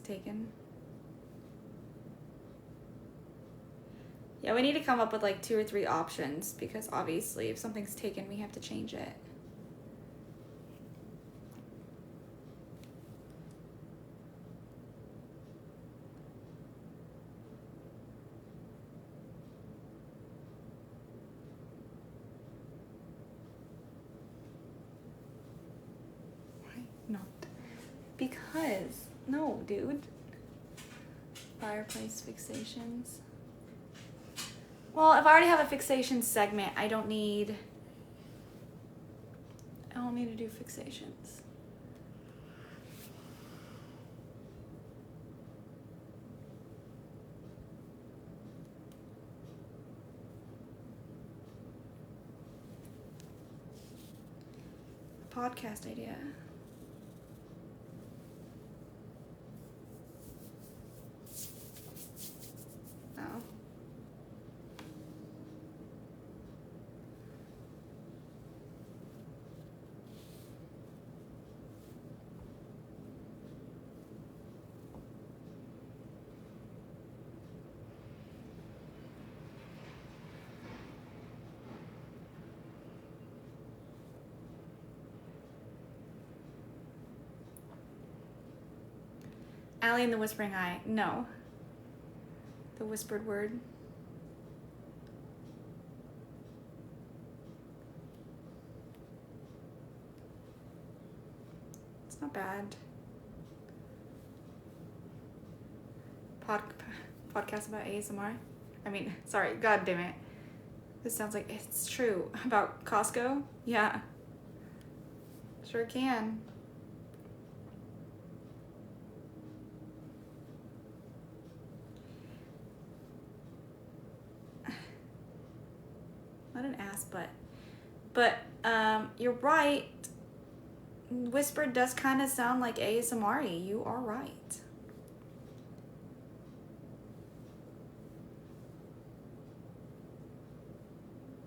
Taken. Yeah, we need to come up with like 2 or 3 options because obviously if something's taken, we have to change it. Why not? Because no, dude. Fireplace fixations. Well, if I already have a fixation segment, I don't need to do fixations. Podcast idea. Oh. Allie and the Whispering Eye. No. The whispered word. It's not bad. Podcast about ASMR. I mean, sorry, god damn it. This sounds like it's true. About Costco? Yeah. Sure can. Not an ass butt. But you're right. Whispered does kind of sound like ASMR-y. You are right.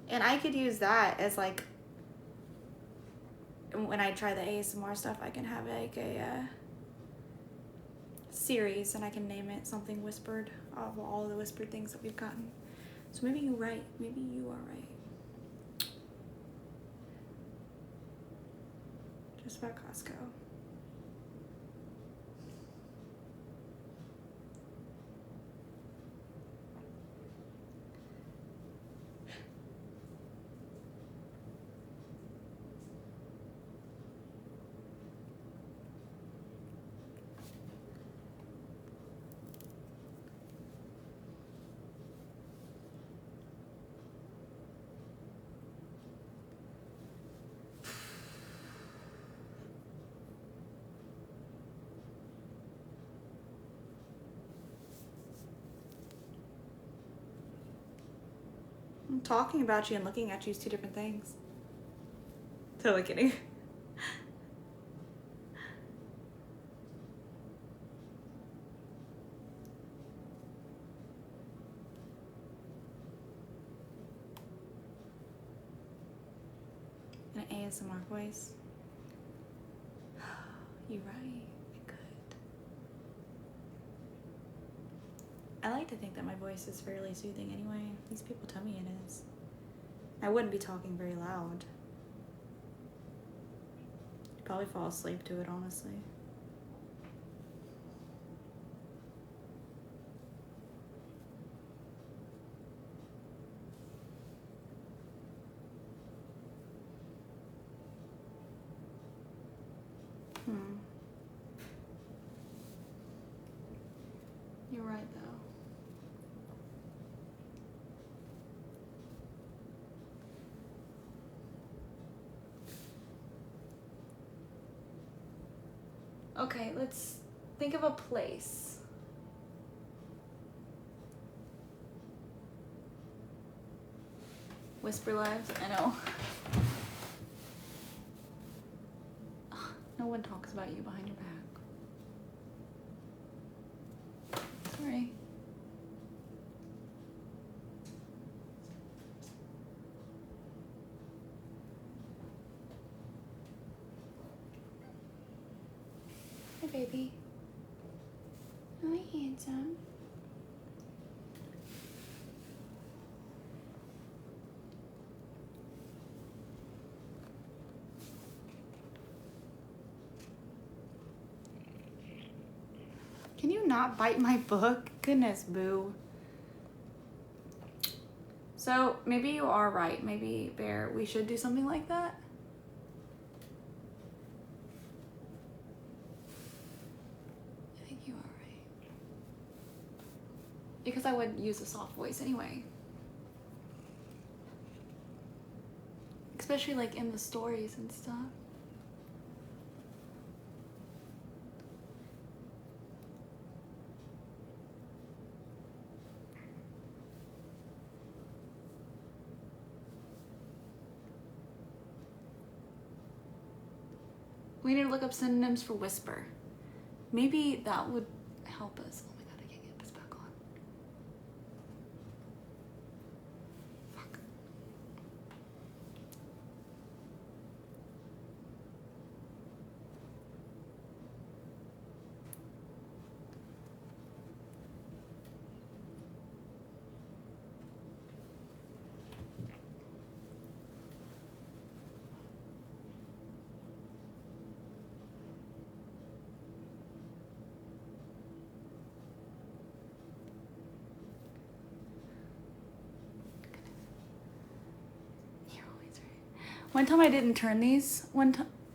And I could use that as like, when I try the ASMR stuff, I can have like a series and I can name it something whispered of all of the whispered things that we've gotten. So maybe you're right. Maybe you are right. Just about Costco. talking about you and looking at you is two different things. Totally kidding. An ASMR voice. You're right. I could. I like to think that my voice is fairly soothing anyway. These people tell me it is. I wouldn't be talking very loud. I'd probably fall asleep to it, honestly. You're right, though. Okay, let's think of a place. Whisper Lives, I know. No one talks about you behind your back. Sorry. Hi, baby. Hi, handsome. Can you not bite my book? Goodness, boo. So maybe you are right. Maybe, Bear, we should do something like that. I think you are right. Because I would use a soft voice anyway. Especially like in the stories and stuff. We need to look up synonyms for whisper. Maybe that would help us. Oh my god, I can't get this back on. Fuck. One time I didn't turn these.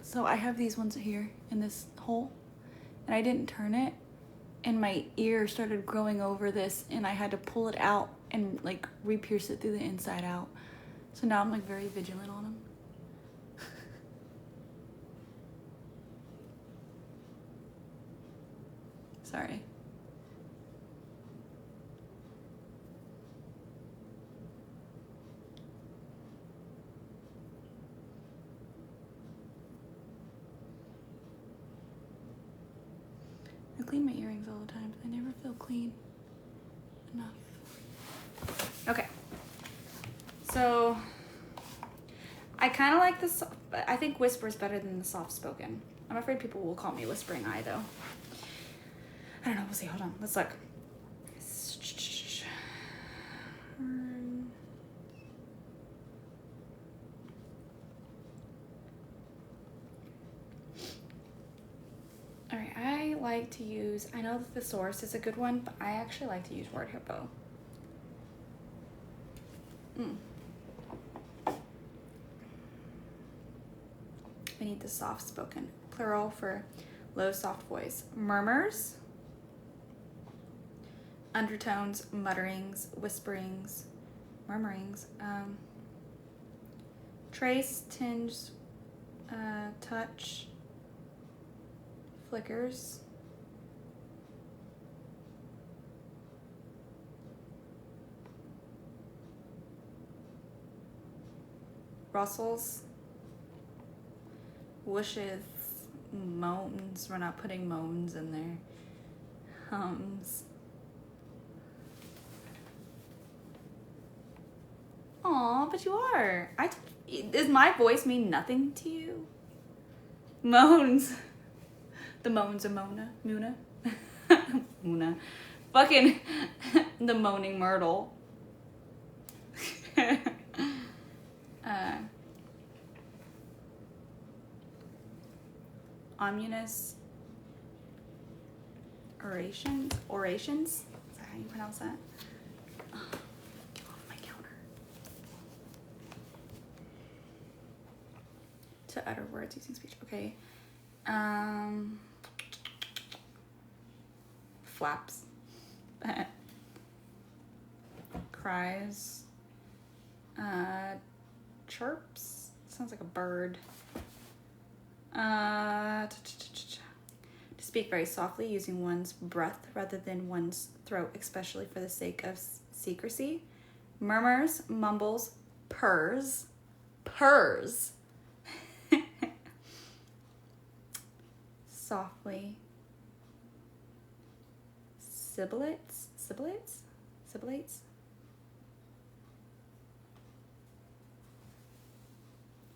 So I have these ones here in this hole, and I didn't turn it, and my ear started growing over this, and I had to pull it out and like re-pierce it through the inside out. So now I'm like very vigilant on them. Sorry. I clean my earrings all the time, but I never feel clean enough. Okay. So I kind of like this. I think whisper is better than the soft spoken. I'm afraid people will call me whispering eye though. I don't know. We'll see. Hold on. Let's look. All right. I like to use, I know that the source is a good one, but I actually like to use Word Hippo. We need the soft spoken. Plural for low soft voice. Murmurs, undertones, mutterings, whisperings, murmurings, trace, tinge, touch, flickers, Rustles. Whooshes. Moans. We're not putting moans in there. Hums. Aw, but you are. Does my voice mean nothing to you? Moans. The moans of Mona. Moona. Moona. Fucking the moaning myrtle. Ominous orations. Is that how you pronounce that? Oh, get off my counter. To utter words using speech. Okay. Flaps. Cries. Chirps. Sounds like a bird. To speak very softly using one's breath rather than one's throat, especially for the sake of secrecy. Murmurs, mumbles, purrs. Purrs. Softly. Sibilates. Sibilates? Sibilates?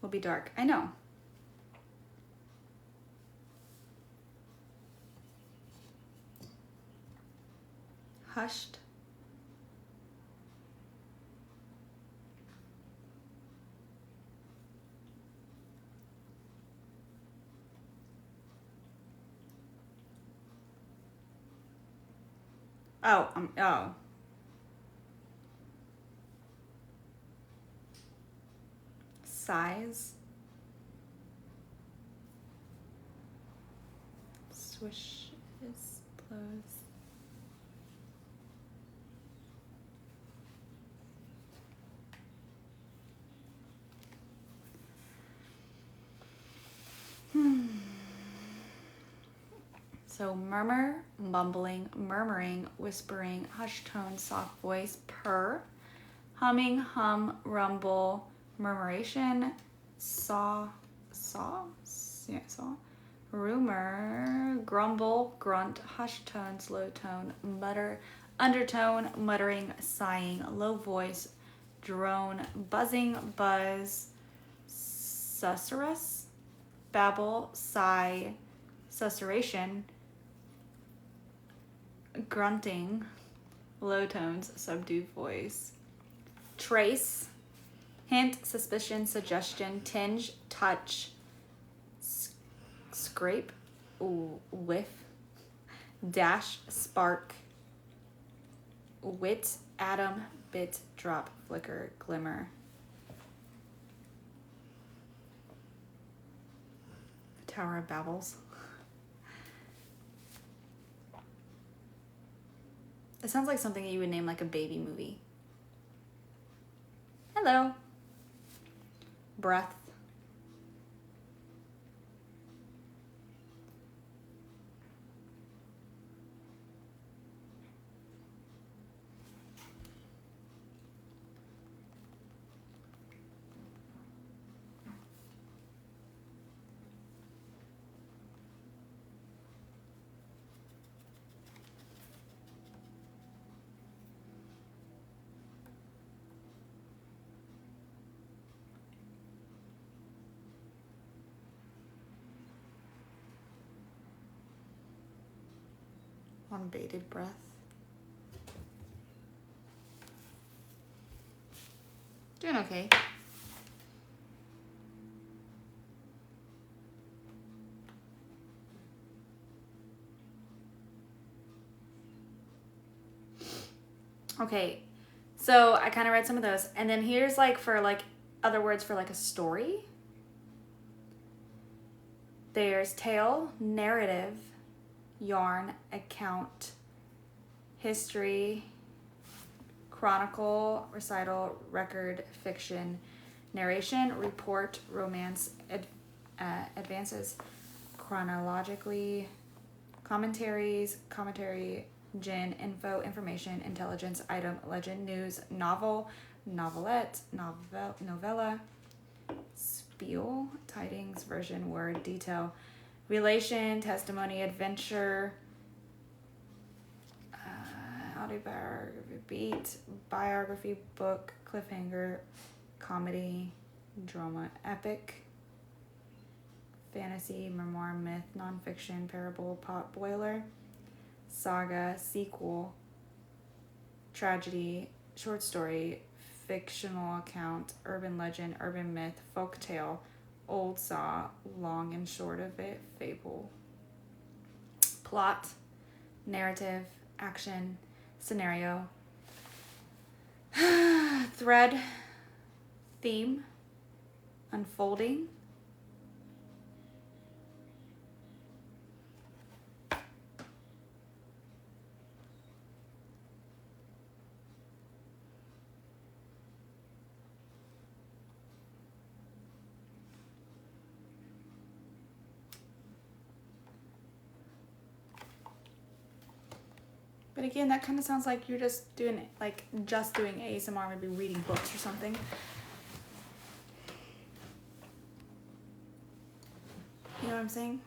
Will be dark. I know. Hushed. Oh. Sighs. Swishes, blows. So murmur, mumbling, murmuring, whispering, hushed tone, soft voice, purr, humming, hum, rumble, murmuration, saw, rumor, grumble, grunt, hushed tones, low tone, mutter, undertone, muttering, sighing, low voice, drone, buzzing, buzz, susurrus, babble, sigh, susurration, grunting, low tones, subdued voice, trace, hint, suspicion, suggestion, tinge, touch, scrape, whiff, dash, spark, wit, atom, bit, drop, flicker, glimmer. Tower of Babels. It sounds like something you would name like a baby movie. Hello. Breath. On bated breath. Doing okay. Okay, so I kind of read some of those, and then here's like for like other words for like a story. There's tale, narrative, yarn, account, history, chronicle, recital, record, fiction, narration, report, romance, advances chronologically, commentaries, commentary, gin, info, information, intelligence, item, legend, news, novel, novelette, novella, spiel, tidings, version, word, detail, relation, testimony, adventure, autobiography, beat, biography, book, cliffhanger, comedy, drama, epic, fantasy, memoir, myth, nonfiction, parable, pot boiler, saga, sequel, tragedy, short story, fictional account, urban legend, urban myth, folk tale, old saw, long and short of it, fable, plot, narrative, action, scenario, thread, theme, unfolding, but again, that kind of sounds like you're just doing ASMR, maybe reading books or something. You know what I'm saying?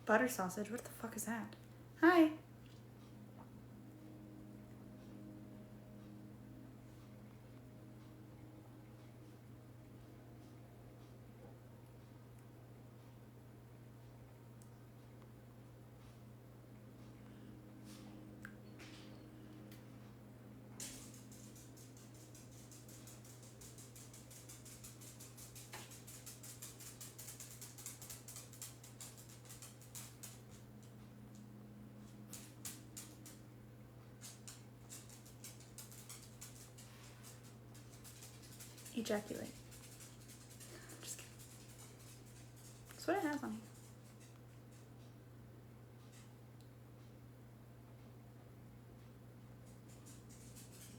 Butter sausage, what the fuck is that? Hi. Ejaculate. Just kidding. That's what it has on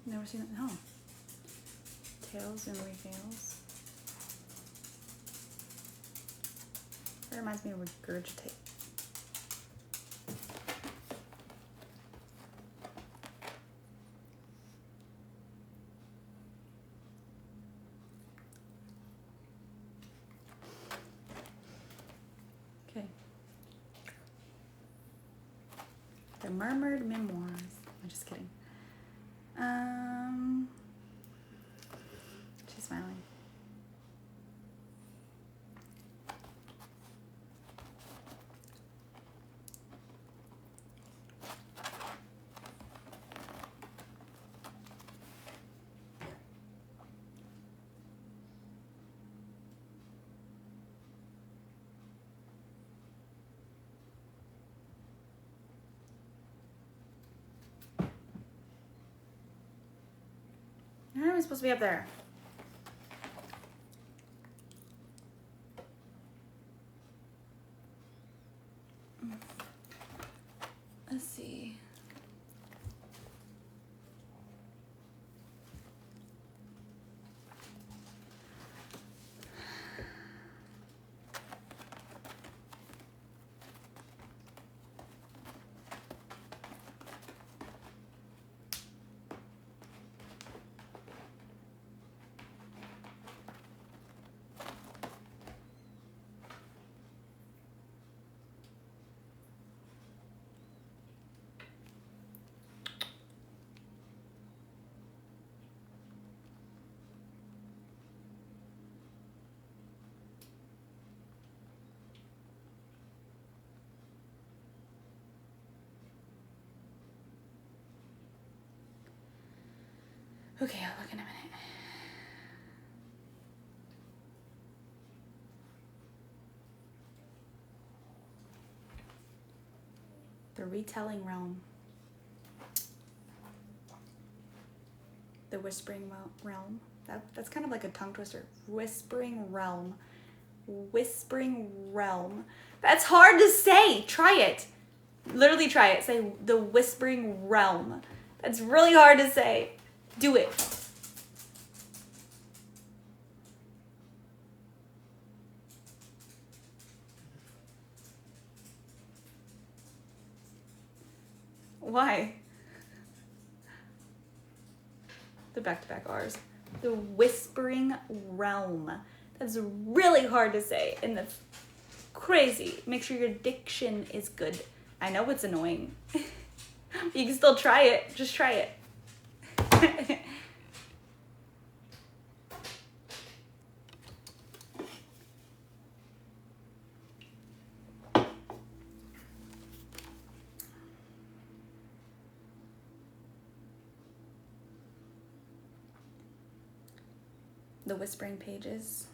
here. Never seen it. No. Tails and reveals. That reminds me of regurgitate. Okay. The Murmured Memoirs. I'm just kidding. She's smiling. How are we supposed to be up there? Let's see. Okay, I'll look in a minute. The retelling realm. The whispering realm. That's kind of like a tongue twister. Whispering realm. Whispering realm. That's hard to say. Try it. Literally try it. Say the whispering realm. That's really hard to say. Do it. Why? The back-to-back R's. The whispering realm. That's really hard to say, and that's crazy. Make sure your diction is good. I know it's annoying. You can still try it. Just try it. The whispering pages.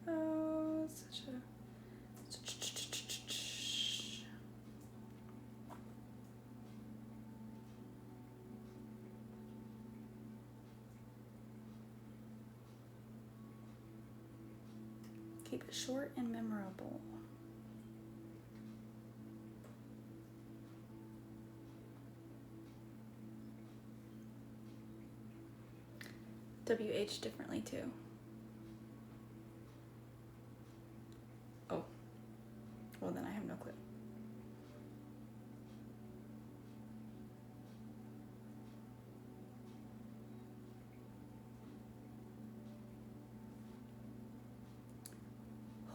Oh, such a... Keep it short and memorable. WH differently too. Oh. Well, then I have no clue.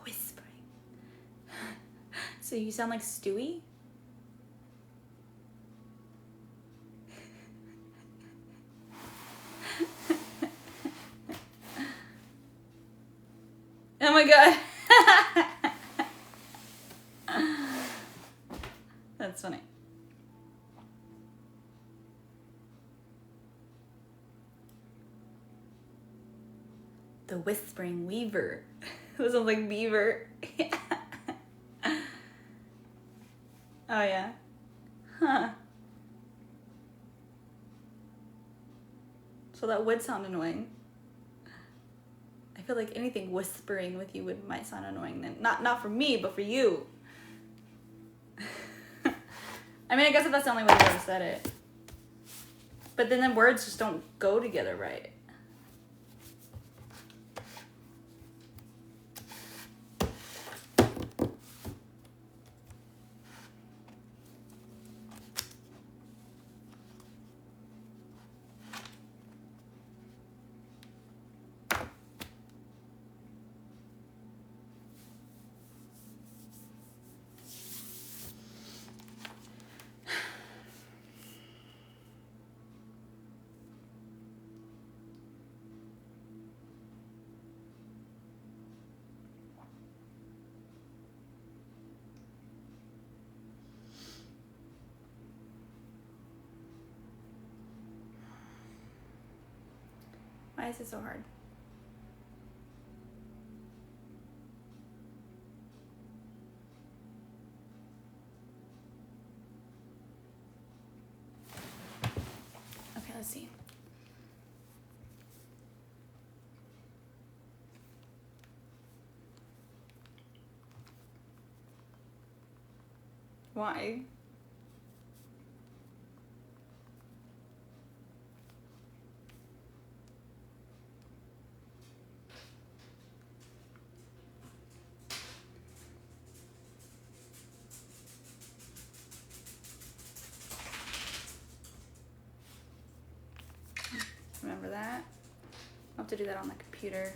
Whispering. So you sound like Stewie? Oh my god. That's funny. The Whispering Weaver. That sounds like beaver. Oh yeah. Huh. So that would sound annoying. I feel like anything whispering with you might sound annoying. Then not for me, but for you. I mean, I guess if that's the only way you've ever said it. But then the words just don't go together right. Why is it so hard? Okay, let's see. Why? Remember that? I'll have to do that on the computer.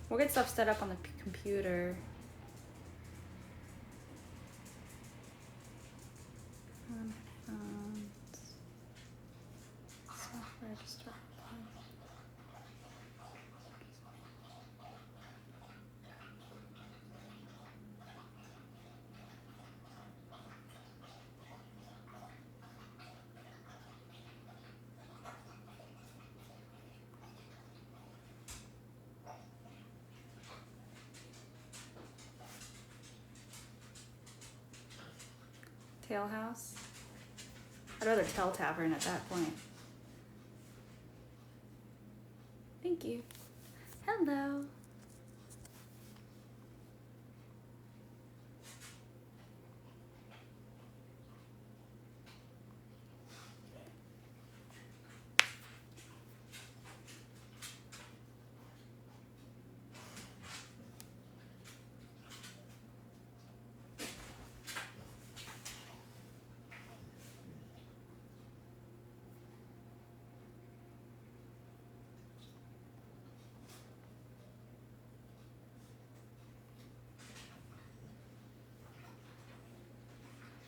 We'll get stuff set up on the computer. Software to start. Tail house. I'd rather tell tavern at that point. Thank you. Hello.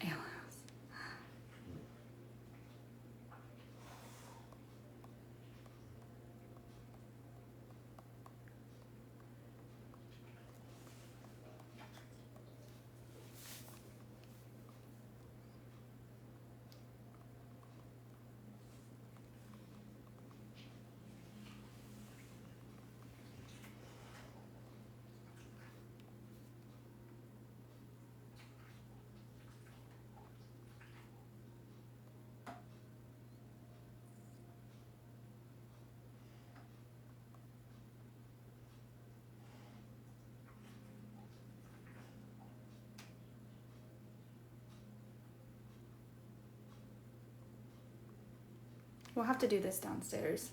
Ale house. We'll have to do this downstairs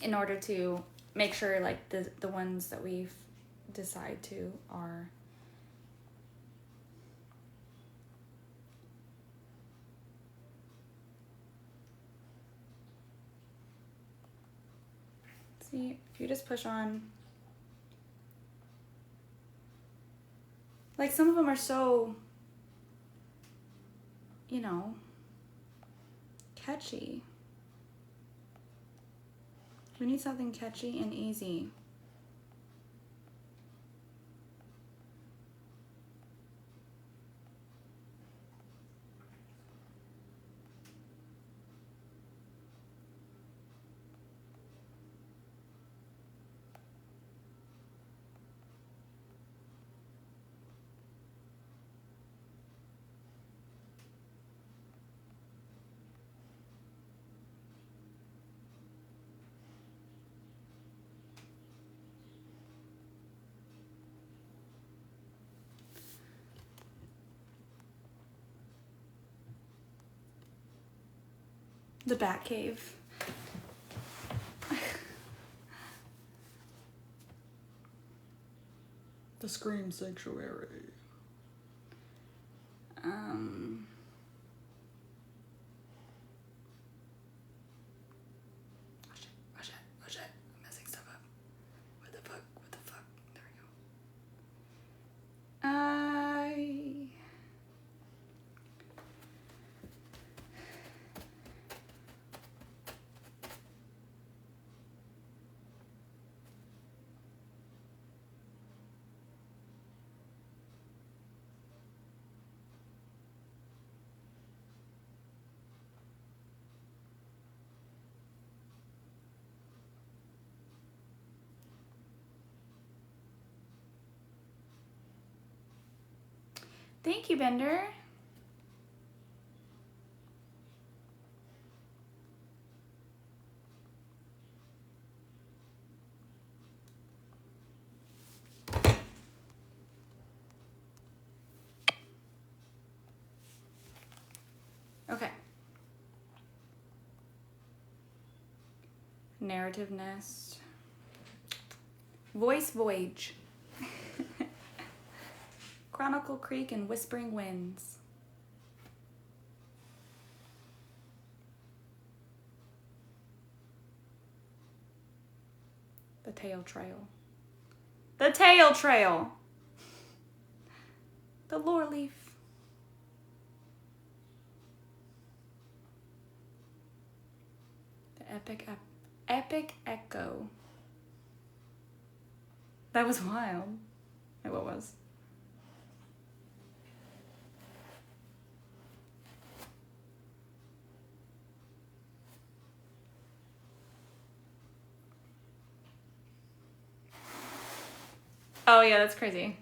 in order to make sure like the ones that we decide to are see if you just push on, like some of them are so, you know, catchy. We need something catchy and easy. The Bat Cave. The Scream Sanctuary. Oh shit, I'm messing stuff up. What the fuck? There we go. Thank you, Bender. Okay. Narrative nest. Voice Voyage. Chronicle Creek and Whispering Winds. The Tail Trail. The Tail Trail! The Lore Leaf. The Epic Echo. That was wild. Hey, what was? Oh yeah, that's crazy.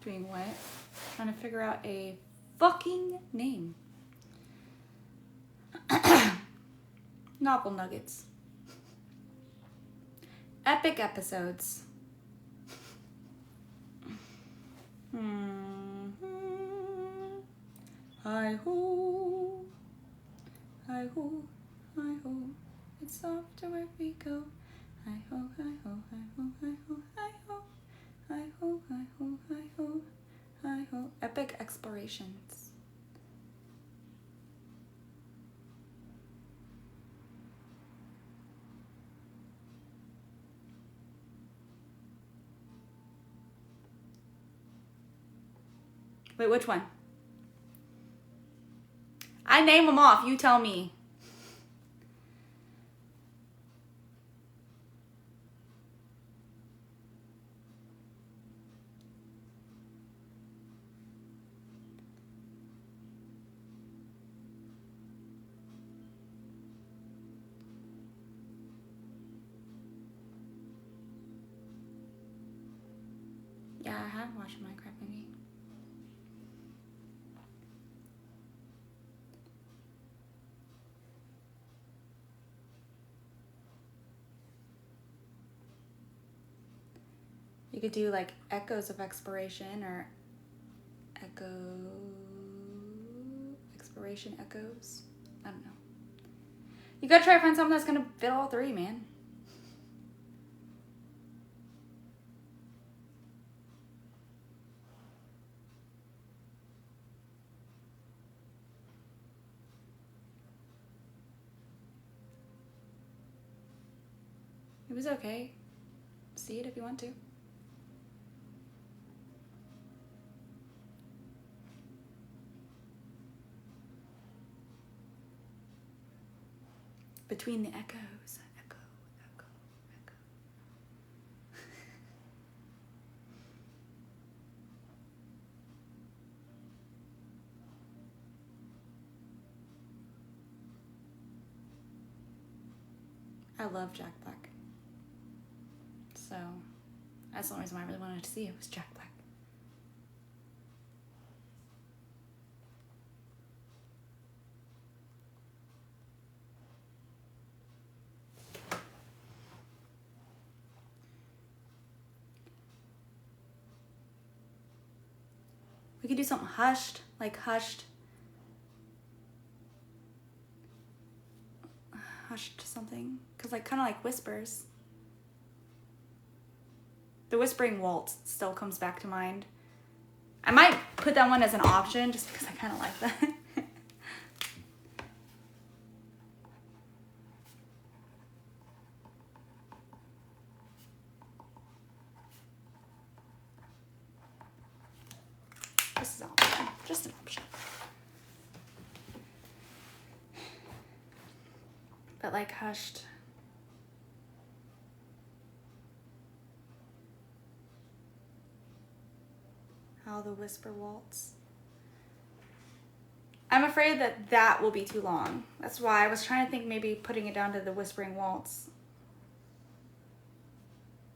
Doing what? Trying to figure out a fucking name. Novel nuggets. Epic episodes. Hi ho, hi ho, hi ho. It's off to where we go. Hi ho, hi ho, hi ho, hi ho, hi ho, hi ho, hi ho, hi ho, hi ho. Epic explorations. Wait, which one? I name them off. You tell me. Yeah, I have watched Minecraft movie. You could do like echoes of exploration or exploration echoes. I don't know. You gotta try to find something that's gonna fit all three, man. It was okay. See it if you want to. Between the echoes. Echo, echo, echo. I love Jack Black. So that's the only reason why I really wanted to see it was Jack Black. We could do something hushed, like hushed something, cause like kind of like whispers. The Whispering Waltz still comes back to mind. I might put that one as an option just because I kind of like that. This is an option, just an option. But like hushed. How the Whisper Waltz. I'm afraid that that will be too long. That's why I was trying to think maybe putting it down to the Whispering Waltz.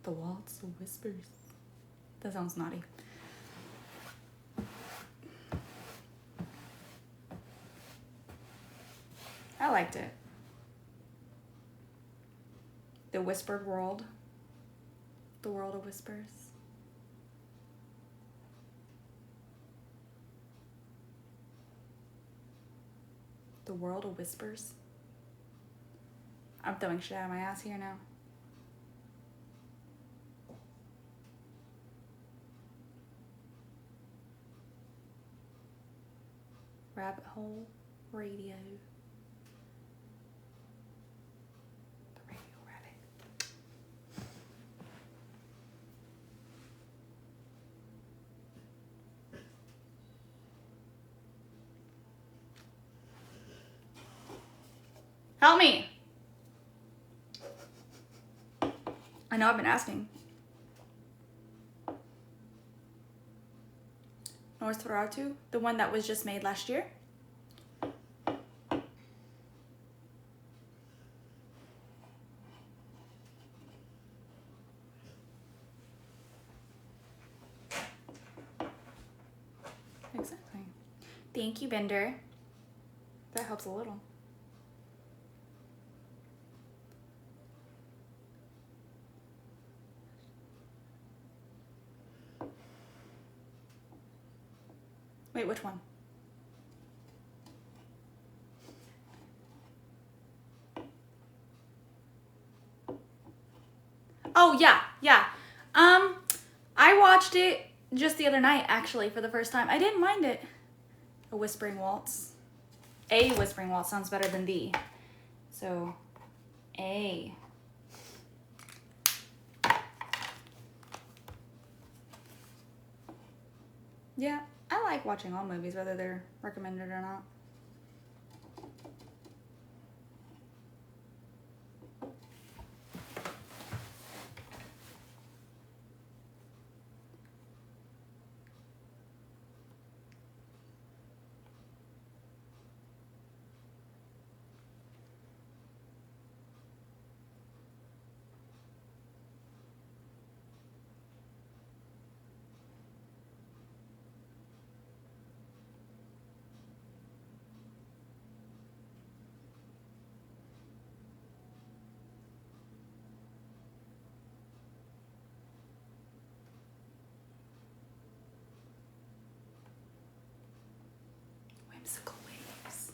The Waltz of Whispers. That sounds naughty. I liked it. The Whispered World. The World of Whispers. The World of Whispers. I'm throwing shit out of my ass here now. Rabbit Hole Radio. The Radio Rabbit. Help me! I know I've been asking. Nosferatu, the one that was just made last year. Thank you, Bender. That helps a little. Wait, which one? Oh, yeah, yeah. I watched it just the other night, actually, for the first time. I didn't mind it. A Whispering Waltz. A Whispering Waltz sounds better than the. So, A. Yeah, I like watching all movies, whether they're recommended or not. Whimsical waves.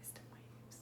Wisdom waves.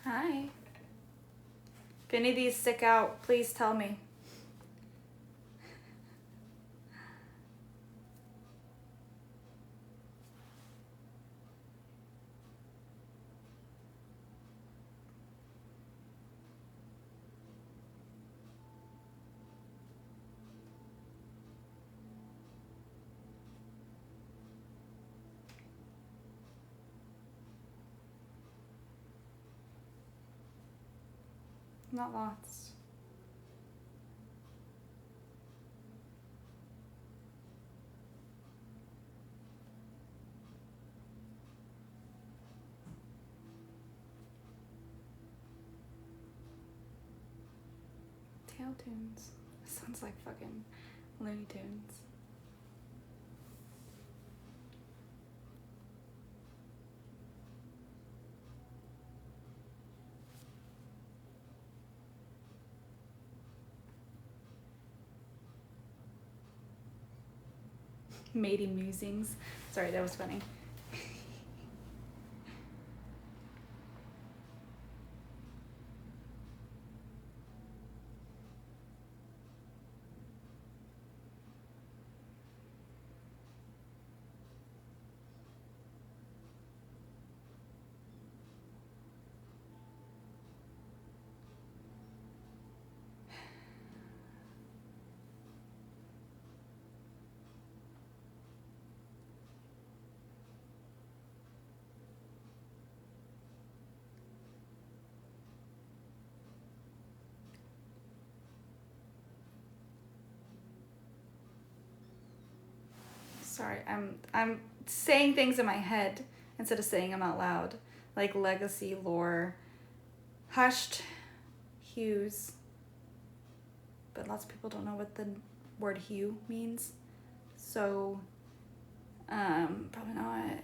Hi. If any of these stick out, please tell me. Not lots. Tail Tunes. Sounds like fucking Looney Tunes. Matey Musings. Sorry, that was funny. Sorry, I'm saying things in my head instead of saying them out loud. Like legacy, lore, hushed hues. But lots of people don't know what the word hue means. So, probably not.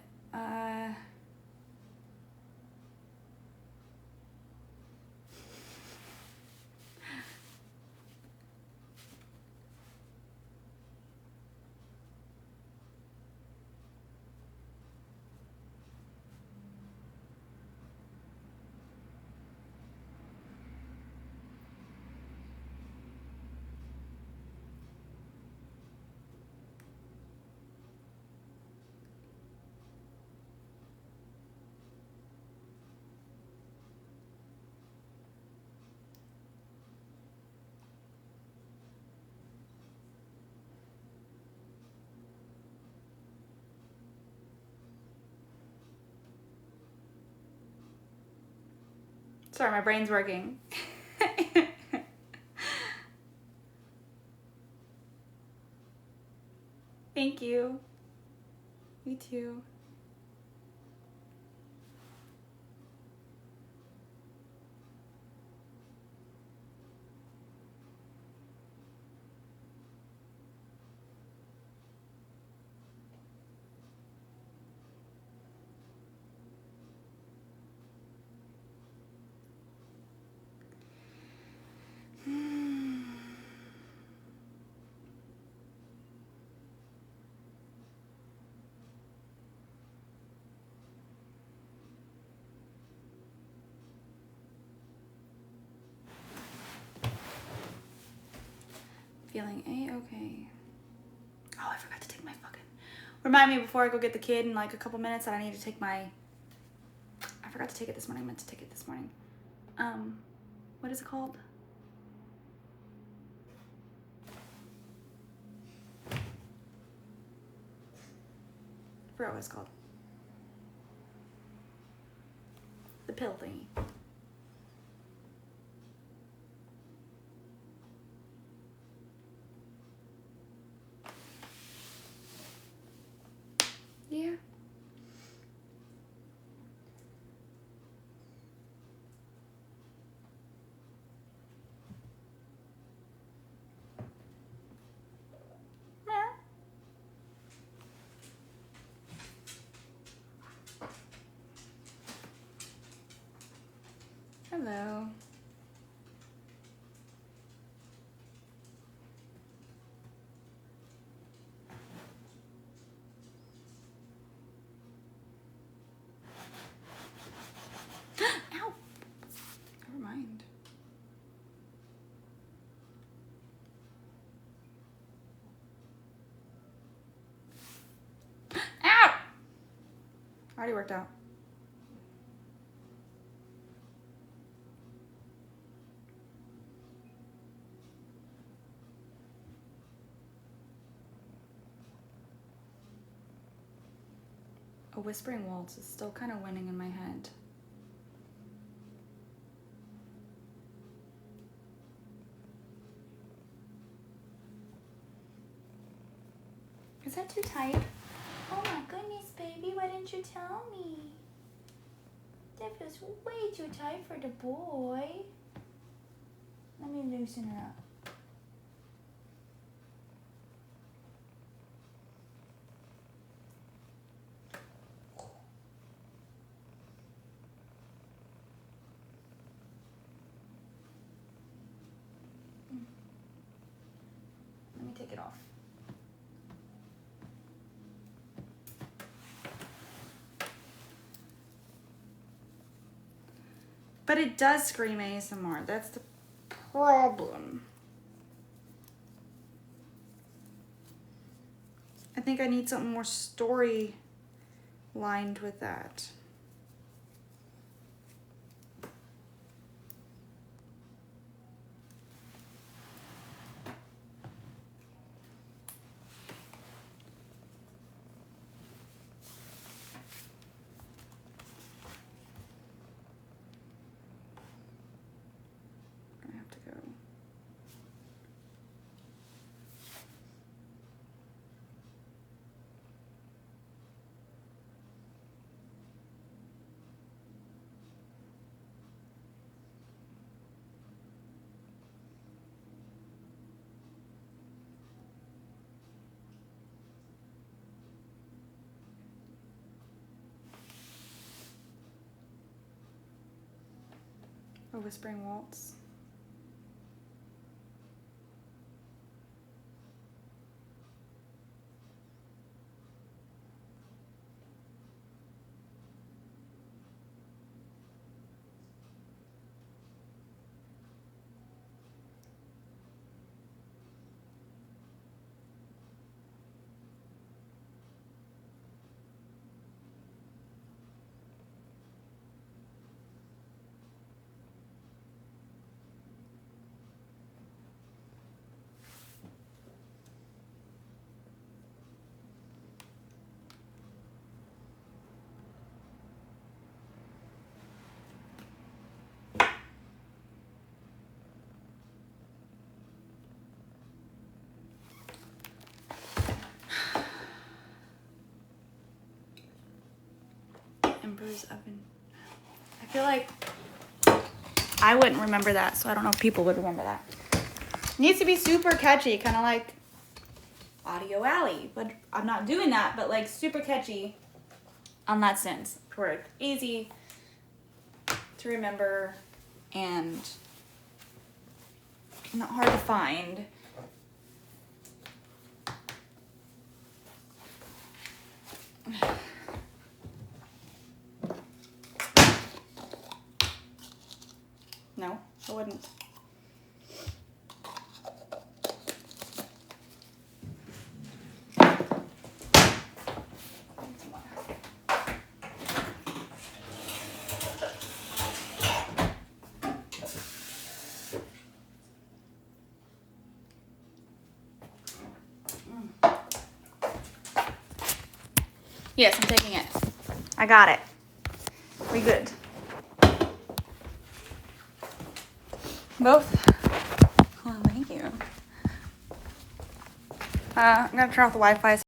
Sorry, my brain's working. Thank you. Me too. Feeling A-okay. Oh, I forgot to take my fucking... Remind me before I go get the kid in like a couple minutes that I need to take my... I forgot to take it this morning. I meant to take it this morning. What is it called? I forgot what it's called. The pill thingy. Yeah. Yeah. Hello. Ow. Never mind. Ow! Already worked out. A Whispering Waltz is still kind of winning in my head. Is that too tight? Oh my goodness, baby, why didn't you tell me? That feels way too tight for the boy. Let me loosen her up. Let me take it off. But it does scream ASMR. That's the problem. I think I need something more story lined with that. I have to go. A Whispering Waltz. members oven. I feel like I wouldn't remember that, so I don't know if people would remember that. Needs to be super catchy, kind of like Audio Alley, but I'm not doing that, but like super catchy on that sense. Where it's easy to remember and not hard to find. No, I wouldn't. Yes, I'm taking it. I got it. We good. Both? Oh, thank you. I'm gonna turn off the Wi-Fi.